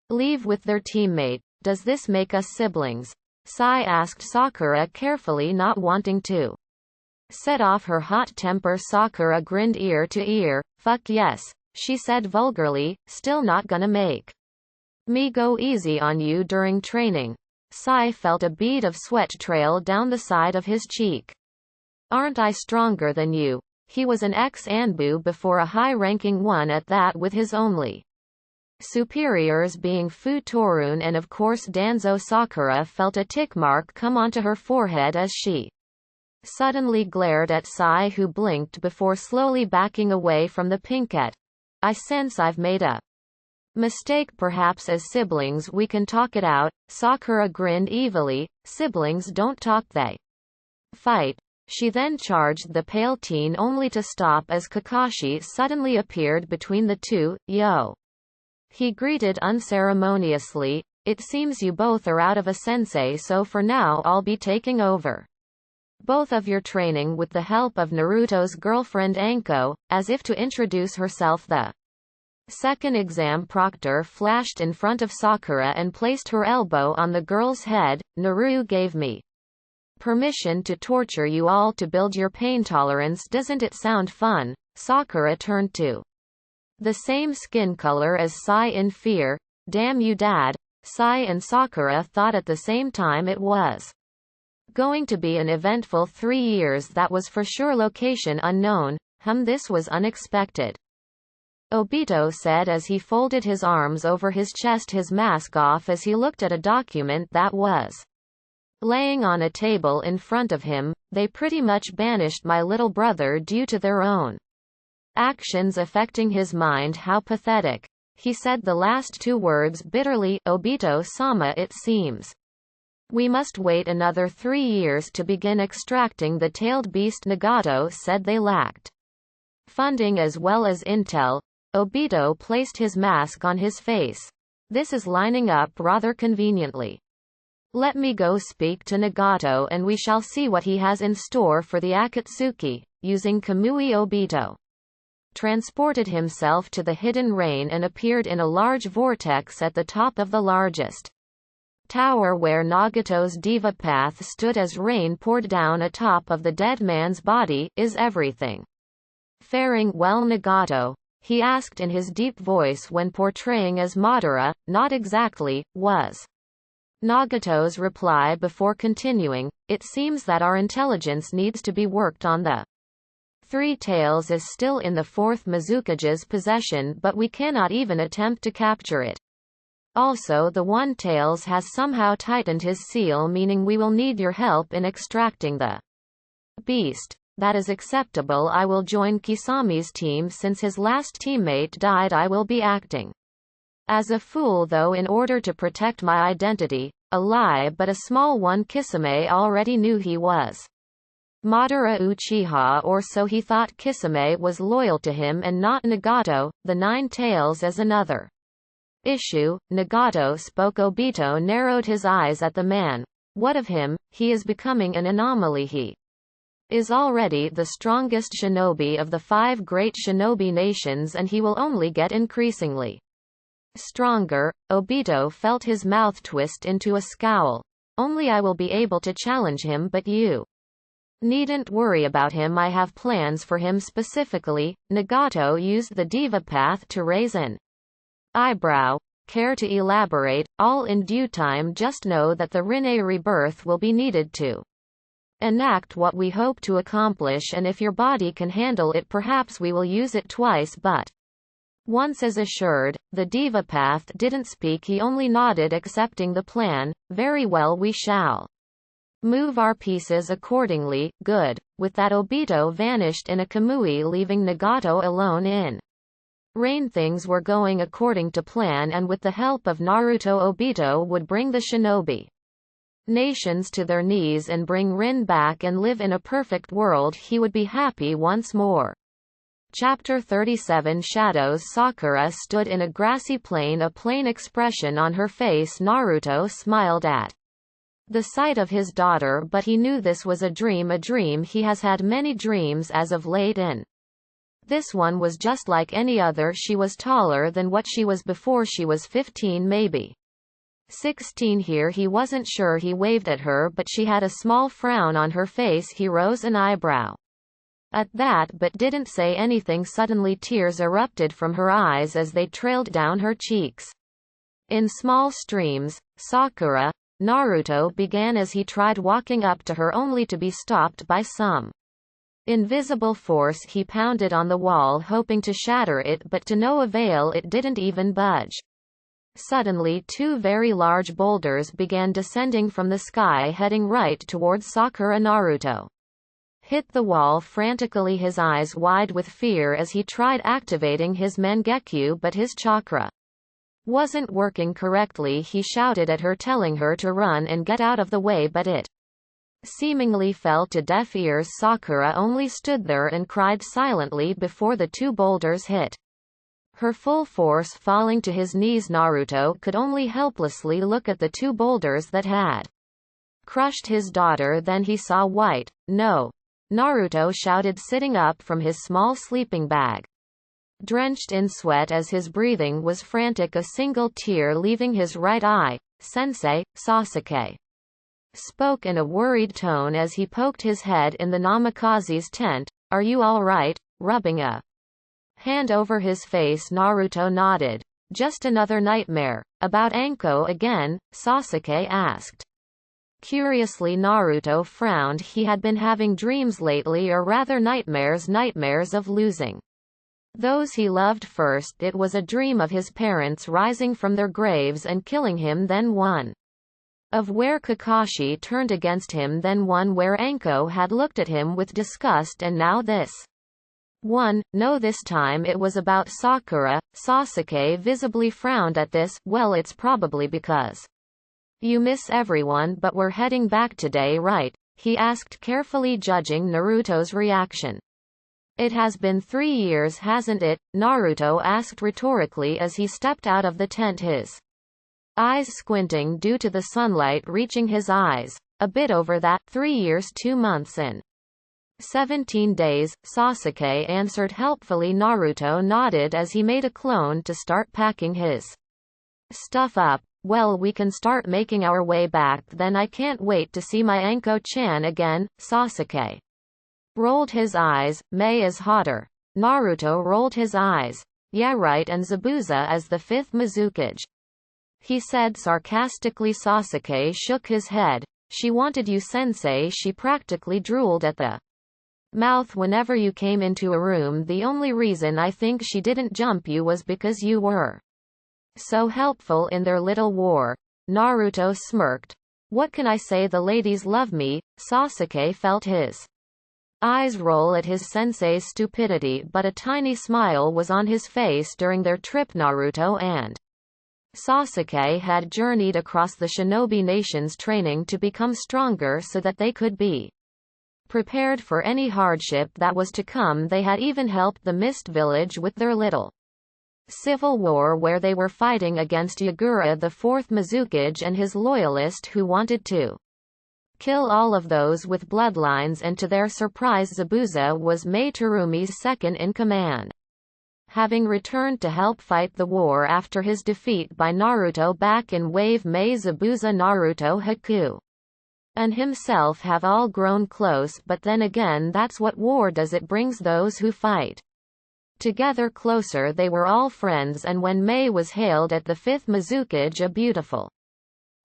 leave with their teammate. Does this make us siblings? Sai asked Sakura carefully, not wanting to set off her hot temper. Sakura grinned ear to ear. Fuck yes, she said vulgarly, still not gonna make me go easy on you during training. Sai felt a bead of sweat trail down the side of his cheek. Aren't I stronger than you? He was an ex-Anbu before, a high-ranking one at that, with his only superiors being Fu Torun and of course Danzo. Sakura felt a tick mark come onto her forehead as she suddenly glared at Sai, who blinked before slowly backing away from the pinkette. I sense I've made a mistake. Perhaps as siblings we can talk it out. Sakura grinned evilly. Siblings don't talk, they fight. She then charged the pale teen, only to stop as Kakashi suddenly appeared between the two. Yo. He greeted unceremoniously. It seems you both are out of a sensei, so for now I'll be taking over both of your training with the help of Naruto's girlfriend Anko. As if to introduce herself, the second exam proctor flashed in front of Sakura and placed her elbow on the girl's head. Naru gave me permission to torture you all to build your pain tolerance. Doesn't it sound fun? Sakura turned to the same skin color as Sai in fear. Damn you, Dad. Sai and Sakura thought at the same time it was going to be an eventful 3 years, that was for sure. Location unknown. This was unexpected, Obito said as he folded his arms over his chest, his mask off as he looked at a document that was laying on a table in front of him. They pretty much banished my little brother due to their own actions affecting his mind. How pathetic. He said the last 2 words bitterly. Obito-sama, it seems we must wait another 3 years to begin extracting the tailed beast. Nagato said they lacked funding as well as intel. Obito placed his mask on his face. This is lining up rather conveniently. Let me go speak to Nagato and we shall see what he has in store for the Akatsuki. Using Kamui, Obito transported himself to the hidden rain and appeared in a large vortex at the top of the largest tower where Nagato's diva path stood as rain poured down atop of the dead man's body. Is everything faring well, Nagato? He asked in his deep voice when portraying as Madara. Not exactly, was Nagato's reply before continuing. It seems that our intelligence needs to be worked on. The 3 Tails is still in the 4th Mizukage's possession, but we cannot even attempt to capture it. Also, the 1 Tails has somehow tightened his seal, meaning we will need your help in extracting the beast. That is acceptable. I will join Kisami's team since his last teammate died. I will be acting as a fool though in order to protect my identity. A lie, but a small one. Kisame already knew he was Madara Uchiha, or so he thought. Kisame was loyal to him and not Nagato. The 9 Tails is another issue. Nagato spoke. Obito narrowed his eyes at the man. What of him? He is becoming an anomaly. He is already the strongest shinobi of the 5 great shinobi nations, and he will only get increasingly stronger. Obito felt his mouth twist into a scowl. Only I will be able to challenge him, but you needn't worry about him. I have plans for him specifically. Nagato used the diva path to raise an eyebrow. Care to elaborate? All in due time. Just know that the Rinne rebirth will be needed to enact what we hope to accomplish, and if your body can handle it, perhaps we will use it twice, but once as assured. The diva path didn't speak, he only nodded, accepting the plan. Very well, we shall move our pieces accordingly. Good. With that, Obito vanished in a Kamui, leaving Nagato alone in rain. Things were going according to plan, and with the help of Naruto, Obito would bring the shinobi nations to their knees and bring Rin back and live in a perfect world. He would be happy once more. Chapter 37 Shadows. Sakura stood in a grassy plain, a plain expression on her face. Naruto smiled at the sight of his daughter, but he knew this was a dream. He has had many dreams as of late, and this one was just like any other. She was taller than what she was before she was 15, maybe 16 here. He wasn't sure. He waved at her, but she had a small frown on her face. He rose an eyebrow at that, but didn't say anything. Suddenly tears erupted from her eyes as they trailed down her cheeks in small streams. Sakura, Naruto began as he tried walking up to her, only to be stopped by some invisible force. He pounded on the wall, hoping to shatter it, but to no avail. It didn't even budge. Suddenly two very large boulders began descending from the sky, heading right towards Sakura. Naruto hit the wall frantically, his eyes wide with fear as he tried activating his Mangekyo, but his chakra wasn't working correctly. He shouted at her, telling her to run and get out of the way, but it seemingly fell to deaf ears. Sakura only stood there and cried silently before the two boulders hit her full force, falling to his knees. Naruto could only helplessly look at the two boulders that had crushed his daughter. Then he saw white. No! Naruto shouted, sitting up from his small sleeping bag, drenched in sweat as his breathing was frantic, a single tear leaving his right eye. Sensei, Sasuke spoke in a worried tone as he poked his head in the Namikaze's tent. Are you all right? Rubbing a hand over his face, Naruto nodded. Just another nightmare? About Anko again? Sasuke asked. Curiously, Naruto frowned. He had been having dreams lately, or rather nightmares of losing those he loved. First it was a dream of his parents rising from their graves and killing him, then one of where Kakashi turned against him, then one where Anko had looked at him with disgust, and now this one. No, this time it was about Sakura. Sasuke visibly frowned at this. Well, it's probably because you miss everyone. But we're heading back today, right? He asked carefully, judging Naruto's reaction. It has been 3 years, hasn't it? Naruto asked rhetorically as he stepped out of the tent, his eyes squinting due to the sunlight reaching his eyes. A bit over that. 3 years, 2 months and 17 days, Sasuke answered helpfully. Naruto nodded as he made a clone to start packing his stuff up. Well, we can start making our way back then. I can't wait to see my Anko-chan again. Sasuke rolled his eyes. May is hotter. Naruto rolled his eyes. Yeah, right, and Zabuza as the 5th Mizukage, he said sarcastically. Sasuke shook his head. She wanted you, sensei. She practically drooled at the mouth whenever you came into a room. The only reason I think she didn't jump you was because you were so helpful in their little war. Naruto smirked. What can I say? The ladies love me. Sasuke felt his eyes roll at his sensei's stupidity, but a tiny smile was on his face. During their trip, Naruto and Sasuke had journeyed across the shinobi nations, training to become stronger so that they could be prepared for any hardship that was to come. They had even helped the Mist Village with their little civil war, where they were fighting against Yagura, the 4th Mizukage, and his loyalist who wanted to kill all of those with bloodlines, and to their surprise Zabuza was Mei Terumi's second in command, having returned to help fight the war after his defeat by Naruto back in Wave. Mei, Zabuza, Naruto, Haku and himself have all grown close, but then again, that's what war does. It brings those who fight together closer. They were all friends, and when Mei was hailed at the 5th Mizukage, a beautiful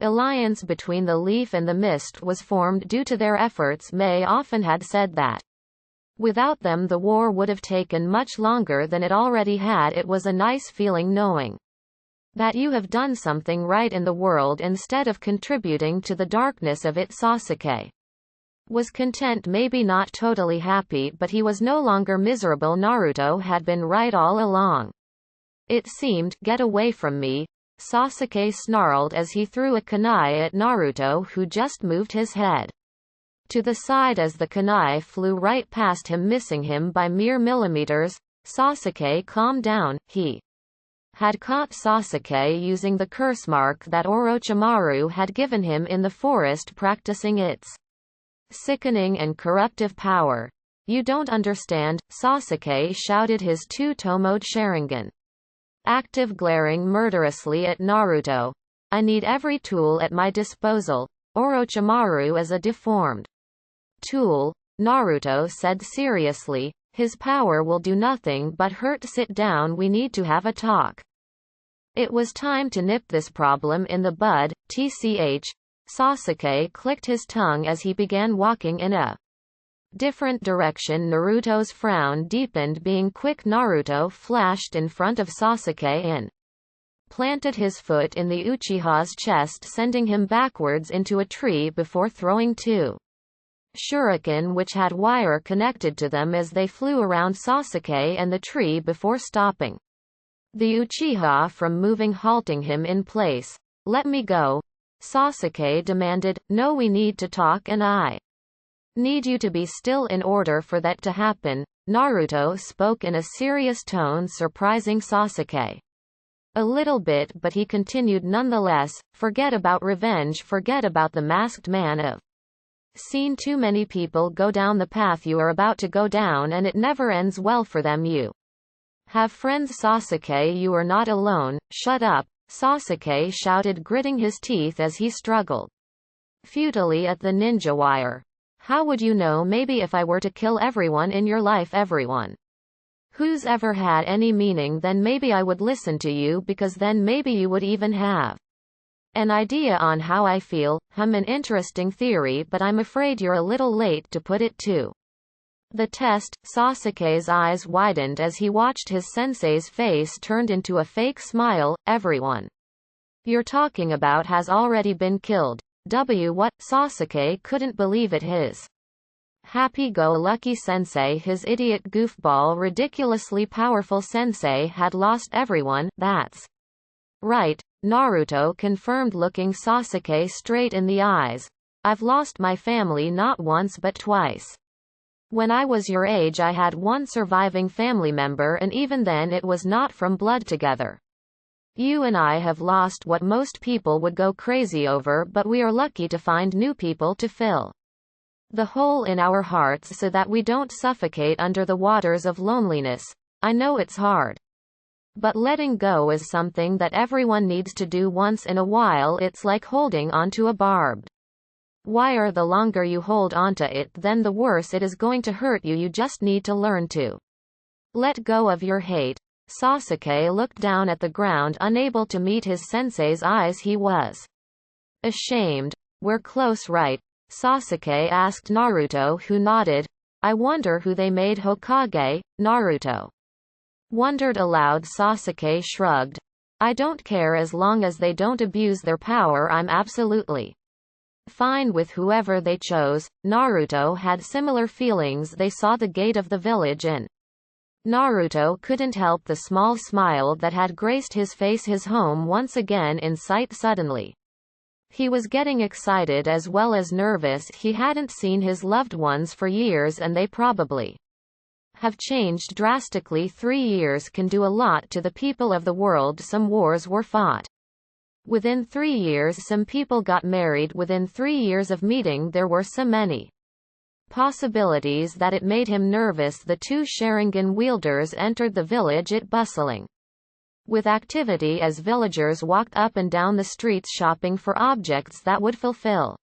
alliance between the leaf and the mist was formed due to their efforts. Mei often had said that without them the war would have taken much longer than it already had. It was a nice feeling knowing that you have done something right in the world instead of contributing to the darkness of it. Sasuke was content, maybe not totally happy, but he was no longer miserable. Naruto had been right all along, it seemed. Get away from me, Sasuke snarled as he threw a kunai at Naruto, who just moved his head to the side as the kunai flew right past him, missing him by mere millimeters. Sasuke, calm down. He had caught Sasuke using the curse mark that Orochimaru had given him in the forest, practicing its sickening and corruptive power. You don't understand, Sasuke shouted, his two-tomoed Sharingan active, glaring murderously at Naruto. I need every tool at my disposal. Orochimaru is a deformed tool, Naruto said seriously. His power will do nothing but hurt. Sit down, we need to have a talk. It was time to nip this problem in the bud. Sasuke clicked his tongue as he began walking in a different direction. Naruto's frown deepened. Being quick, Naruto flashed in front of Sasuke and planted his foot in the Uchiha's chest, sending him backwards into a tree before throwing two shuriken which had wire connected to them as they flew around Sasuke and the tree before stopping the Uchiha from moving, halting him in place. Let me go, Sasuke demanded. No, we need to talk and I need you to be still in order for that to happen. Naruto spoke in a serious tone, surprising Sasuke a little bit, but he continued nonetheless. Forget about revenge, forget about the masked man. I've seen too many people go down the path you are about to go down, and it never ends well for them. You have friends, Sasuke, you are not alone. Shut up, Sasuke shouted, gritting his teeth as he struggled futilely at the ninja wire. How would you know? Maybe if I were to kill everyone in your life, everyone who's ever had any meaning, then maybe I would listen to you, because then maybe you would even have an idea on how I feel. An interesting theory, but I'm afraid you're a little late to put it to the test. Sasuke's eyes widened as he watched his sensei's face turned into a fake smile. Everyone you're talking about has already been killed. What? Sasuke couldn't believe it. His happy-go-lucky sensei, his idiot goofball ridiculously powerful sensei, had lost everyone. That's right, Naruto confirmed, looking Sasuke straight in the eyes. I've lost my family not once but twice. When I was your age I had one surviving family member, and even then it was not from blood together. You and I have lost what most people would go crazy over, but we are lucky to find new people to fill the hole in our hearts so that we don't suffocate under the waters of loneliness. I know it's hard, but letting go is something that everyone needs to do once in a while. It's like holding onto a barbed wire. The longer you hold onto it, then the worse it is going to hurt you. You just need to learn to let go of your hate. Sasuke looked down at the ground, unable to meet his sensei's eyes. He was ashamed. We're close, right? Sasuke asked Naruto, who nodded. I wonder who they made Hokage. Naruto wondered aloud. Sasuke shrugged. I don't care as long as they don't abuse their power. I'm absolutely fine with whoever they chose. Naruto had similar feelings. They saw the gate of the village and Naruto couldn't help the small smile that had graced his face. His home once again in sight. Suddenly he was getting excited as well as nervous. He hadn't seen his loved ones for years, and they probably have changed drastically. 3 years can do a lot to the people of the world. Some wars were fought within 3 years. Some people got married within 3 years of meeting. There were so many possibilities that it made him nervous. The two Sharingan wielders entered the village, it bustling with activity as villagers walked up and down the streets shopping for objects that would fulfill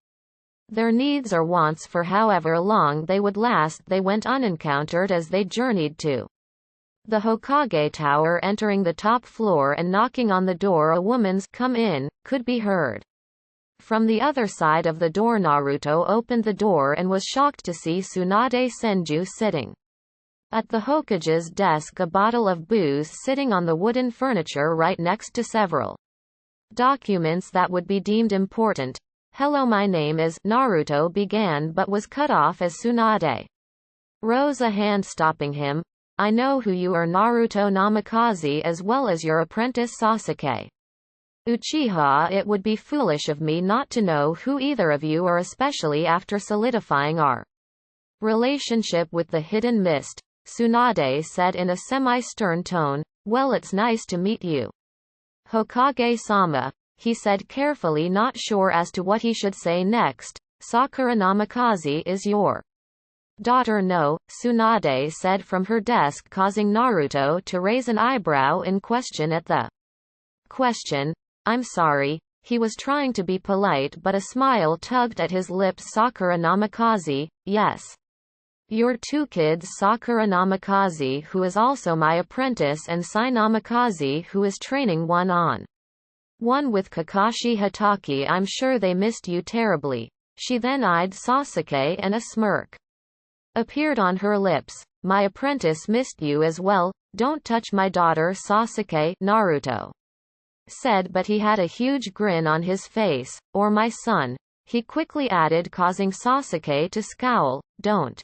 their needs or wants for however long they would last. They went unencountered as they journeyed to the Hokage Tower, entering the top floor and knocking on the door. A woman's "come in" could be heard from the other side of the door. Naruto opened the door and was shocked to see Tsunade Senju sitting at the Hokage's desk, a bottle of booze sitting on the wooden furniture right next to several documents that would be deemed important. Hello, my name is, Naruto began but was cut off as Tsunade rose a hand, stopping him. I know who you are, Naruto Namikaze, as well as your apprentice Sasuke Uchiha. It would be foolish of me not to know who either of you are, especially after solidifying our relationship with the Hidden Mist. Tsunade said in a semi-stern tone. Well, it's nice to meet you. Hokage-sama, he said carefully, not sure as to what he should say next. Sakura Namikaze is your daughter? No, Tsunade said from her desk, causing Naruto to raise an eyebrow in question at the question. I'm sorry. He was trying to be polite, but a smile tugged at his lips. Sakura Namikaze, yes. Your two kids, Sakura Namikaze, who is also my apprentice, and Sai Namikaze, who is training one-on-one with Kakashi Hatake. I'm sure they missed you terribly. She then eyed Sasuke and a smirk appeared on her lips. My apprentice missed you as well. Don't touch my daughter, Sasuke, Naruto said, but he had a huge grin on his face. Or my son, he quickly added, causing Sasuke to scowl. Don't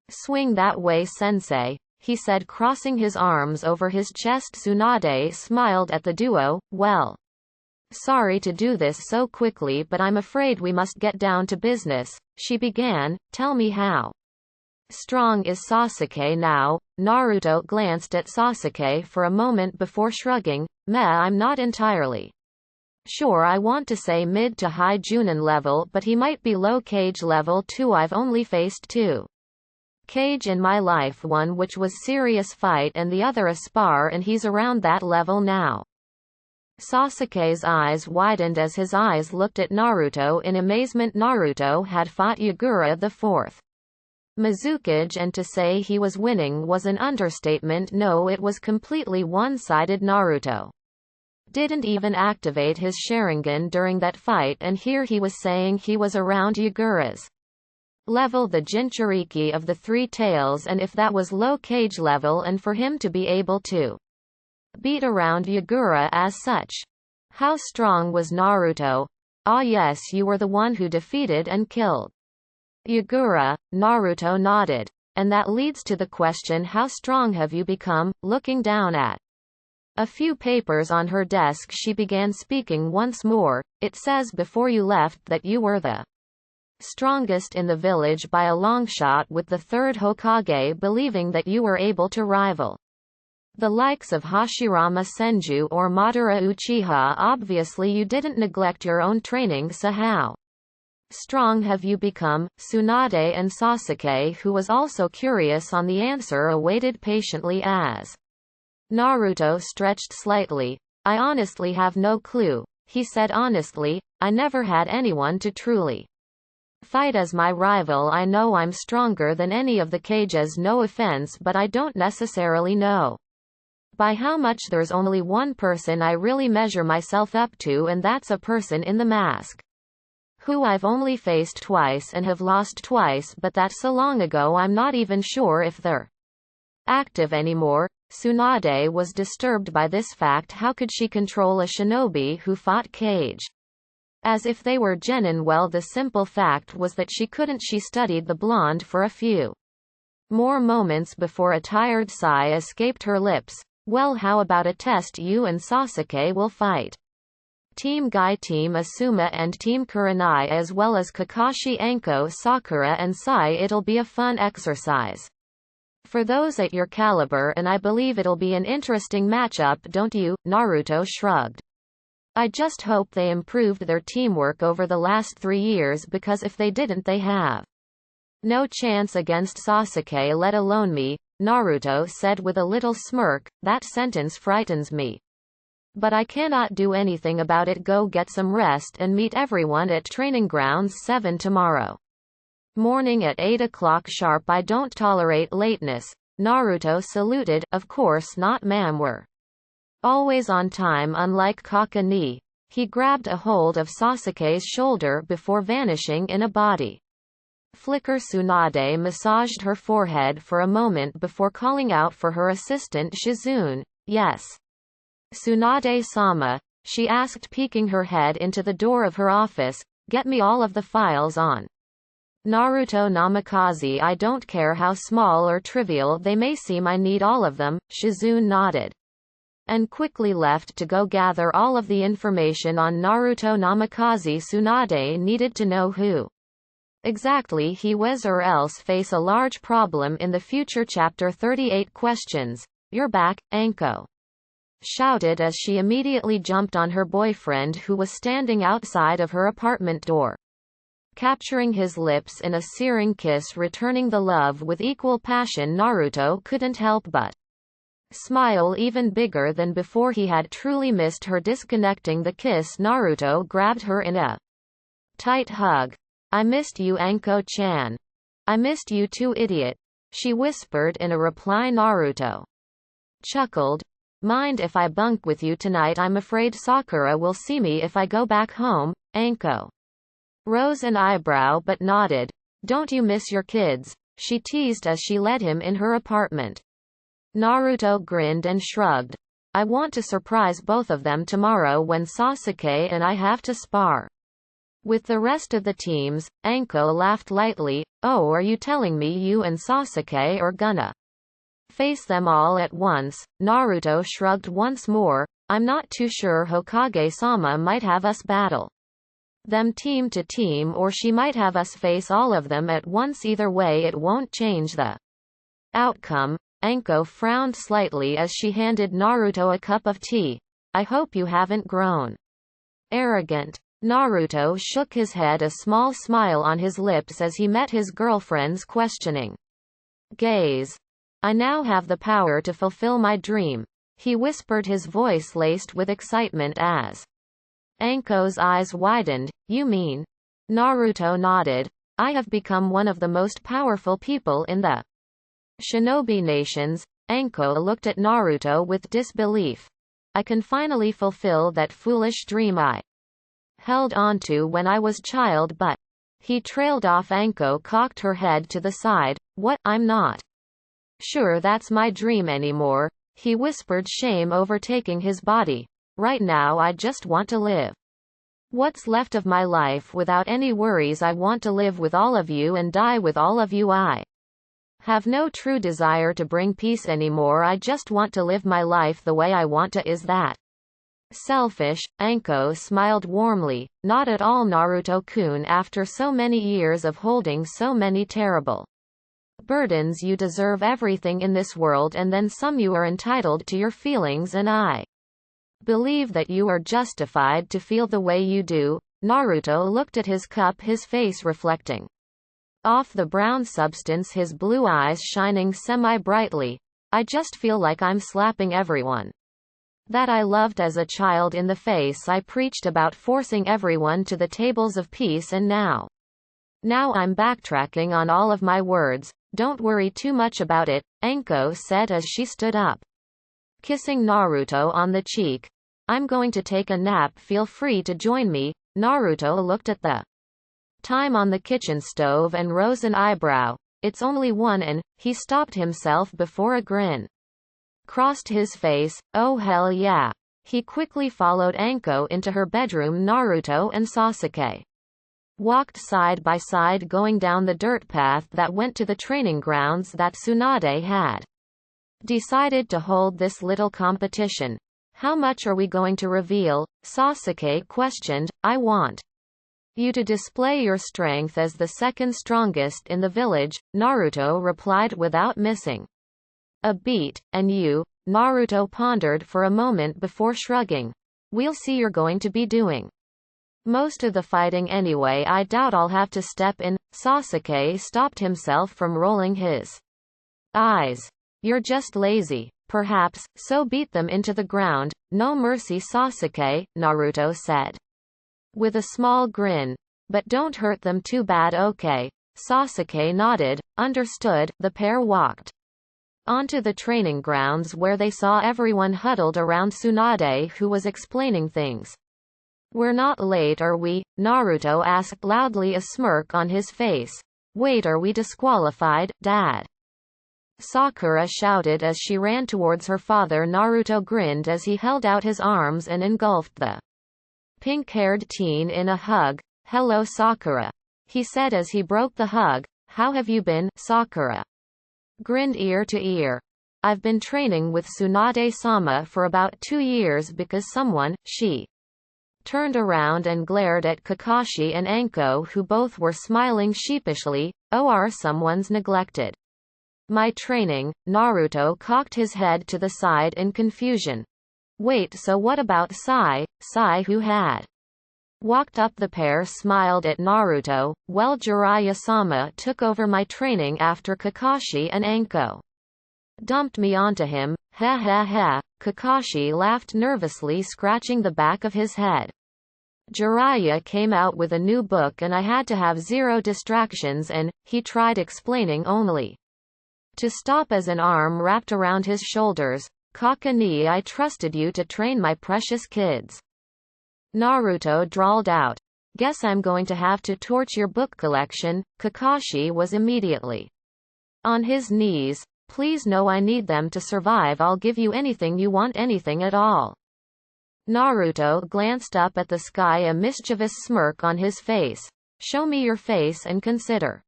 swing that way, sensei, he said, crossing his arms over his chest. Tsunade smiled at the duo. Well, sorry to do this so quickly, but I'm afraid we must get down to business, she began. Tell me how strong is Sasuke now? Naruto glanced at Sasuke for a moment before shrugging. Meh, I'm not entirely sure. I want to say mid to high Junin level, but he might be low Kage level too. I've only faced two Kage in my life, one which was serious fight and the other a spar, and he's around that level now. Sasuke's eyes widened as his eyes looked at Naruto in amazement. Naruto had fought Yagura the fourth Mizukage, and to say he was winning was an understatement. No, it was completely one-sided. Naruto didn't even activate his Sharingan during that fight, and here he was saying he was around Yagura's level, the Jinchuriki of the Three Tails, and if that was low Kage level, and for him to be able to beat around Yagura as such. How strong was Naruto? Ah yes, you were the one who defeated and killed Yagura. Naruto nodded. And that leads to the question, how strong have you become? Looking down at a few papers on her desk, she began speaking once more. It says before you left that you were the strongest in the village by a long shot, with the third Hokage believing that you were able to rival the likes of Hashirama Senju or Madara Uchiha. Obviously you didn't neglect your own training, so how strong have you become? Tsunade and Sasuke, who was also curious on the answer, awaited patiently as Naruto stretched slightly. I honestly have no clue, he said honestly. I never had anyone to truly fight as my rival. I know I'm stronger than any of the Kages, no offense, but I don't necessarily know by how much. There's only one person I really measure myself up to, and that's a person in the mask, who I've only faced twice and have lost twice, but that's so long ago I'm not even sure if they're active anymore. Tsunade was disturbed by this fact. How could she control a shinobi who fought Kage as if they were genin? Well, the simple fact was that she couldn't. She studied the blonde for a few more moments before a tired sigh escaped her lips. Well, how about a test? You and Sasuke will fight Team Guy, Team Asuma, and Team Kurenai, as well as Kakashi, Anko, Sakura, and Sai. It'll be a fun exercise for those at your caliber, and I believe it'll be an interesting matchup, don't you? Naruto shrugged. I just hope they improved their teamwork over the last 3 years, because if they didn't, they have no chance against Sasuke, let alone me, Naruto said with a little smirk. That sentence frightens me, but I cannot do anything about it. Go get some rest and meet everyone at Training Grounds 7 tomorrow morning at 8 o'clock sharp. I don't tolerate lateness. Naruto saluted. Of course not, ma'am, we're always on time, unlike Kaka. He grabbed a hold of Sasuke's shoulder before vanishing in a body flicker. Tsunade massaged her forehead for a moment before calling out for her assistant Shizune. Yes, Tsunade-sama, she asked, peeking her head into the door of her office. Get me all of the files on Naruto Namikaze. I don't care how small or trivial they may seem, I need all of them. Shizune nodded and quickly left to go gather all of the information on Naruto Namikaze. Tsunade needed to know who Exactly, he was, or else face a large problem in the future. Chapter 38 Questions. You're back, Anko shouted as she immediately jumped on her boyfriend who was standing outside of her apartment door. Capturing his lips in a searing kiss, returning the love with equal passion, Naruto couldn't help but smile even bigger than before. He had truly missed her. Disconnecting the kiss, Naruto grabbed her in a tight hug. I missed you, Anko-chan. I missed you too, idiot, she whispered in a reply. Naruto chuckled. Mind if I bunk with you tonight? I'm afraid Sakura will see me if I go back home. Anko rose an eyebrow but nodded. Don't you miss your kids? She teased as she led him in her apartment. Naruto grinned and shrugged. I want to surprise both of them tomorrow when Sasuke and I have to spar with the rest of the teams. Anko laughed lightly. Oh, are you telling me you and Sasuke are gonna face them all at once? Naruto shrugged once more. I'm not too sure. Hokage-sama might have us battle them team to team, or she might have us face all of them at once. Either way, it won't change the outcome. Anko frowned slightly as she handed Naruto a cup of tea. I hope you haven't grown arrogant. Naruto shook his head, a small smile on his lips as he met his girlfriend's questioning gaze. I now have the power to fulfill my dream, he whispered, his voice laced with excitement as Anko's eyes widened. You mean? Naruto nodded. I have become one of the most powerful people in the Shinobi nations. Anko looked at Naruto with disbelief. I can finally fulfill that foolish dream I held onto when I was child, but he trailed off. Anko cocked her head to the side. What? I'm not sure that's my dream anymore, he whispered, shame overtaking his body. Right now I just want to live what's left of my life without any worries. I want to live with all of you and die with all of you. I have no true desire to bring peace anymore. I just want to live my life the way I want to. Is that selfish? Anko smiled warmly. Not at all, Naruto-kun. After so many years of holding so many terrible burdens, you deserve everything in this world and then some. You are entitled to your feelings, and I believe that you are justified to feel the way you do. Naruto looked at his cup, his face reflecting off the brown substance, his blue eyes shining semi-brightly. I just feel like I'm slapping everyone that I loved as a child in the face. I preached about forcing everyone to the tables of peace, and now I'm backtracking on all of my words. Don't worry too much about it, Anko said as she stood up, kissing Naruto on the cheek. I'm going to take a nap. Feel free to join me. Naruto looked at the time on the kitchen stove and rose an eyebrow. It's only 1, and he stopped himself before a grin crossed his face. Oh hell yeah. He quickly followed Anko into her bedroom. Naruto and Sasuke walked side by side, going down the dirt path that went to the training grounds that Tsunade had decided to hold this little competition. How much are we going to reveal? Sasuke questioned. I want you to display your strength as the second strongest in the village, Naruto replied without missing a beat. And you? Naruto pondered for a moment before shrugging. We'll see. You're going to be doing most of the fighting anyway. I doubt I'll have to step in. Sasuke stopped himself from rolling his eyes. You're just lazy. Perhaps, so beat them into the ground. No mercy, Sasuke, Naruto said with a small grin. But don't hurt them too bad, okay? Sasuke nodded. Understood. The pair walked onto the training grounds where they saw everyone huddled around Tsunade, who was explaining things. We're not late, are we? Naruto asked loudly, a smirk on his face. Wait, are we disqualified, Dad? Sakura shouted as she ran towards her father. Naruto grinned as he held out his arms and engulfed the pink-haired teen in a hug. Hello, Sakura, he said as he broke the hug. How have you been? Sakura grinned ear to ear. I've been training with Tsunade-sama for about 2 years because someone, she turned around and glared at Kakashi and Anko, who both were smiling sheepishly. "Or someone's neglected my training." Naruto cocked his head to the side in confusion. "Wait, so what about Sai?" Sai, who had walked up the pair, smiled at Naruto. "Well, Jiraiya-sama took over my training after Kakashi and Anko dumped me onto him. Ha ha ha." Kakashi laughed nervously, scratching the back of his head. "Jiraiya came out with a new book and I had to have zero distractions and," he tried explaining only to stop as an arm wrapped around his shoulders. "Kakani, I trusted you to train my precious kids." Naruto drawled out. "Guess I'm going to have to torch your book collection." Kakashi was immediately on his knees. "Please, no, I need them to survive. I'll give you anything you want, anything at all." Naruto glanced up at the sky, a mischievous smirk on his face. "Show me your face and consider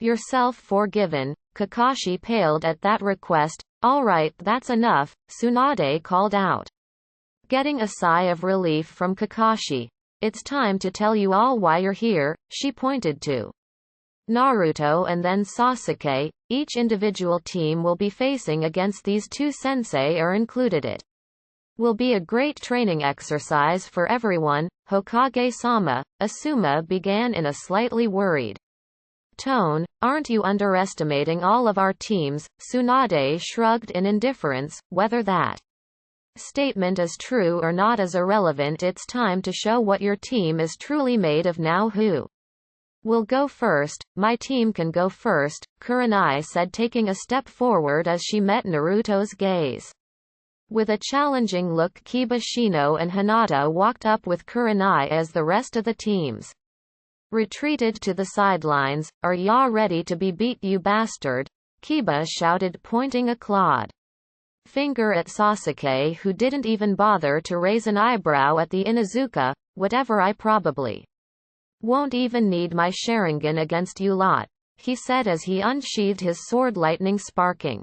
yourself forgiven." Kakashi paled at that request. "All right, that's enough," Tsunade called out, getting a sigh of relief from Kakashi. "It's time to tell you all why you're here." She pointed to Naruto and then Sasuke. "Each individual team will be facing against these two sensei are included. It will be a great training exercise for everyone." "Hokage-sama," Asuma began in a slightly worried tone, "aren't you underestimating all of our teams?" Tsunade shrugged in indifference. "Whether that statement is true or not is irrelevant. It's time to show what your team is truly made of now. Who will go first?" "My team can go first," Kurenai said, taking a step forward as she met Naruto's gaze. With a challenging look, Kiba, Shino and Hinata walked up with Kurenai as the rest of the teams retreated to the sidelines. "Are ya ready to be beat, you bastard?" Kiba shouted, pointing a clawed finger at Sasuke, who didn't even bother to raise an eyebrow at the Inuzuka. "Whatever, I probably won't even need my Sharingan against you lot," he said as he unsheathed his sword, lightning sparking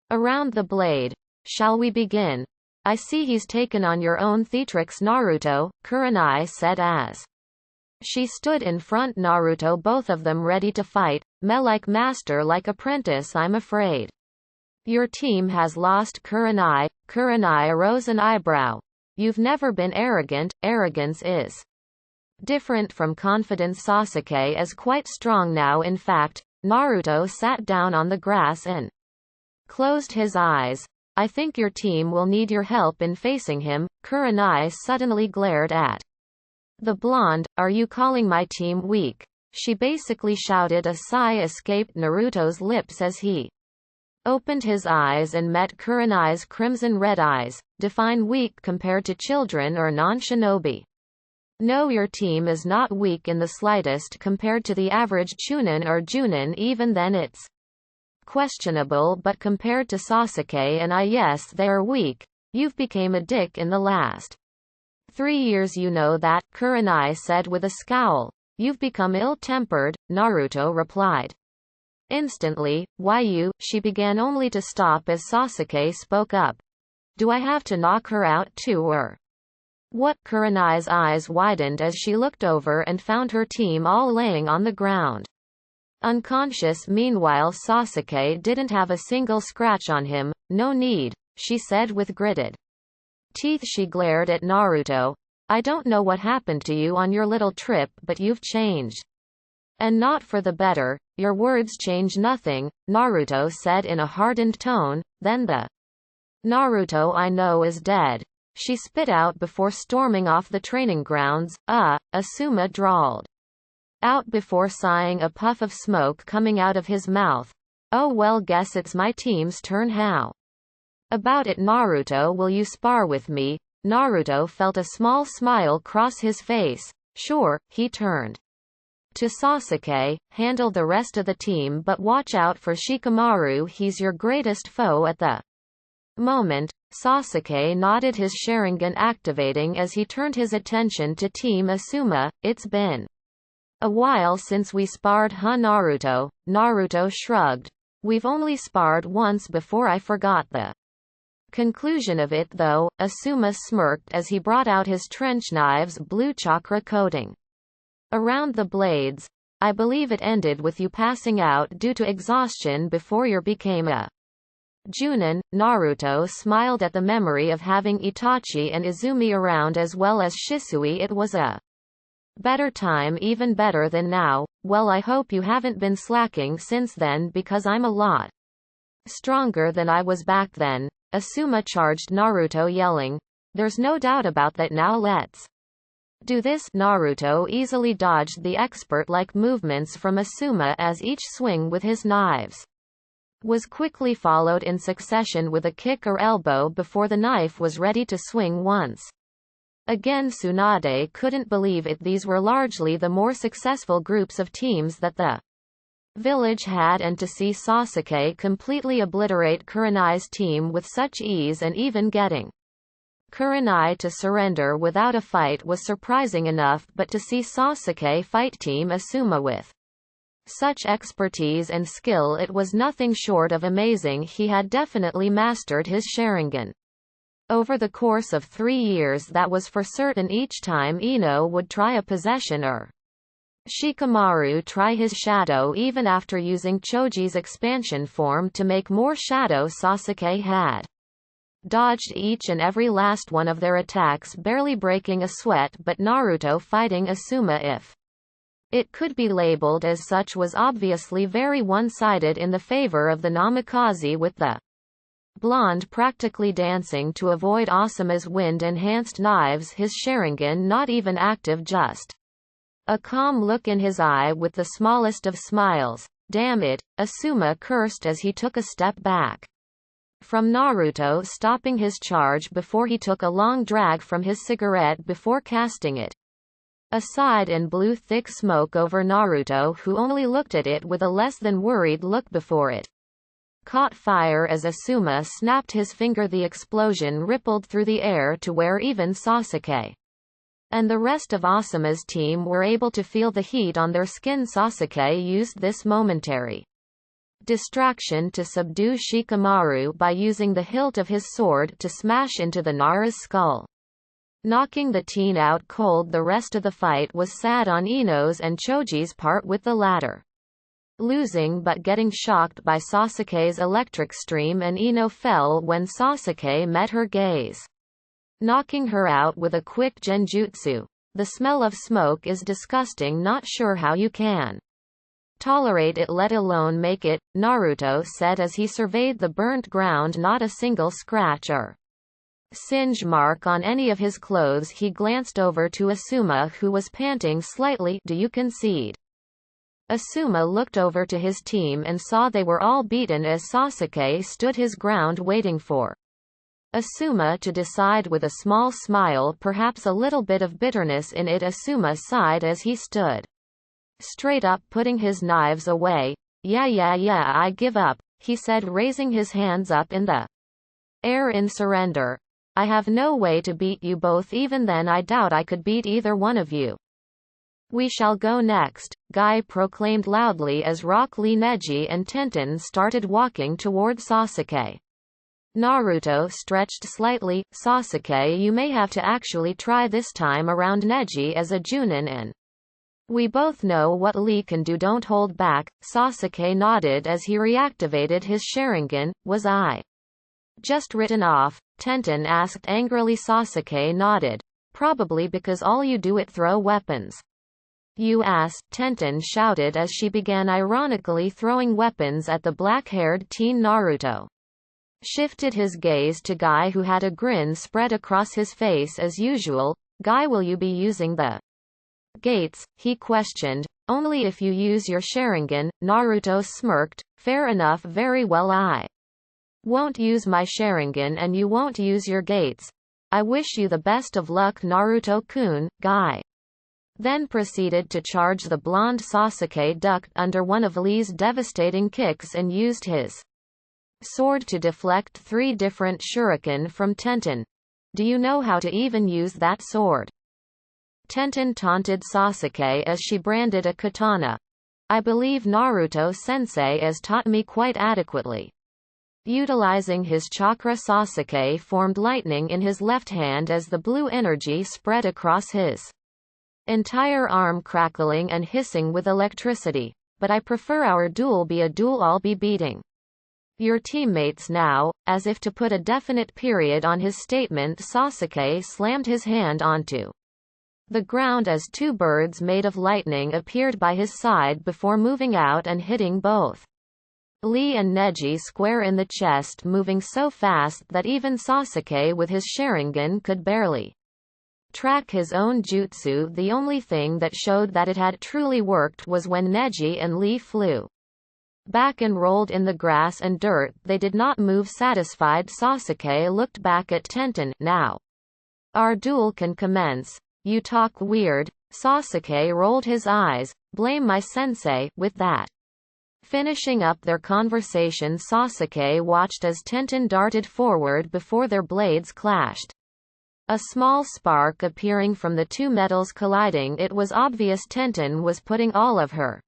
around the blade. "Shall we begin? I see he's taken on your own theatrics, Naruto," Kurenai said as she stood in front Naruto, both of them ready to fight. "Me like master, like apprentice, I'm afraid your team has lost." Kurenai arose an eyebrow. "You've never been arrogant. Arrogance is different from confidence." Sasuke is quite strong now, in fact. Naruto sat down on the grass and closed his eyes. "I think your team will need your help in facing him." Kurenai suddenly glared at the blonde. "Are you calling my team weak?" she basically shouted. A sigh escaped Naruto's lips as he opened his eyes and met Kurenai's crimson-red eyes. "Define weak compared to children or non-shinobi." "No, your team is not weak in the slightest compared to the average Chunin or Junin. Even then it's questionable, but compared to Sasuke and I, yes, they are weak. You've become a dick in the last 3 years, you know that," Kurenai said with a scowl. "You've become ill-tempered," Naruto replied instantly. "Why you?" she began, only to stop as Sasuke spoke up. "Do I have to knock her out too, or what?" Kurenai's eyes widened as she looked over and found her team all laying on the ground, unconscious. Meanwhile, Sasuke didn't have a single scratch on him. "No need," she said with gritted teeth. She glared at Naruto. "I don't know what happened to you on your little trip, but you've changed. And not for the better." "Your words change nothing," Naruto said in a hardened tone. "Then the Naruto I know is dead," she spit out before storming off the training grounds. Asuma drawled out before sighing, a puff of smoke coming out of his mouth. "Oh well, guess it's my team's turn. How about it, Naruto? Will you spar with me?" Naruto felt a small smile cross his face. "Sure." He turned to Sasuke. "Handle the rest of the team, but watch out for Shikamaru. He's your greatest foe at the moment." Sasuke nodded, his Sharingan activating as he turned his attention to Team Asuma. "It's been a while since we sparred, huh, Naruto?" Naruto shrugged. "We've only sparred once before. I forgot the Conclusion of it though, Asuma smirked as he brought out his trench knife's blue chakra coating around the blades. I believe it ended with you passing out due to exhaustion before you became a Junin. Naruto smiled at the memory of having Itachi and Izumi around as well as Shisui. It was a better time, even better than now. Well, I hope you haven't been slacking since then because I'm a lot stronger than I was back then. Asuma charged Naruto yelling. There's no doubt about that, now let's do this. Naruto easily dodged the expert-like movements from Asuma as each swing with his knives was quickly followed in succession with a kick or elbow before the knife was ready to swing once again. Tsunade couldn't believe it. These were largely the more successful groups of teams that the village had, and to see Sasuke completely obliterate Kurenai's team with such ease and even getting Kurenai to surrender without a fight was surprising enough, but to see Sasuke fight Team Asuma with such expertise and skill, it was nothing short of amazing. He had definitely mastered his Sharingan over the course of 3 years, that was for certain. Each time Ino would try a possession or Shikamaru try his shadow, even after using Choji's expansion form to make more shadow, Sasuke had dodged each and every last one of their attacks, barely breaking a sweat. But Naruto fighting Asuma, if it could be labeled as such, was obviously very one-sided in the favor of the Namikaze, with the blonde practically dancing to avoid Asuma's wind-enhanced knives, his Sharingan not even active, just a calm look in his eye with the smallest of smiles. Damn it, Asuma cursed as he took a step back from Naruto, stopping his charge before he took a long drag from his cigarette before casting it aside and blew thick smoke over Naruto, who only looked at it with a less than worried look before it caught fire as Asuma snapped his finger. The explosion rippled through the air to where even Sasuke and the rest of Asuma's team were able to feel the heat on their skin. Sasuke used this momentary distraction to subdue Shikamaru by using the hilt of his sword to smash into the Nara's skull, knocking the teen out cold. The rest of the fight was sad on Ino's and Choji's part, with the latter losing but getting shocked by Sasuke's electric stream, and Ino fell when Sasuke met her gaze, knocking her out with a quick genjutsu. The smell of smoke is disgusting. Not sure how you can tolerate it, let alone make it, Naruto said as he surveyed the burnt ground. Not a single scratch or singe mark on any of his clothes. He glanced over to Asuma, who was panting slightly. Do you concede? Asuma looked over to his team and saw they were all beaten as Sasuke stood his ground waiting for Asuma to decide with a small smile, perhaps a little bit of bitterness in it. Asuma sighed as he stood straight up, putting his knives away. Yeah, I give up, he said, raising his hands up in the air in surrender. I have no way to beat you both. Even then I doubt I could beat either one of you. We shall go next, Guy proclaimed loudly as Rock Lee, Neji and Tenten started walking toward Sasuke. Naruto stretched slightly. Sasuke, you may have to actually try this time around. Neji as a Junin, and we both know what Lee can do. Don't hold back. Sasuke nodded as he reactivated his Sharingan. Was I just written off? Tenten asked angrily. Sasuke nodded. Probably because all you do it throw weapons. You ass, Tenten shouted as she began ironically throwing weapons at the black-haired teen. Naruto shifted his gaze to Guy, who had a grin spread across his face as usual. Guy, will you be using the gates? He questioned. Only if you use your Sharingan, Naruto smirked. Fair enough, very well, I won't use my Sharingan and you won't use your gates. I wish you the best of luck, Naruto-kun. Guy then proceeded to charge the blonde. Sasuke ducked under one of Lee's devastating kicks and used his sword to deflect 3 different shuriken from Tenten. Do you know how to even use that sword? Tenten taunted Sasuke as she branded a katana. I believe Naruto-sensei has taught me quite adequately. Utilizing his chakra, Sasuke formed lightning in his left hand as the blue energy spread across his entire arm, crackling and hissing with electricity. But I prefer our duel be a duel I'll be beating your teammates now. As if to put a definite period on his statement, Sasuke slammed his hand onto the ground as two birds made of lightning appeared by his side before moving out and hitting both Lee and Neji square in the chest, moving so fast that even Sasuke with his Sharingan could barely track his own jutsu. The only thing that showed that it had truly worked was when Neji and Lee flew back and rolled in the grass and dirt. They did not move. Satisfied, Sasuke looked back at Tenten. Now our duel can commence. You talk weird. Sasuke rolled his eyes. Blame my sensei. With that, finishing up their conversation, Sasuke watched as Tenten darted forward before their blades clashed. A small spark appearing from the two metals colliding. It was obvious Tenten was putting all of her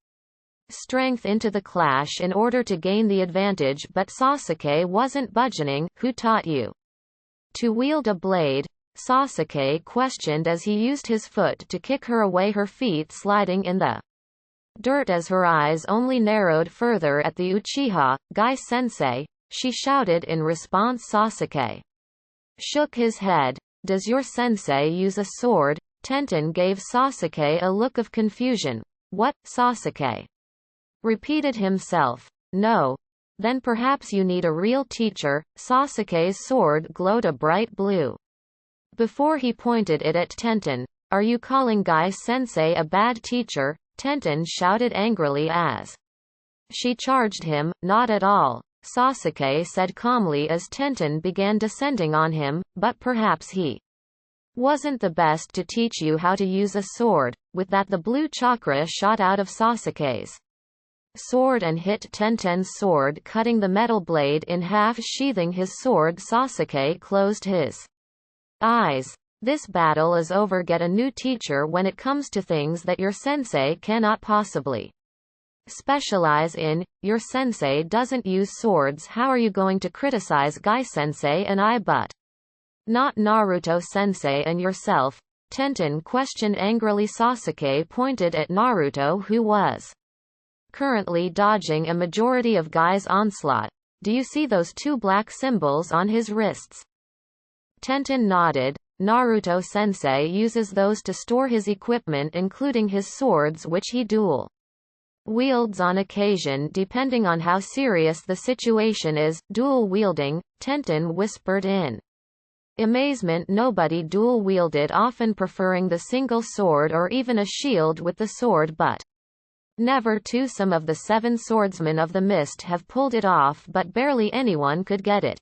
strength into the clash in order to gain the advantage, but Sasuke wasn't budging. Who taught you to wield a blade? Sasuke questioned as he used his foot to kick her away, her feet sliding in the dirt as her eyes only narrowed further at the Uchiha. Guy-sensei, she shouted in response. Sasuke shook his head. Does your sensei use a sword? Tenten gave Sasuke a look of confusion. What? Sasuke repeated himself. No. Then perhaps you need a real teacher. Sasuke's sword glowed a bright blue before he pointed it at Tenten. Are you calling Guy-sensei a bad teacher? Tenten shouted angrily as she charged him. Not at all, Sasuke said calmly as Tenten began descending on him, but perhaps he wasn't the best to teach you how to use a sword. With that, the blue chakra shot out of Sasuke's sword and hit Tenten's sword, cutting the metal blade in half. Sheathing his sword, Sasuke closed his eyes. This battle is over. Get a new teacher when it comes to things that your sensei cannot possibly specialize in. Your sensei doesn't use swords. How are you going to criticize Guy-sensei and I but not Naruto-sensei and yourself? Tenten questioned angrily. Sasuke pointed at Naruto, who was currently dodging a majority of Guy's onslaught. Do you see those two black symbols on his wrists? Tenten nodded. Naruto-sensei uses those to store his equipment, including his swords, which he dual wields on occasion depending on how serious the situation is. Dual wielding? Tenten whispered in amazement. Nobody dual wielded, often preferring the single sword or even a shield with the sword, but never two. Some of the 7 swordsmen of the mist have pulled it off, but barely anyone could get it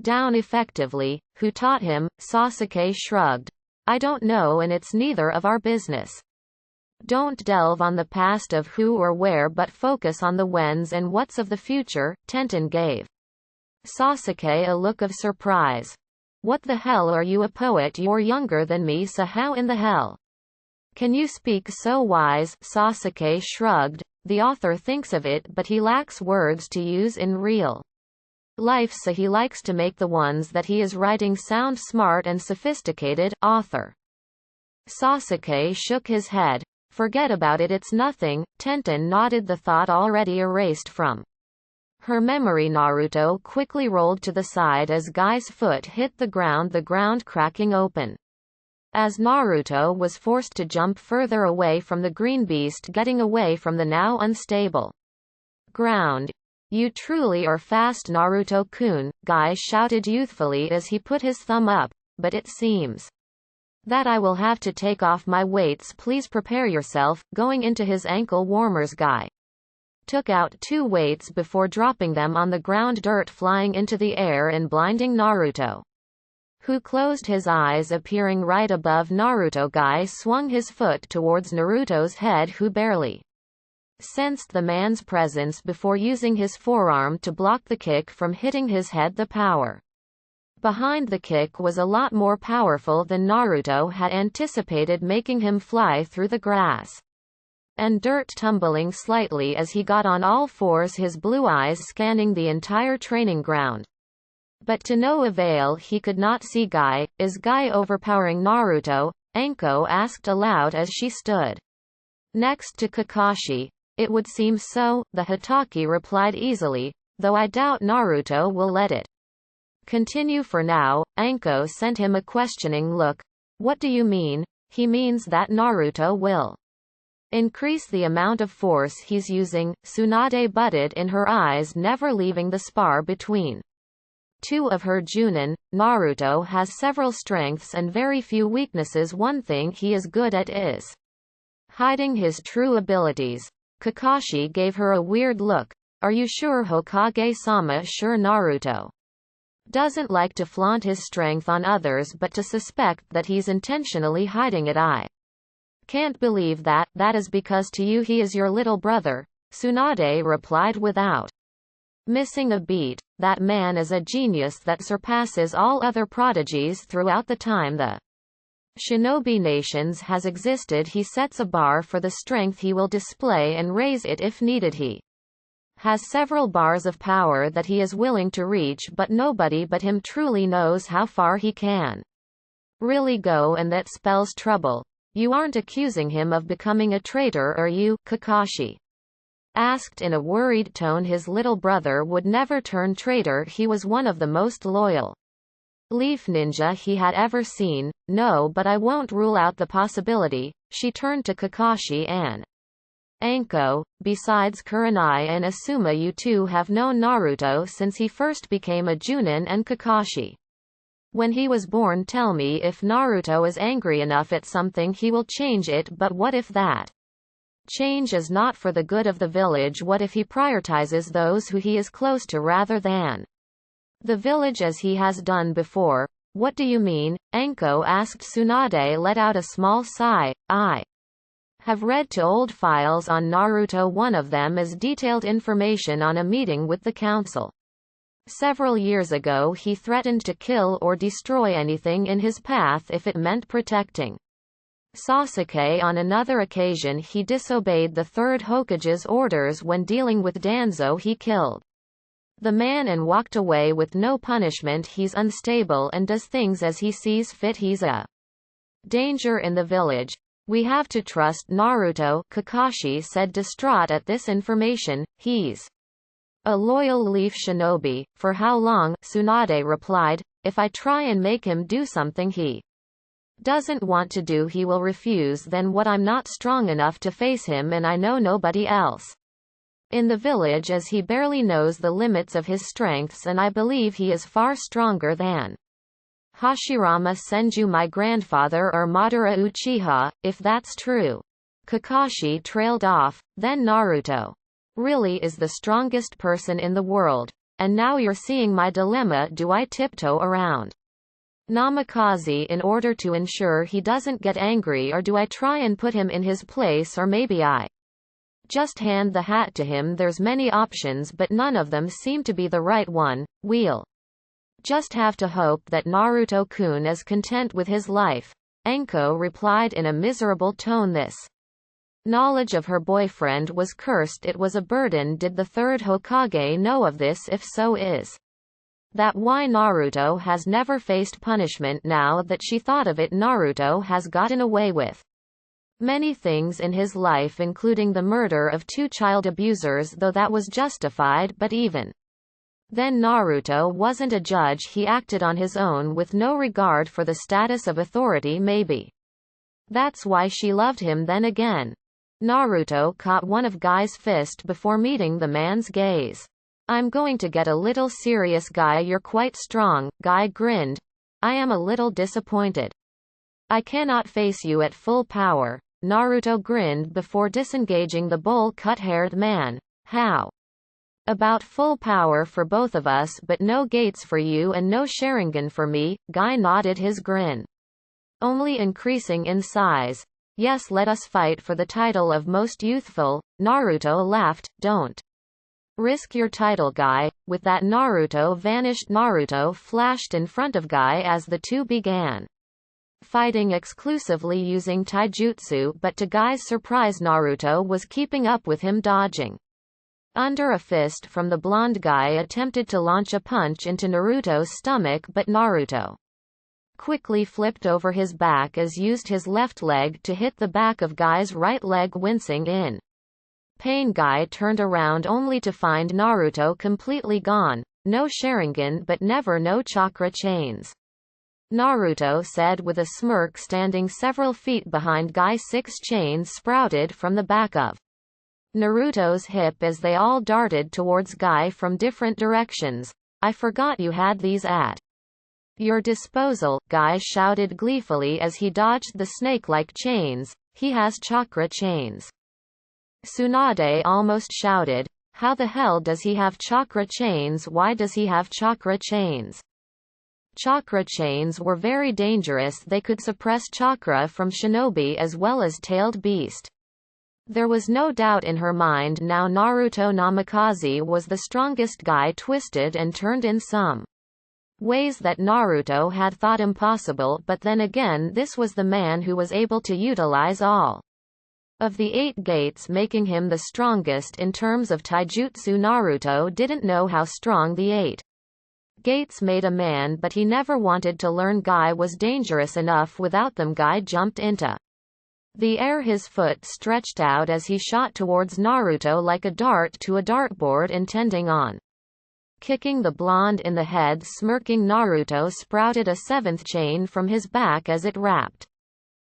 down effectively. Who taught him? Sasuke shrugged. I don't know, and it's neither of our business. Don't delve on the past of who or where, but focus on the whens and whats of the future. Tenten gave Sasuke a look of surprise. What the hell are you, a poet? You're younger than me, so how in the hell can you speak so wise? Sasuke shrugged. The author thinks of it, but he lacks words to use in real life, so he likes to make the ones that he is writing sound smart and sophisticated. Author. Sasuke shook his head. Forget about it, it's nothing. Tenten nodded, the thought already erased from her memory. Naruto quickly rolled to the side as Guy's foot hit the ground cracking open. As Naruto was forced to jump further away from the green beast, getting away from the now unstable ground. You truly are fast, Naruto-kun, Guy shouted youthfully as he put his thumb up. But it seems that I will have to take off my weights. Please prepare yourself. Going into his ankle warmers, Guy took out 2 weights before dropping them on the ground, dirt flying into the air and blinding Naruto, who closed his eyes, appearing right above Naruto. Guy swung his foot towards Naruto's head, who barely sensed the man's presence before using his forearm to block the kick from hitting his head. The power behind the kick was a lot more powerful than Naruto had anticipated, making him fly through the grass. and dirt tumbling slightly as he got on all fours, his blue eyes scanning the entire training ground. But to no avail, he could not see Guy. Is Guy overpowering Naruto? Anko asked aloud as she stood next to Kakashi. It would seem so, the Hitaki replied easily, though I doubt Naruto will let it continue for now. Anko sent him a questioning look. What do you mean? He means that Naruto will increase the amount of force he's using. Tsunade butted in her eyes, never leaving the spar between two of her Junin. Naruto has several strengths and very few weaknesses. One thing he is good at is hiding his true abilities. Kakashi gave her a weird look. Are you sure, Hokage-sama? Sure. Naruto doesn't like to flaunt his strength on others, but to suspect that he's intentionally hiding it, I can't believe that. That is because to you he is your little brother, Tsunade replied without missing a beat. That man is a genius that surpasses all other prodigies throughout the time the Shinobi Nations has existed. He sets a bar for the strength he will display and raise it if needed. He has several bars of power that he is willing to reach, but nobody but him truly knows how far he can really go, and that spells trouble. You aren't accusing him of becoming a traitor, are you? Kakashi asked in a worried tone. His little brother would never turn traitor. He was one of the most loyal Leaf Ninja he had ever seen. No, but I won't rule out the possibility. She turned to Kakashi and Anko. Besides Kurenai and Asuma, you two have known Naruto since he first became a Junin, and Kakashi when he was born. Tell me, if Naruto is angry enough at something, he will change it, but what if that change is not for the good of the village? What if he prioritizes those who he is close to rather than the village, as he has done before? What do you mean? Anko asked. Tsunade let out a small sigh. I have read to old files on Naruto. One of them is detailed information on a meeting with the council. Several years ago he threatened to kill or destroy anything in his path if it meant protecting Sasuke. On another occasion he disobeyed the third Hokage's orders. When dealing with Danzo, he killed the man and walked away with no punishment. He's unstable and does things as he sees fit. He's a danger in the village. We have to trust Naruto, Kakashi said, distraught at this information. He's a loyal Leaf Shinobi. For how long? Tsunade replied. If I try and make him do something he doesn't want to do, he will refuse. Then what? I'm not strong enough to face him, and I know nobody else in the village, as he barely knows the limits of his strengths, and I believe he is far stronger than Hashirama Senju, my grandfather, or Madara Uchiha. If that's true, Kakashi trailed off. Then Naruto really is the strongest person in the world. And now you're seeing my dilemma. Do I tiptoe around Namikaze in order to ensure he doesn't get angry, or do I try and put him in his place, or maybe I just hand the hat to him? There's many options, but none of them seem to be the right one. We'll just have to hope that Naruto-kun is content with his life. Anko replied in a miserable tone. This knowledge of her boyfriend was cursed. It was a burden. Did the third Hokage know of this? If so, is that why Naruto has never faced punishment? Now that she thought of it, Naruto has gotten away with many things in his life, including the murder of 2 child abusers, though that was justified. But even then, Naruto wasn't a judge. He acted on his own with no regard for the status of authority. Maybe that's why she loved him. Then again, Naruto caught one of Guy's fist before meeting the man's gaze. I'm going to get a little serious, Guy. You're quite strong. Guy grinned. I am a little disappointed. I cannot face you at full power. Naruto grinned before disengaging the bowl-cut-haired man. How about full power for both of us, but no gates for you and no Sharingan for me? Guy nodded, his grin only increasing in size. Yes, let us fight for the title of most youthful. Naruto laughed. Don't risk your title, Guy. With that, Naruto vanished. Naruto flashed in front of Guy as the two began fighting exclusively using taijutsu, but to Guy's surprise Naruto was keeping up with him, dodging under a fist from the blonde guy attempted to launch a punch into Naruto's stomach, but Naruto quickly flipped over his back as used his left leg to hit the back of Guy's right leg, wincing in pain. Guy turned around only to find Naruto completely gone. No Sharingan but never no chakra chains, Naruto said with a smirk, standing several feet behind Guy. 6 chains sprouted from the back of Naruto's hip as they all darted towards Guy from different directions. I forgot you had these at your disposal, Guy shouted gleefully as he dodged the snake-like chains. He has chakra chains. Tsunade almost shouted, how the hell does he have chakra chains? Why does he have chakra chains? Chakra chains were very dangerous. They could suppress chakra from shinobi as well as tailed beast. There was no doubt in her mind now Naruto Namikaze was the strongest. Guy twisted and turned in some ways that Naruto had thought impossible, but then again this was the man who was able to utilize all of the 8 gates, making him the strongest in terms of taijutsu. Naruto didn't know how strong the 8 gates made a man, but he never wanted to learn. Guy was dangerous enough without them. Guy jumped into the air, his foot stretched out as he shot towards Naruto like a dart to a dartboard, intending on kicking the blonde in the head. Smirking, Naruto sprouted a 7th chain from his back as it wrapped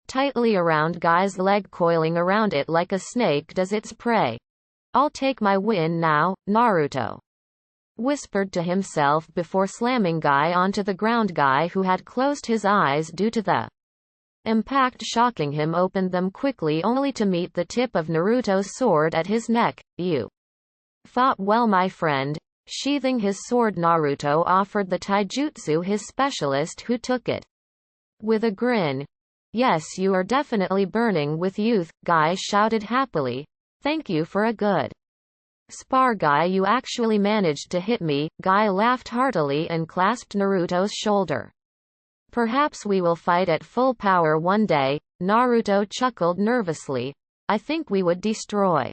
tightly around Guy's leg, coiling around it like a snake does its prey. I'll take my win now, Naruto whispered to himself before slamming Guy onto the ground. Guy, who had closed his eyes due to the impact shocking him, opened them quickly only to meet the tip of Naruto's sword at his neck. You fought well, my friend. Sheathing his sword, Naruto offered the taijutsu his specialist, who took it with a grin. Yes, you are definitely burning with youth, Guy shouted happily. Thank you for a good spar, Guy. You actually managed to hit me. Guy laughed heartily and clasped Naruto's shoulder. Perhaps we will fight at full power one day, Naruto chuckled nervously. I think we would destroy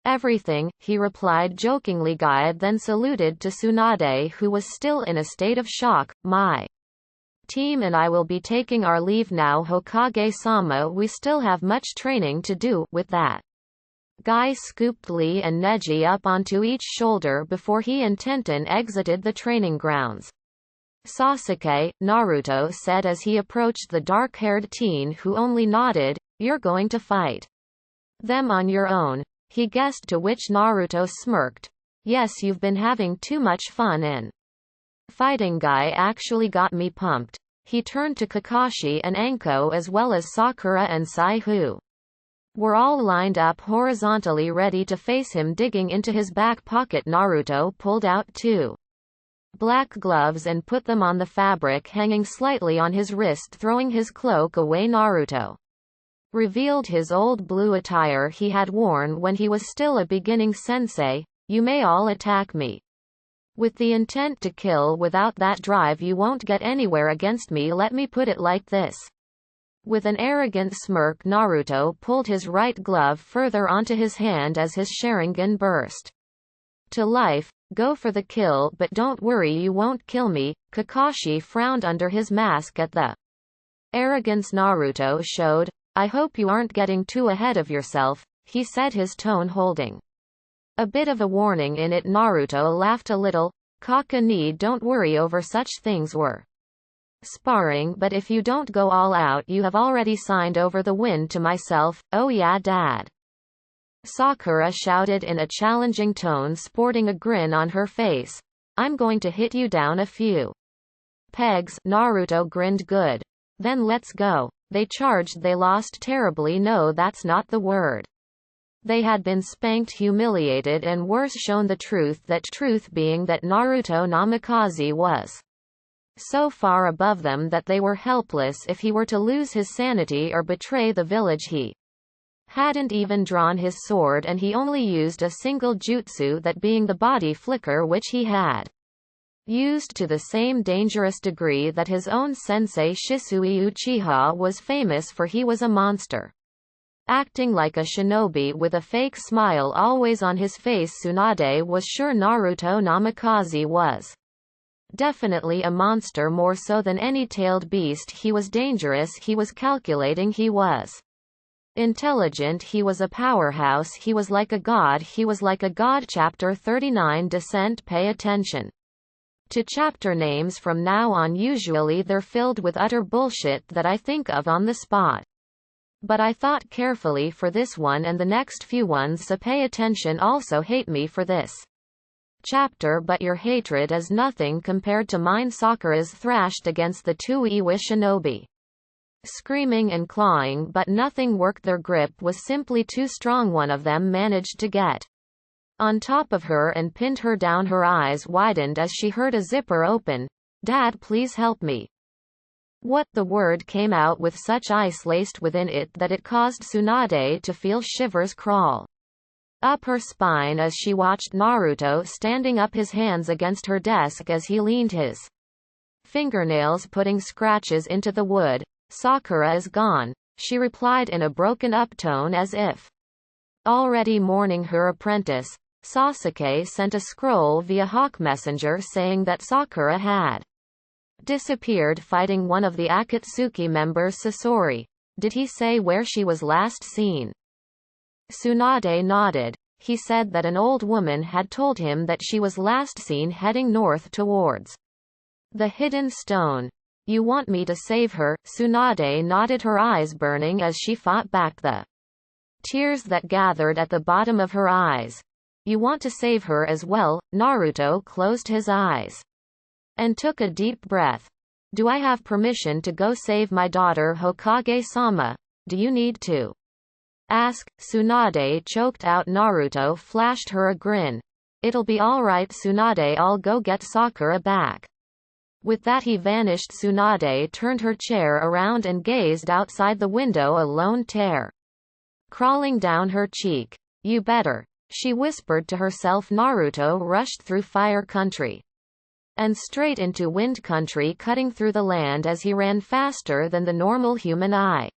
everything, he replied jokingly. Guy then saluted to Tsunade, who was still in a state of shock. My team and I will be taking our leave now, Hokage-sama. We still have much training to do. With that, Guy scooped Lee and Neji up onto each shoulder before he and Tenten exited the training grounds. Sasuke, Naruto said as he approached the dark-haired teen, who only nodded. You're going to fight them on your own, he guessed, to which Naruto smirked. Yes, you've been having too much fun and fighting. Guy actually got me pumped. He turned to Kakashi and Anko as well as Sakura and Sai, who were all lined up horizontally ready to face him. Digging into his back pocket, Naruto pulled out 2 black gloves and put them on the fabric hanging slightly on his wrist. Throwing his cloak away, Naruto revealed his old blue attire he had worn when he was still a beginning sensei. You may all attack me with the intent to kill. Without that drive you won't get anywhere against me. Let me put it like this. With an arrogant smirk, Naruto pulled his right glove further onto his hand as his Sharingan burst to life. Go for the kill, but don't worry, you won't kill me. Kakashi frowned under his mask at the arrogance Naruto showed. I hope you aren't getting too ahead of yourself, he said, his tone holding a bit of a warning in it. Naruto laughed a little. Kaka-ni, don't worry over such things. We're sparring, but if you don't go all out you have already signed over the win to myself. Oh yeah, Dad, Sakura shouted in a challenging tone, sporting a grin on her face. I'm going to hit you down a few pegs. Naruto grinned. Good. Then let's go. They charged. They lost terribly. No, that's not the word. They had been spanked, humiliated, and worse, shown the truth being that Naruto Namikaze was so far above them that they were helpless if he were to lose his sanity or betray the village. He hadn't even drawn his sword, and he only used a single jutsu, that being the body flicker, which he had used to the same dangerous degree that his own sensei Shisui Uchiha was famous for. He was a monster. Acting like a shinobi with a fake smile always on his face, Tsunade was sure Naruto Namikaze was definitely a monster, more so than any tailed beast. He was dangerous, he was calculating, he was intelligent, he was a powerhouse, he was like a god, he was like a god. Chapter 39 Descent. Pay attention to chapter names from now on. Usually they're filled with utter bullshit that I think of on the spot. But I thought carefully for this one and the next few ones, so pay attention. Also hate me for this chapter, but your hatred is nothing compared to mine. Sakura's thrashed against the two Iwa shinobi, screaming and clawing, but nothing worked. Their grip was simply too strong. One of them managed to get on top of her and pinned her down. Her eyes widened as she heard a zipper open. "Dad, please help me." What? The word came out with such ice laced within it that it caused Tsunade to feel shivers crawl up her spine as she watched Naruto standing up, his hands against her desk as he leaned, his fingernails putting scratches into the wood. "Sakura is gone," she replied in a broken up tone, as if already mourning her apprentice. Sasuke sent a scroll via Hawk Messenger saying that Sakura had disappeared fighting one of the Akatsuki members, Sasori. "Did he say where she was last seen?" Tsunade nodded. "He said that an old woman had told him that she was last seen heading north towards the hidden stone." "You want me to save her?" Tsunade nodded, her eyes burning as she fought back the tears that gathered at the bottom of her eyes. "You want to save her as well?" Naruto closed his eyes and took a deep breath. "Do I have permission to go save my daughter, Hokage-sama? Do you need to ask?" Tsunade choked out. Naruto flashed her a grin. "It'll be alright, Tsunade, I'll go get Sakura back." With that he vanished. Tsunade turned her chair around and gazed outside the window, a lone tear crawling down her cheek. "You better," she whispered to herself. Naruto rushed through fire country and straight into wind country, cutting through the land as he ran faster than the normal human eye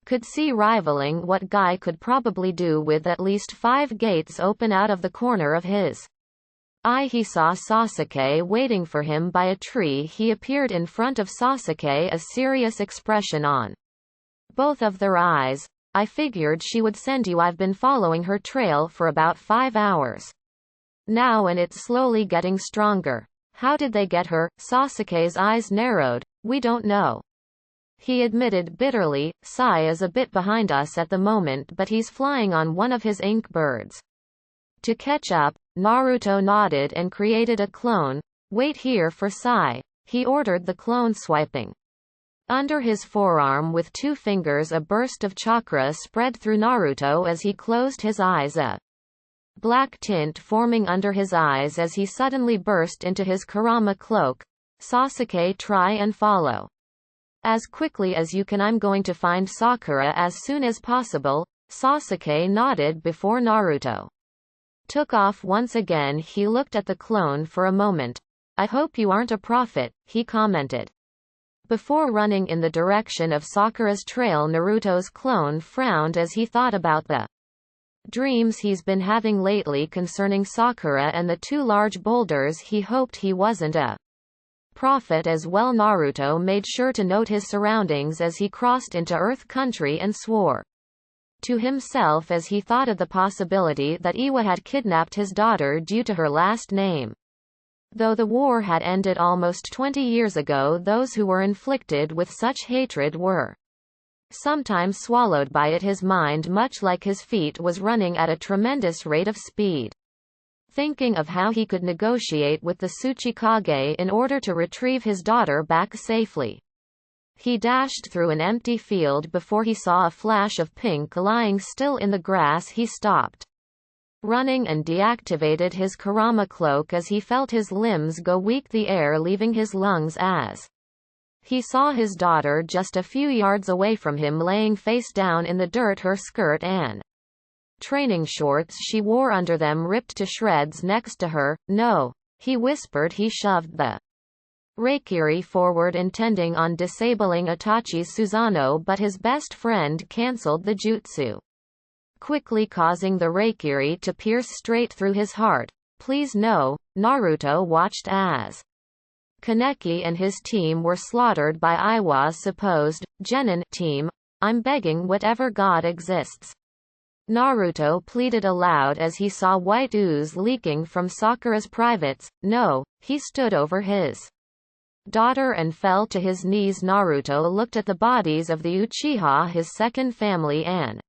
could see, rivaling what Guy could probably do with at least 5 gates open out of the corner of his eye. He saw Sasuke waiting for him by a tree. He appeared in front of Sasuke, a serious expression on both of their eyes. "I figured she would send you. I've been following her trail for about 5 hours now and it's slowly getting stronger." "How did they get her?" Sasuke's eyes narrowed. "We don't know," he admitted bitterly. "Sai is a bit behind us at the moment, but he's flying on one of his ink birds to catch up." Naruto nodded and created a clone. "Wait here for Sai," he ordered, the clone swiping under his forearm with 2 fingers. A burst of chakra spread through Naruto as he closed his eyes, a black tint forming under his eyes as he suddenly burst into his Kurama cloak. "Sasuke, try and follow as quickly as you can. I'm going to find Sakura as soon as possible." Sasuke nodded before Naruto took off once again. He looked at the clone for a moment. "I hope you aren't a prophet," he commented before running in the direction of Sakura's trail. Naruto's clone frowned as he thought about the dreams he's been having lately concerning Sakura and the 2 large boulders. He hoped he wasn't a prophet as well. Naruto made sure to note his surroundings as he crossed into Earth Country and swore to himself as he thought of the possibility that Iwa had kidnapped his daughter due to her last name. Though the war had ended almost 20 years ago, those who were inflicted with such hatred were sometimes swallowed by it. His mind, much like his feet, was running at a tremendous rate of speed, thinking of how he could negotiate with the Tsuchikage in order to retrieve his daughter back safely. He dashed through an empty field before he saw a flash of pink lying still in the grass. He stopped running and deactivated his Kurama cloak as he felt his limbs go weak, the air leaving his lungs as he saw his daughter just a few yards away from him, laying face down in the dirt, her skirt and training shorts she wore under them ripped to shreds next to her. "No," he whispered. He shoved the Reikiri forward, intending on disabling Itachi's Susanoo, but his best friend cancelled the jutsu, quickly causing the Reikiri to pierce straight through his heart. Please no. Naruto watched as Kaneki and his team were slaughtered by Iwa's supposed genin team. I'm begging whatever god exists. Naruto pleaded aloud as he saw white ooze leaking from Sakura's privates. No, he stood over his daughter and fell to his knees. Naruto looked at the bodies of the Uchiha, his second family, and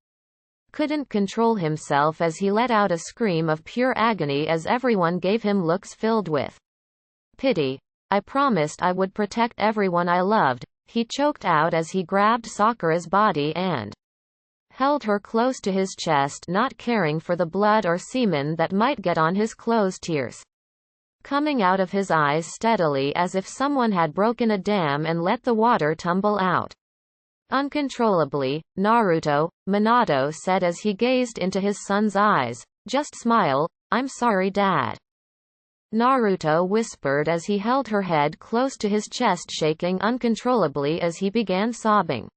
couldn't control himself as he let out a scream of pure agony as everyone gave him looks filled with pity. I promised I would protect everyone I loved, he choked out as he grabbed Sakura's body and held her close to his chest, not caring for the blood or semen that might get on his clothes. Tears coming out of his eyes steadily as if someone had broken a dam and let the water tumble out uncontrollably. Naruto, Minato said as he gazed into his son's eyes. Just smile. I'm sorry, Dad. Naruto whispered as he held her head close to his chest, shaking uncontrollably as he began sobbing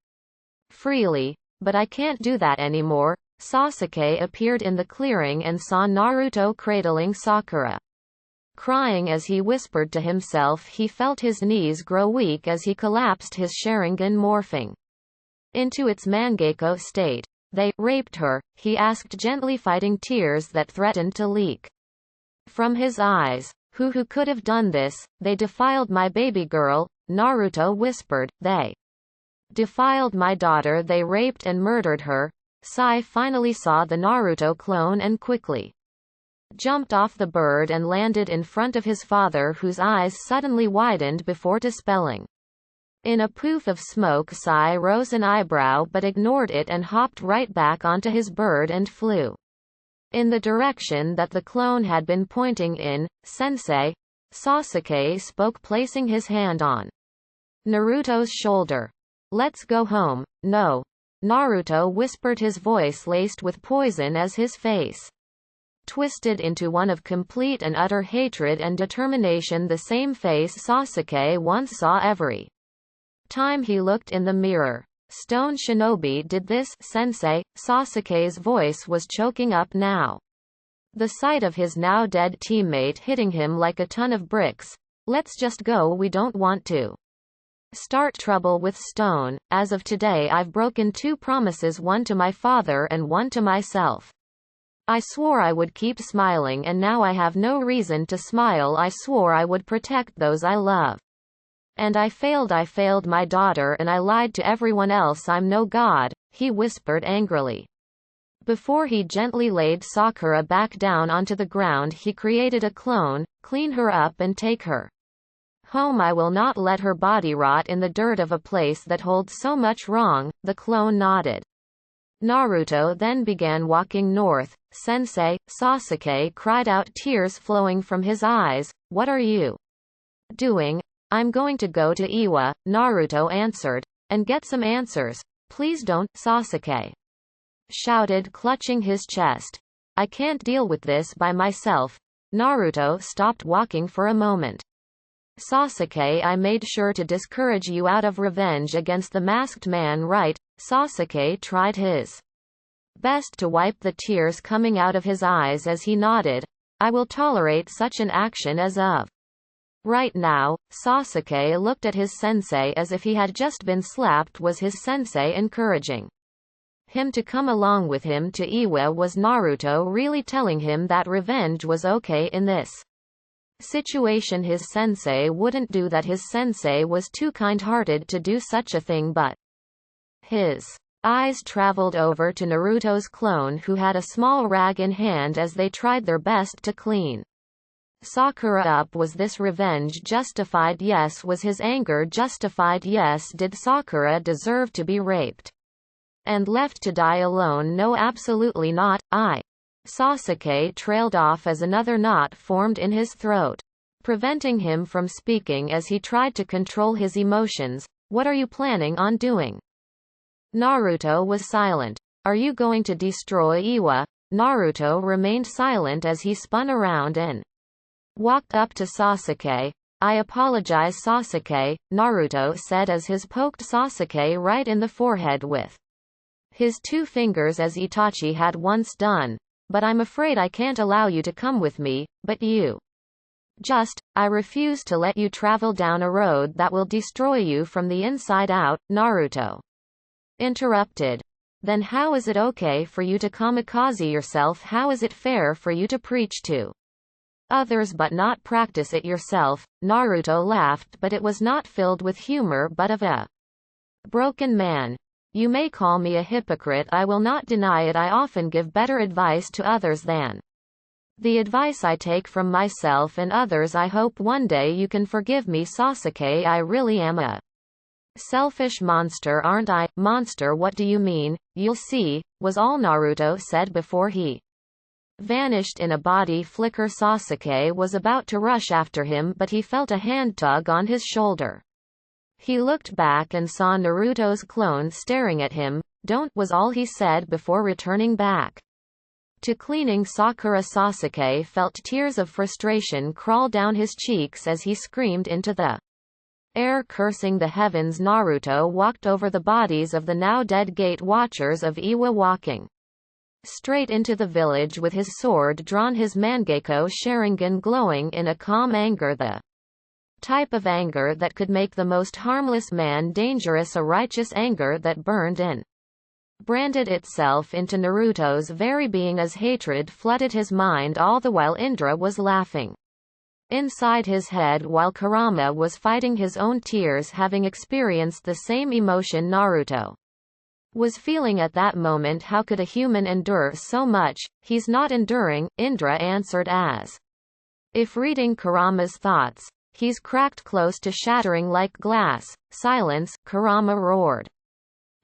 freely. But I can't do that anymore. Sasuke appeared in the clearing and saw Naruto cradling Sakura, crying as he whispered to himself. He felt his knees grow weak as he collapsed, his Sharingan morphing into its Mangekyo state. They raped her, he asked gently, fighting tears that threatened to leak from his eyes. Who could have done this? They defiled my baby girl, Naruto whispered. They defiled my daughter. They raped and murdered her. Sai finally saw the Naruto clone and quickly jumped off the bird and landed in front of his father, whose eyes suddenly widened before dispelling. In a poof of smoke, Sai rose an eyebrow but ignored it and hopped right back onto his bird and flew in the direction that the clone had been pointing in. Sensei, Sasuke spoke, placing his hand on Naruto's shoulder. Let's go home. No. Naruto whispered, his voice laced with poison as his face twisted into one of complete and utter hatred and determination, the same face Sasuke once saw every time he looked in the mirror. Stone Shinobi did this, Sensei. Sasuke's voice was choking up now. The sight of his now dead teammate hitting him like a ton of bricks. Let's just go. We don't want to start trouble with Stone. As of today I've broken 2 promises, one to my father and one to myself. I swore I would keep smiling and now I have no reason to smile. I swore I would protect those I love. And I failed. I failed my daughter and I lied to everyone else. I'm no god, he whispered angrily. Before he gently laid Sakura back down onto the ground, he created a clone, clean her up and take her home. I will not let her body rot in the dirt of a place that holds so much wrong. The clone nodded. Naruto then began walking north. Sensei, Sasuke cried out, tears flowing from his eyes. What are you doing? I'm going to go to Iwa, Naruto answered. And get some answers. Please don't, Sasuke shouted, clutching his chest. I can't deal with this by myself. Naruto stopped walking for a moment. Sasuke, I made sure to discourage you out of revenge against the masked man, right? Sasuke tried his best to wipe the tears coming out of his eyes as he nodded. I will tolerate such an action as of right now. Sasuke looked at his sensei as if he had just been slapped. Was his sensei encouraging him to come along with him to Iwa? Was Naruto really telling him that revenge was okay in this situation? His sensei wouldn't do that. His sensei was too kind-hearted to do such a thing. But his eyes traveled over to Naruto's clone, who had a small rag in hand, as they tried their best to clean Sakura up. Was this revenge justified? Yes. Was his anger justified? Yes. Did Sakura deserve to be raped and left to die alone? No, absolutely not. Sasuke trailed off as another knot formed in his throat, preventing him from speaking as he tried to control his emotions. What are you planning on doing? Naruto was silent. Are you going to destroy Iwa? Naruto remained silent as he spun around and walked up to Sasuke. I apologize Sasuke, Naruto said as his poked Sasuke right in the forehead with his two fingers as Itachi had once done. But I'm afraid I can't allow you to come with me, but you I refuse to let you travel down a road that will destroy you from the inside out, Naruto interrupted. Then how is it okay for you to kamikaze yourself? How is it fair for you to preach to others but not practice it yourself? Naruto laughed, but it was not filled with humor but of a broken man. You may call me a hypocrite, I will not deny it. I often give better advice to others than the advice I take from myself and others. I hope one day you can forgive me Sasuke. I really am a selfish monster, aren't I? Monster, what do you mean? You'll see, was all Naruto said before he vanished in a body flicker. Sasuke was about to rush after him but he felt a hand tug on his shoulder. He looked back and saw Naruto's clone staring at him. Don't, was all he said before returning back to cleaning Sakura. Sasuke felt tears of frustration crawl down his cheeks as he screamed into the air, cursing the heavens. Naruto walked over the bodies of the now dead gate watchers of Iwa, walking straight into the village with his sword drawn, his Mangekyo Sharingan glowing in a calm anger, the type of anger that could make the most harmless man dangerous, a righteous anger that burned and branded itself into Naruto's very being as hatred flooded his mind. All the while Indra was laughing inside his head while Kurama was fighting his own tears, having experienced the same emotion Naruto was feeling at that moment. How could a human endure so much? He's not enduring, Indra answered as if reading Kurama's thoughts. He's cracked close to shattering like glass. Silence, Kurama roared.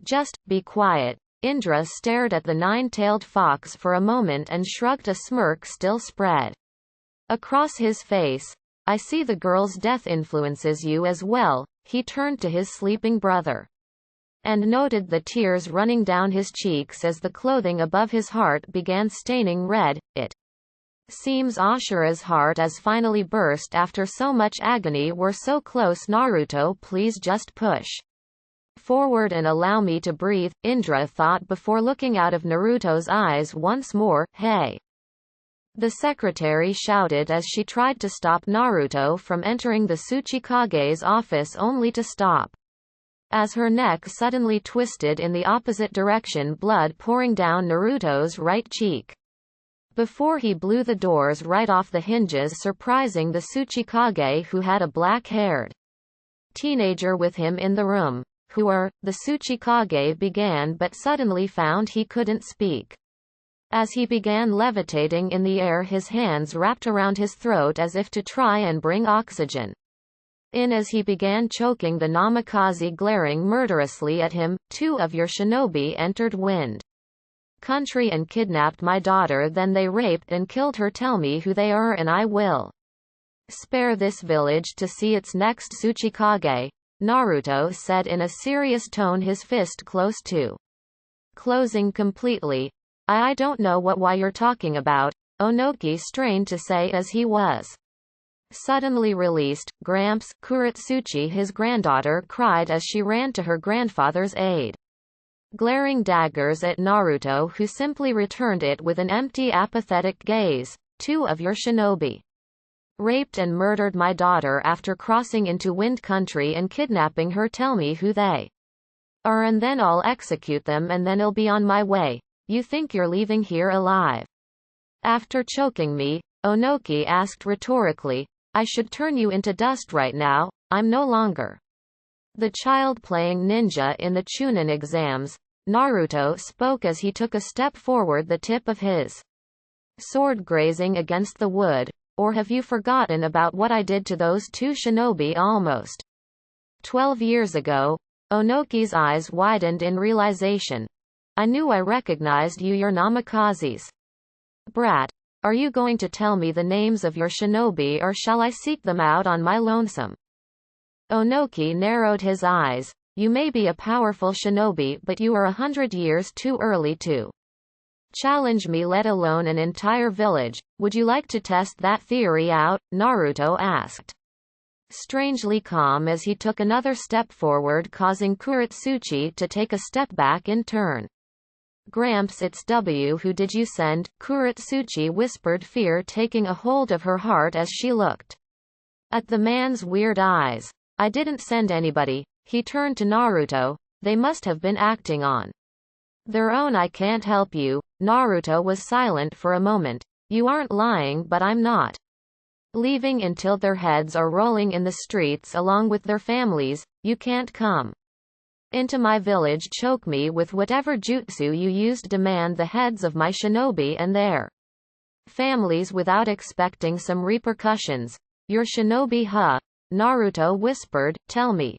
Just be quiet. Indra stared at the nine-tailed fox for a moment and shrugged, a smirk still spread across his face. I see the girl's death influences you as well. He turned to his sleeping brother and noted the tears running down his cheeks as the clothing above his heart began staining red. It seems Ashura's heart has finally burst after so much agony. We're so close Naruto, please just push forward and allow me to breathe, Indra thought before looking out of Naruto's eyes once more. Hey! The secretary shouted as she tried to stop Naruto from entering the Tsuchikage's office, only to stop as her neck suddenly twisted in the opposite direction, blood pouring down Naruto's right cheek before he blew the doors right off the hinges, surprising the Tsuchikage, who had a black-haired teenager with him in the room. Who are, the Tsuchikage began but suddenly found he couldn't speak. As he began levitating in the air, his hands wrapped around his throat as if to try and bring oxygen in. As he began choking, the Namikaze glaring murderously at him. Two of your shinobi entered Wind Country and kidnapped my daughter, then they raped and killed her. Tell me who they are and I will spare this village to see its next. Tsuchikage, Naruto said in a serious tone, his fist close to closing completely. I don't know why you're talking about, Onoki strained to say as he was suddenly released. Gramps, Kuretsuchi, his granddaughter, cried as she ran to her grandfather's aid, glaring daggers at Naruto, who simply returned it with an empty, apathetic gaze. Two of your shinobi raped and murdered my daughter after crossing into Wind Country and kidnapping her. Tell me who they are and then I'll execute them and then I'll be on my way. You think you're leaving here alive after choking me? Onoki asked rhetorically. I should turn you into dust right now. I'm no longer the child playing ninja in the Chunin exams. Naruto spoke as he took a step forward, the tip of his sword grazing against the wood. Or have you forgotten about what I did to those two shinobi almost 12 years ago? Onoki's eyes widened in realization. I knew I recognized you, your Namikazes. Brat, are you going to tell me the names of your shinobi or shall I seek them out on my lonesome? Onoki narrowed his eyes. You may be a powerful shinobi, but you are 100 years too early to Challenge me, let alone an entire village. Would you like to test that theory out? Naruto asked, strangely calm as he took another step forward, causing Kuretsuchi to take a step back in turn. Gramps, it's who did you send? Kuretsuchi whispered, fear taking a hold of her heart as she looked at the man's weird eyes. I didn't send anybody. He turned to Naruto. They must have been acting on their own. I can't help you. Naruto was silent for a moment. You aren't lying, but I'm not leaving until their heads are rolling in the streets along with their families. You can't come into my village, choke me with whatever jutsu you used, demand the heads of my shinobi and their families without expecting some repercussions. Your shinobi, huh? Naruto whispered, tell me.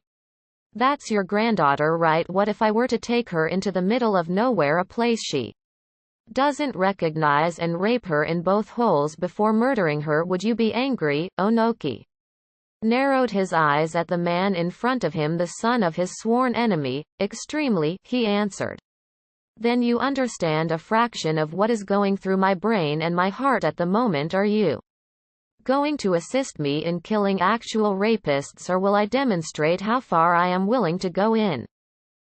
That's your granddaughter, right? What if I were to take her into the middle of nowhere, a place she doesn't recognize, and rape her in both holes before murdering her? Would you be angry? Onoki narrowed his eyes at the man in front of him, the son of his sworn enemy. Extremely, he answered. Then you understand a fraction of what is going through my brain and my heart at the moment. Are you going to assist me in killing actual rapists, or will I demonstrate how far I am willing to go in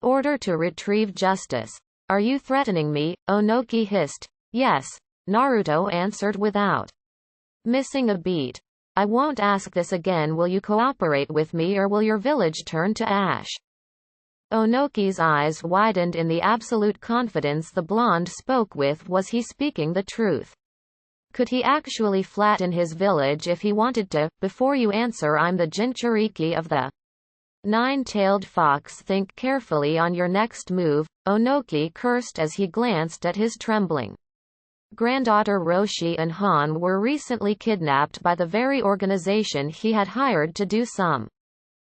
order to retrieve justice? Are you threatening me? Onoki hissed. Yes, Naruto answered without missing a beat. I won't ask this again. Will you cooperate with me, or will your village turn to ash? Onoki's eyes widened in the absolute confidence the blonde spoke with. Was he speaking the truth? Could he actually flatten his village if he wanted to? Before you answer, I'm the Jinchuriki of the Nine-Tailed Fox. Think carefully on your next move. Onoki cursed as he glanced at his trembling granddaughter. Roshi and Han were recently kidnapped by the very organization he had hired to do some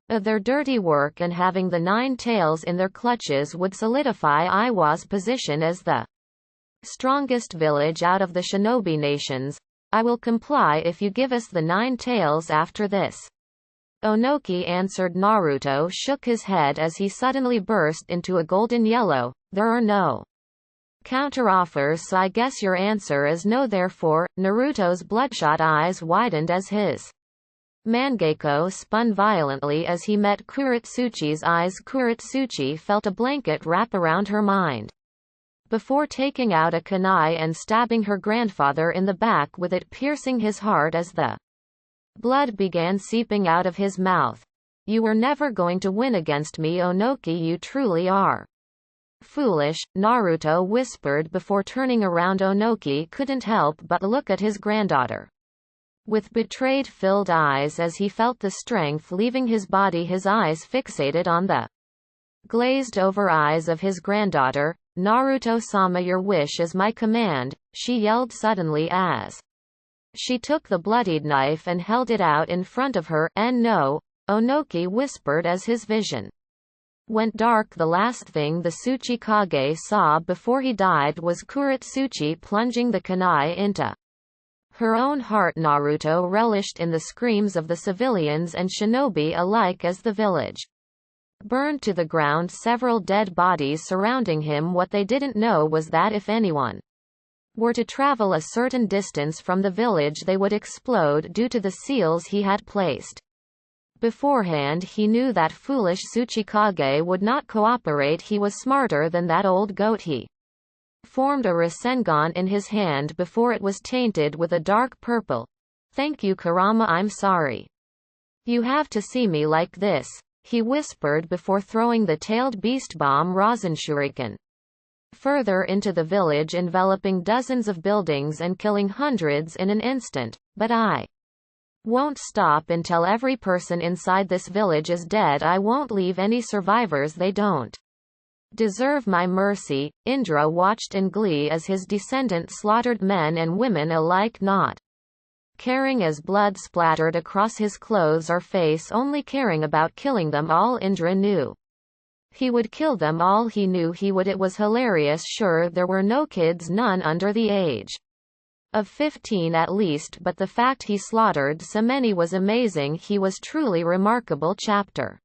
of their dirty work, and having the Nine Tails in their clutches would solidify Iwa's position as the strongest village out of the shinobi nations. I will comply if you give us the Nine Tails after this. Onoki answered. Naruto shook his head as he suddenly burst into a golden yellow. There are no counteroffers, so I guess your answer is no. Therefore, Naruto's bloodshot eyes widened as his Mangekyo spun violently as he met Kuretsuchi's eyes. Kuretsuchi felt a blanket wrap around her mind before taking out a kunai and stabbing her grandfather in the back with it, piercing his heart as the blood began seeping out of his mouth. You were never going to win against me, Onoki. You truly are foolish, Naruto whispered before turning around. Onoki couldn't help but look at his granddaughter with betrayed-filled eyes as he felt the strength leaving his body, his eyes fixated on the glazed-over eyes of his granddaughter. Naruto-sama, your wish is my command, she yelled suddenly as she took the bloodied knife and held it out in front of her. And no, Onoki whispered as his vision went dark. The last thing the Tsuchikage saw before he died was Kuretsuchi plunging the kunai into her own heart. Naruto relished in the screams of the civilians and shinobi alike as the village burned to the ground, several dead bodies surrounding him. What they didn't know was that if anyone were to travel a certain distance from the village, they would explode due to the seals he had placed beforehand. He knew that foolish Tsuchikage would not cooperate. He was smarter than that old goat. He formed a Rasengan in his hand before it was tainted with a dark purple. Thank you, Kurama. I'm sorry you have to see me like this, he whispered before throwing the tailed beast bomb Rasenshuriken further into the village, enveloping dozens of buildings and killing hundreds in an instant. But I won't stop until every person inside this village is dead. I won't leave any survivors. They don't deserve my mercy. Indra watched in glee as his descendant slaughtered men and women alike, not caring as blood splattered across his clothes or face, only caring about killing them all. Indra knew he would kill them all. He knew he would. It was hilarious. Sure, there were no kids, none under the age of 15 at least, but the fact he slaughtered so many was amazing. He was truly remarkable. Chapter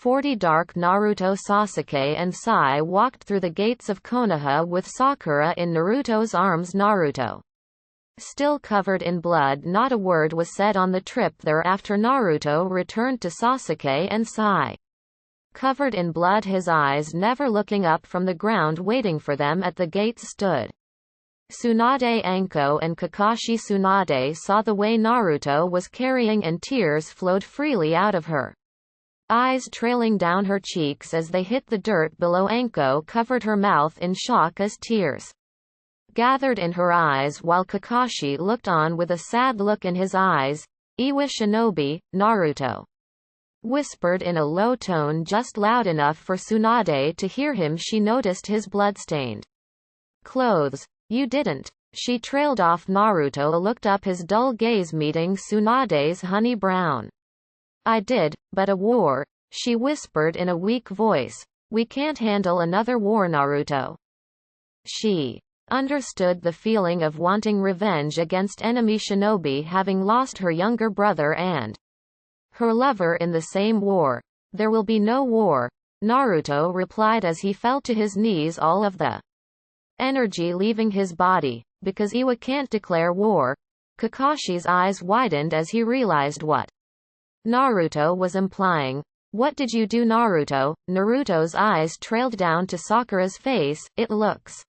40 Dark Naruto Sasuke and Sai walked through the gates of Konoha with Sakura in Naruto's arms. Naruto, still covered in blood, not a word was said on the trip there. After Naruto returned to Sasuke and Sai, covered in blood, his eyes never looking up from the ground, waiting for them at the gates stood Tsunade Anko and Kakashi. Tsunade saw the way Naruto was carrying and tears flowed freely out of her eyes, trailing down her cheeks as they hit the dirt below. Anko covered her mouth in shock as tears gathered in her eyes while Kakashi looked on with a sad look in his eyes. "Iwa Shinobi," Naruto whispered in a low tone, just loud enough for Tsunade to hear him. She noticed his bloodstained clothes. "You didn't." She trailed off. Naruto looked up, his dull gaze meeting Tsunade's honey brown. "I did, but a war," she whispered in a weak voice. "We can't handle another war, Naruto." She understood the feeling of wanting revenge against enemy shinobi, having lost her younger brother and her lover in the same war. "There will be no war," Naruto replied as he fell to his knees, all of the energy leaving his body. "Because Iwa can't declare war." Kakashi's eyes widened as he realized what Naruto was implying. "What did you do, Naruto?" Naruto's eyes trailed down to Sakura's face. "It looks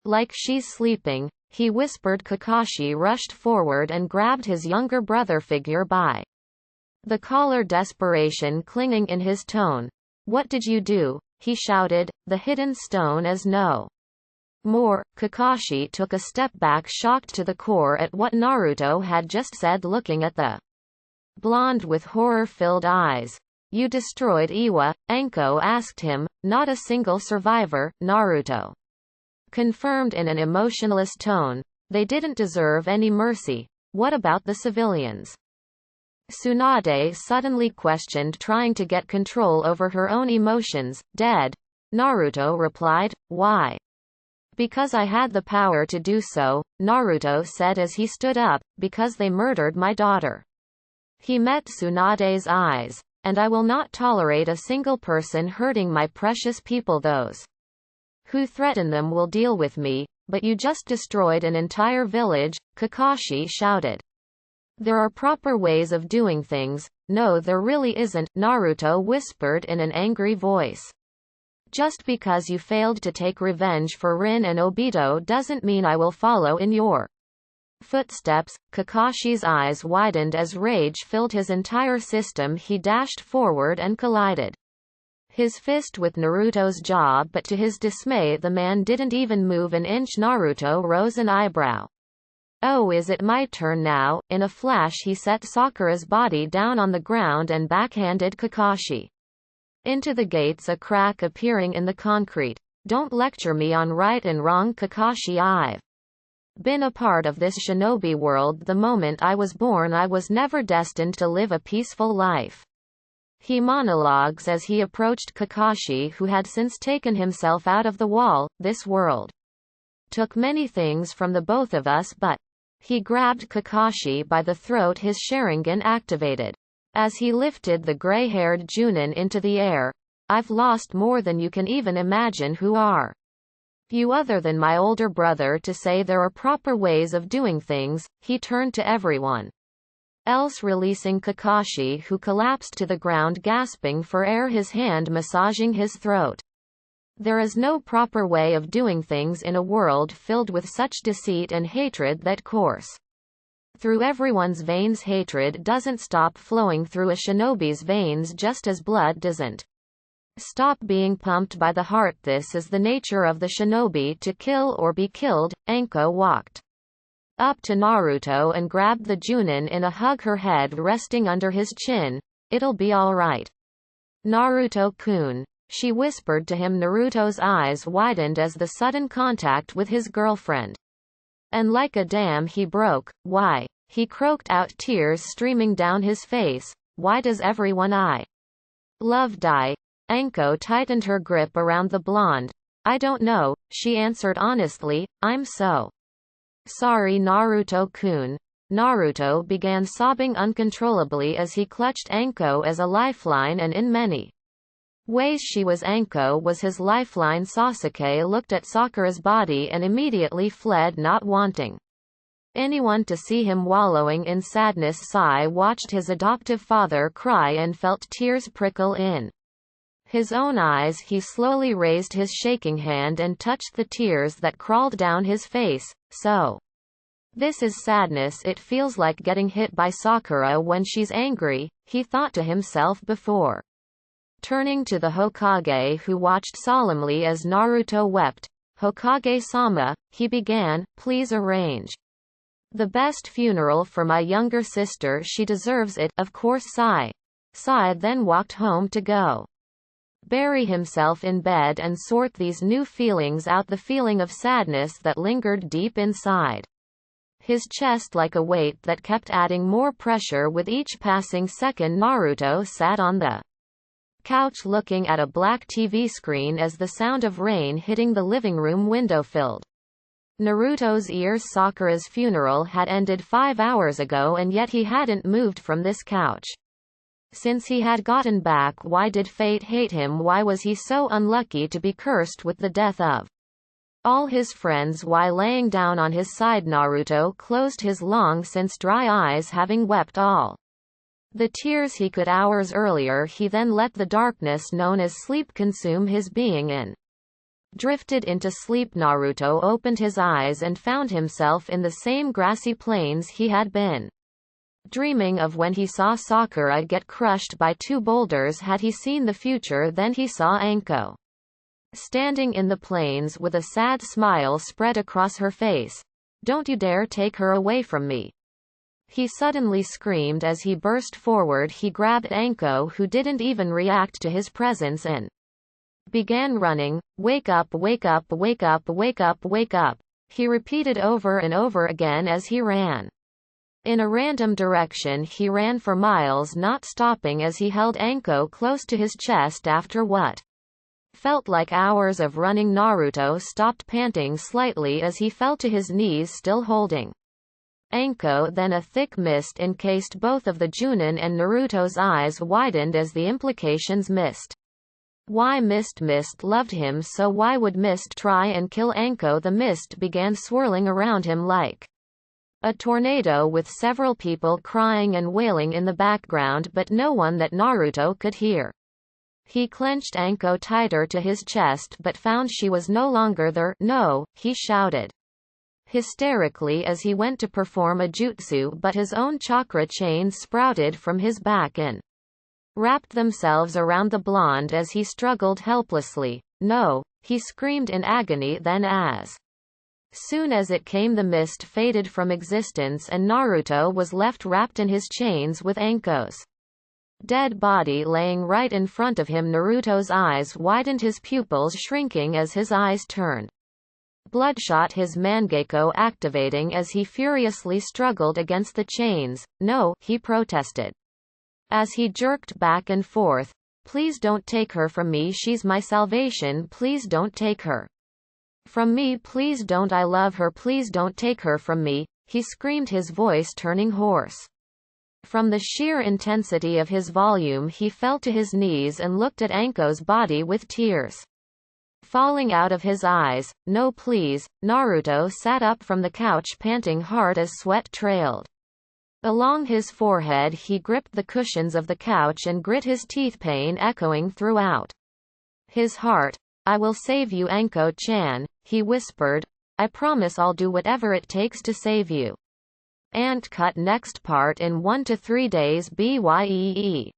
like she's sleeping," he whispered. Kakashi rushed forward and grabbed his younger brother figure by the collar, desperation clinging in his tone. "What did you do?" he shouted. "The hidden stone is no more." Kakashi took a step back, shocked to the core at what Naruto had just said, looking at the blonde with horror-filled eyes. "You destroyed Iwa?" Anko asked him. "Not a single survivor," Naruto confirmed in an emotionless tone. "They didn't deserve any mercy." "What about the civilians?" Tsunade suddenly questioned, trying to get control over her own emotions. "Dead," Naruto replied. "Why?" "Because I had the power to do so," Naruto said as he stood up. "Because they murdered my daughter." He met Tsunade's eyes. "And I will not tolerate a single person hurting my precious people. Those who threaten them will deal with me." "But you just destroyed an entire village," Kakashi shouted. "There are proper ways of doing things." "No, there really isn't," Naruto whispered in an angry voice. "Just because you failed to take revenge for Rin and Obito doesn't mean I will follow in your footsteps." Kakashi's eyes widened as rage filled his entire system. He dashed forward and collided his fist with Naruto's jaw, but to his dismay the man didn't even move an inch. Naruto rose an eyebrow. "Oh, is it my turn now?" In a flash he set Sakura's body down on the ground and backhanded Kakashi into the gates, a crack appearing in the concrete. "Don't lecture me on right and wrong, Kakashi. I've been a part of this shinobi world the moment I was born. I was never destined to live a peaceful life." He monologues as he approached Kakashi, who had since taken himself out of the wall. "This world took many things from the both of us, but..." He grabbed Kakashi by the throat, his Sharingan activated. As he lifted the gray-haired Junin into the air, "I've lost more than you can even imagine. Who are you other than my older brother to say there are proper ways of doing things?" He turned to everyone else, releasing Kakashi, who collapsed to the ground gasping for air, his hand massaging his throat. "There is no proper way of doing things in a world filled with such deceit and hatred that course through everyone's veins. Hatred doesn't stop flowing through a shinobi's veins, just as blood doesn't stop being pumped by the heart. This is the nature of the shinobi, to kill or be killed." Anko walked up to Naruto and grabbed the Junin in a hug, her head resting under his chin. "It'll be all right, Naruto-kun," she whispered to him. Naruto's eyes widened as the sudden contact with his girlfriend, and like a dam he broke. "Why?" he croaked out, tears streaming down his face. "Why does everyone I love die?" Anko tightened her grip around the blonde. "I don't know," she answered honestly. "I'm so sorry, Naruto-kun." Naruto began sobbing uncontrollably as he clutched Anko as a lifeline, and in many Ways she was Anko was his lifeline. Sasuke looked at Sakura's body and immediately fled, not wanting anyone to see him wallowing in sadness. Sai watched his adoptive father cry and felt tears prickle in his own eyes. He slowly raised his shaking hand and touched the tears that crawled down his face. So, this is sadness. It feels like getting hit by Sakura when she's angry, he thought to himself before turning to the Hokage, who watched solemnly as Naruto wept. Hokage-sama, he began, please arrange the best funeral for my younger sister. She deserves it, of course. Sai then walked home to go bury himself in bed and sort these new feelings out, the feeling of sadness that lingered deep inside his chest like a weight that kept adding more pressure with each passing second. Naruto sat on the couch looking at a black TV screen as the sound of rain hitting the living room window filled Naruto's ears. Sakura's funeral had ended 5 hours ago, and yet he hadn't moved from this couch since he had gotten back. Why did fate hate him? Why was he so unlucky to be cursed with the death of all his friends? While laying down on his side, Naruto closed his long since dry eyes, having wept all the tears he could hours earlier. He then let the darkness known as sleep consume his being and drifted into sleep. Naruto opened his eyes and found himself in the same grassy plains he had been dreaming of when he saw Sakura get crushed by 2 boulders. Had he seen the future? Then he saw Anko standing in the plains with a sad smile spread across her face. Don't you dare take her away from me, he suddenly screamed as he burst forward. He grabbed Anko, who didn't even react to his presence, and began running. Wake up, wake up, wake up, wake up, wake up, he repeated over and over again as he ran in a random direction. He ran for miles, not stopping as he held Anko close to his chest. After what felt like hours of running, Naruto stopped, panting slightly as he fell to his knees, still holding Anko. Then a thick mist encased both of the Junin, and Naruto's eyes widened as the implications mist. Why mist? Mist loved him, so why would mist try and kill Anko? The mist began swirling around him like a tornado, with several people crying and wailing in the background, but no one that Naruto could hear. He clenched Anko tighter to his chest but found she was no longer there. No, he shouted hysterically as he went to perform a jutsu, but his own chakra chains sprouted from his back and wrapped themselves around the blonde as he struggled helplessly. No, he screamed in agony. Then as soon as it came, the mist faded from existence and Naruto was left wrapped in his chains with Anko's dead body laying right in front of him. Naruto's eyes widened, his pupils shrinking as his eyes turned bloodshot, his Mangekyo activating as he furiously struggled against the chains. No, he protested as he jerked back and forth. Please don't take her from me, she's my salvation. Please don't take her from me, please don't. I love her, please don't take her from me, he screamed, his voice turning hoarse. From the sheer intensity of his volume, he fell to his knees and looked at Anko's body with tears falling out of his eyes. No, please. Naruto sat up from the couch, panting hard as sweat trailed along his forehead. He gripped the cushions of the couch and grit his teeth, pain echoing throughout his heart. I will save you, Anko-chan, he whispered. I promise I'll do whatever it takes to save you. And cut next part in 1 to 3 days. BYEE.